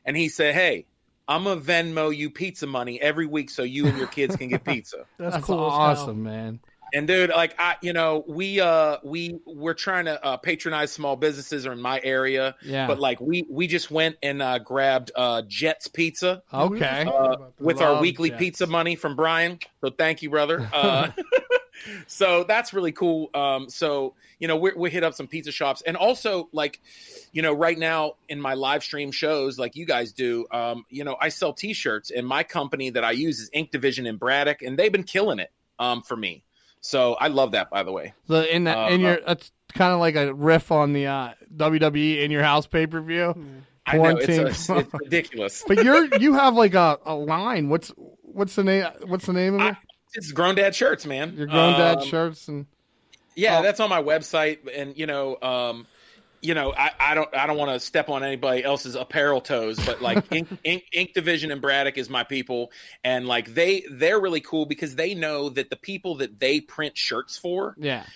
and he said, "Hey, I'm gonna Venmo you pizza money every week so you and your kids can get pizza." That's cool. Awesome, man. And dude, like we're trying to patronize small businesses in my area. Yeah. But like we just went and grabbed Jets Pizza. Okay. With our weekly pizza money from Brian. So thank you, brother. So that's really cool. So we hit up some pizza shops, and also like, right now in my live stream shows, like you guys do, I sell T-shirts, and my company that I use is Ink Division in Braddock, and they've been killing it for me. So I love that, by the way. That's kind of like a riff on the WWE In Your House pay-per-view. I know it's ridiculous. But you have like a line. What's the name? What's the name of it? It's Grown Dad Shirts, man. Your Grown Dad Shirts, and that's on my website. And I don't want to step on anybody else's apparel toes, but like Ink Division and Braddock is my people, and like they're really cool because they know that the people that they print shirts for, that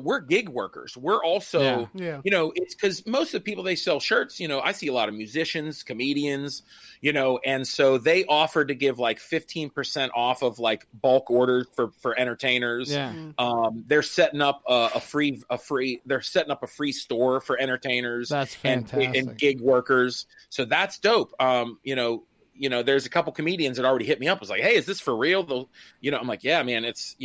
we're gig workers. We're also, it's because most of the people they sell shirts, I see a lot of musicians, comedians, and so they offered to give like 15% off of like bulk orders for entertainers. Yeah. They're setting up a free store for entertainers. That's fantastic. And gig workers. So that's dope. There's a couple comedians that already hit me up. Was like, hey, is this for real? I'm like, yeah, man, it's,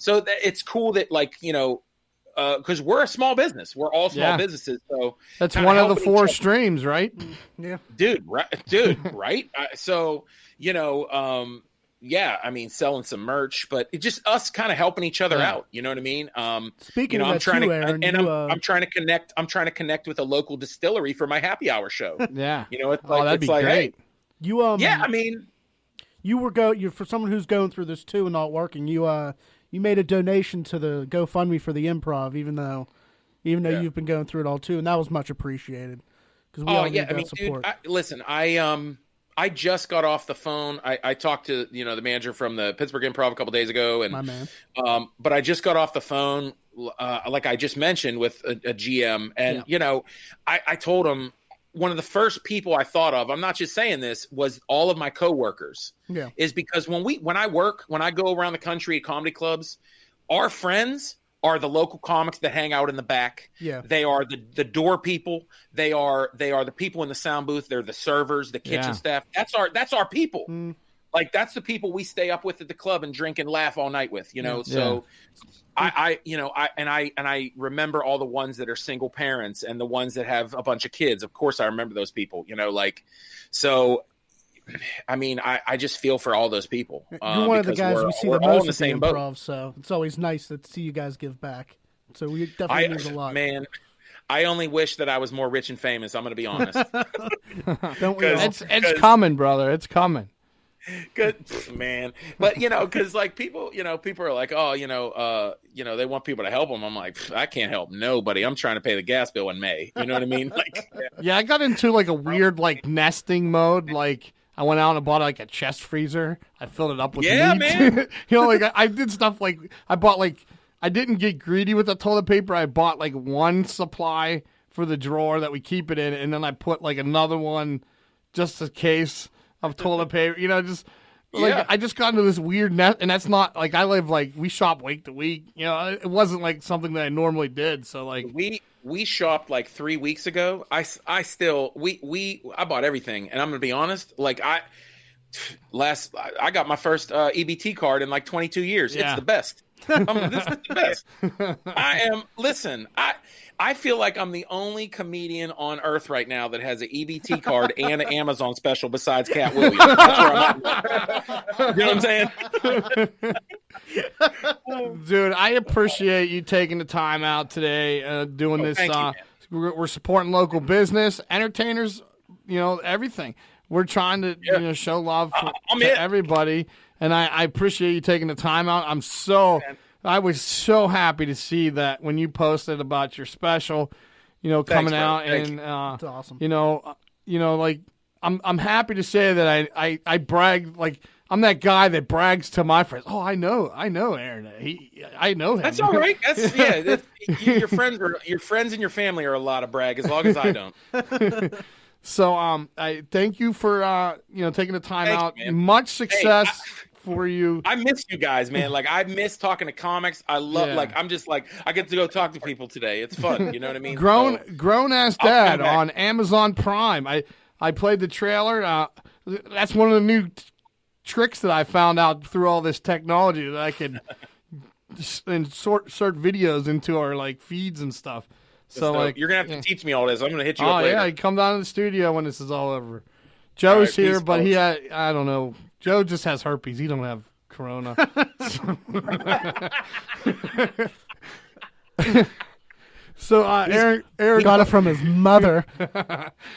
so it's cool that like, because we're a small business. We're all small businesses. So that's one of the 4 streams, right? Yeah. Dude, right? So, I mean, selling some merch, but it's just us kind of helping each other out. You know what I mean? Speaking of I'm trying Aaron, I'm trying to connect. I'm trying to connect with a local distillery for my happy hour show. Yeah. It's like, that'd be great. Hey, I mean, you're for someone who's going through this too and not working. You made a donation to the GoFundMe for the Improv, even though you've been going through it all too, and that was much appreciated because we all need that support. Dude, listen, I just got off the phone. I talked to the manager from the Pittsburgh Improv a couple days ago, and My man. But I just got off the phone, like I just mentioned, with a GM, and I told him one of the first people I thought of. I'm not just saying this, was all of my coworkers. Yeah. Is because when I go around the country at comedy clubs, our friends are the local comics that hang out in the back. Yeah. They are the door people. They are the people in the sound booth. They're the servers, the kitchen staff. That's our people. Like, that's the people we stay up with at the club and drink and laugh all night with, So I remember all the ones that are single parents and the ones that have a bunch of kids. Of course I remember those people, so I mean, I just feel for all those people. You're one of the guys we see the most at the same Improv, boat. so it's always nice to see you guys give back. So we definitely means a lot. Man, I only wish that I was more rich and famous. I'm going to be honest. Don't we all? It's coming, brother. It's coming. Good man, but because like people are like, oh, they want people to help them. I'm like, I can't help nobody. I'm trying to pay the gas bill in May. You know what I mean? Like, yeah, I got into like a weird like nesting mode. Like, I went out and bought like a chest freezer. I filled it up with meat. Man. Like I did stuff like I bought like I didn't get greedy with the toilet paper. I bought like one supply for the drawer that we keep it in, and then I put like another one just in case of toilet paper, just like I just got into this weird net, and that's not like I live like we shop week to week. It wasn't like something that I normally did. So like we shopped like 3 weeks ago. I bought everything, and I'm gonna be honest. Like I got my first EBT card in like 22 years. Yeah. It's the best. This is the best. I feel like I'm the only comedian on earth right now that has an EBT card and an Amazon special besides Cat Williams. That's where I'm at. You know what I'm saying? Dude, I appreciate you taking the time out today, doing this. Thank you, we're supporting local business, entertainers, everything. We're trying to show love to everybody, and I appreciate you taking the time out. I was so happy to see that when you posted about your special, coming out, and That's awesome. Like I'm happy to say that I brag, like I'm that guy that brags to my friends. Oh, I know Aaron. I know him. That's all right. Your friends and your family are a lot of brag, as long as I don't. So I thank you for taking the time out. You, much success for you. I miss you guys, man. Like, I miss talking to comics. I love I'm just like, I get to go talk to people today. It's fun. You know what I mean? Grown Ass Dad on Amazon Prime. I played the trailer. That's one of the new tricks that I found out through all this technology, that I could insert videos into our like feeds and stuff. So like, you're gonna have to teach me all this. I'm gonna hit you up later. Oh yeah, come down to the studio when this is all over. Joe's here, but I don't know. Joe just has herpes. He don't have corona. So Aaron got it from his mother.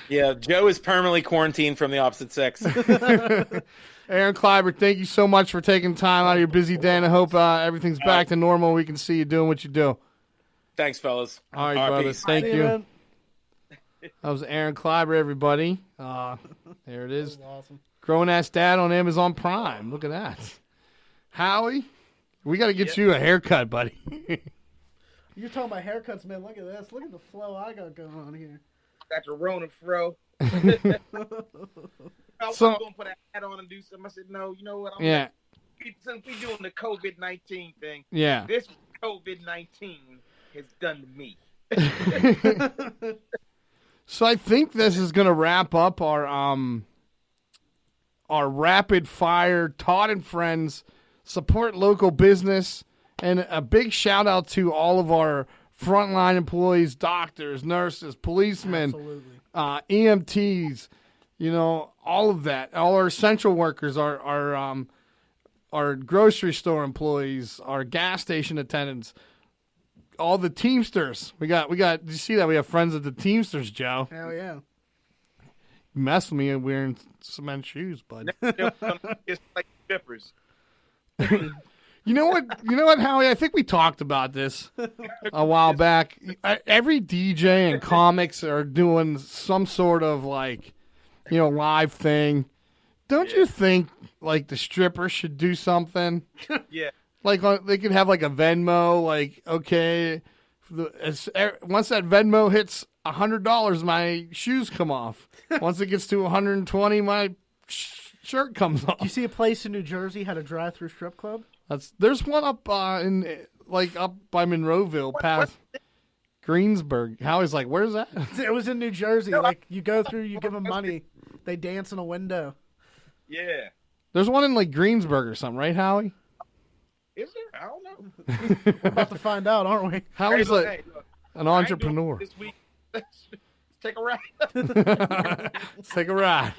Yeah, Joe is permanently quarantined from the opposite sex. Aaron Kleiber, thank you so much for taking time out of your busy day, and I hope everything's back to normal. We can see you doing what you do. Thanks, fellas. All right, brother. Peace. Thank you. That was Aaron Kleiber, everybody. There it is. Awesome. Grown Ass Dad on Amazon Prime. Look at that. Howie, we got to get you a haircut, buddy. You're talking about haircuts, man. Look at this. Look at the flow I got going on here. Got your Rona fro. I was going to put a hat on and do something. I said, no, you know what? Since we doing the COVID-19 thing, this COVID-19 has done to me. So I think this is going to wrap up our rapid fire Todd and Friends support local business, and a big shout out to all of our frontline employees, doctors, nurses, policemen, EMTs, all of that, all our essential workers, our grocery store employees, our gas station attendants, all the Teamsters. We got. Did you see that? We have friends at the Teamsters, Joe. Hell yeah. You messed with me wearing cement shoes, bud. It's like strippers. You know what, Howie? I think we talked about this a while back. Every DJ and comics are doing some sort of live thing. Don't you think like the strippers should do something? Yeah. Like they could have like a Venmo. Like okay, once that Venmo hits $100, my shoes come off. Once it gets to 120, my shirt comes off. You see a place in New Jersey had a drive-through strip club? There's one up in up by Monroeville, past Greensburg. Howie's like, where's that? It was in New Jersey. Like you go through, you give them money, they dance in a window. Yeah. There's one in like Greensburg or something, right, Howie? Is there? I don't know. We're about to find out, aren't we? Howie's an entrepreneur. This week, let's take a ride. Let's take a ride.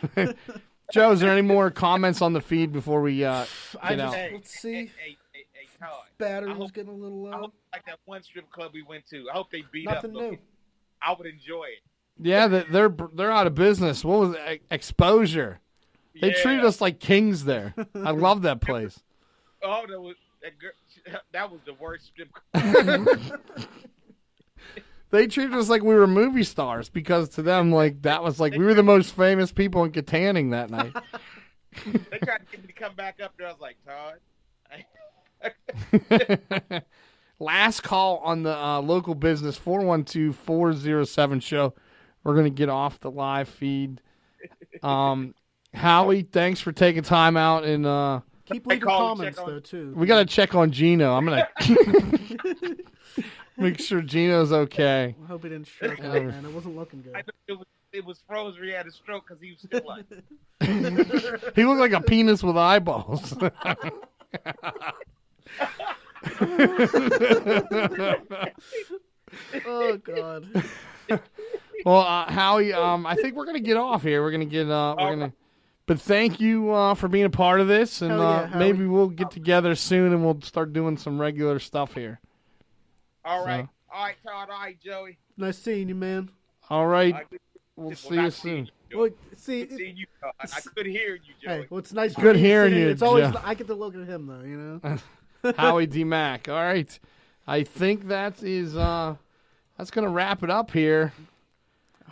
Joe, is there any more comments on the feed before we get out? Let's see. Hey, Todd. Battery's getting a little low. I hope like that one strip club we went to. I hope they beat Nothing up. new. I would enjoy it. Yeah, they're out of business. What was it? Exposure? They treated us like kings there. I love that place. Oh, that was the worst strip club. They treated us like we were movie stars because to them, like that was like we were the most famous people in Katanning that night. They tried to get me to come back up there. I was like, Todd. Last call on the local business 412-407 show. We're gonna get off the live feed. Howie, thanks for taking time out and keep leaving comments though too. We gotta check on Gino. I'm gonna make sure Gino's okay. I hope he didn't stroke out, man. It wasn't looking good. I know it was frozen. He had a stroke because he was still like. He looked like a penis with eyeballs. Oh God. Well, Howie, I think we're gonna get off here. We're gonna get But thank you for being a part of this, and maybe we'll get together soon and we'll start doing some regular stuff here. All right, Todd. All right, Joey. Nice seeing you, man. All right, we'll see you soon. Well, see, seeing you, I could hear you, Joey. Hey, well, it's nice. Good hearing you. It's always Joe. I get to look at him though, you know. Howie D Mac. All right, I think that is that's gonna wrap it up here.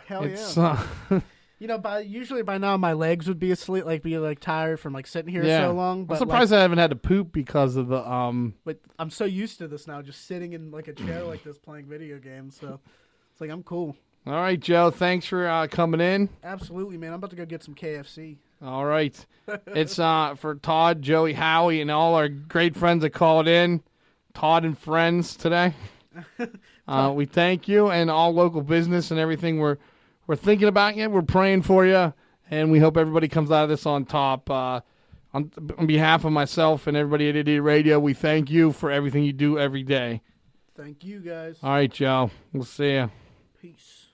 Hell yeah. You know, usually by now my legs would be asleep, be tired from sitting here so long. But I'm surprised I haven't had to poop because of the But I'm so used to this now, just sitting in a chair like this playing video games. So it's I'm cool. All right, Joe. Thanks for coming in. Absolutely, man. I'm about to go get some KFC. All right. It's for Todd, Joey, Howie, and all our great friends that called in. Todd and friends today. We thank you and all local business and everything. We're thinking about you. We're praying for you, and we hope everybody comes out of this on top. On behalf of myself and everybody at Idiot Radio, we thank you for everything you do every day. Thank you, guys. All right, Joe. We'll see you. Peace.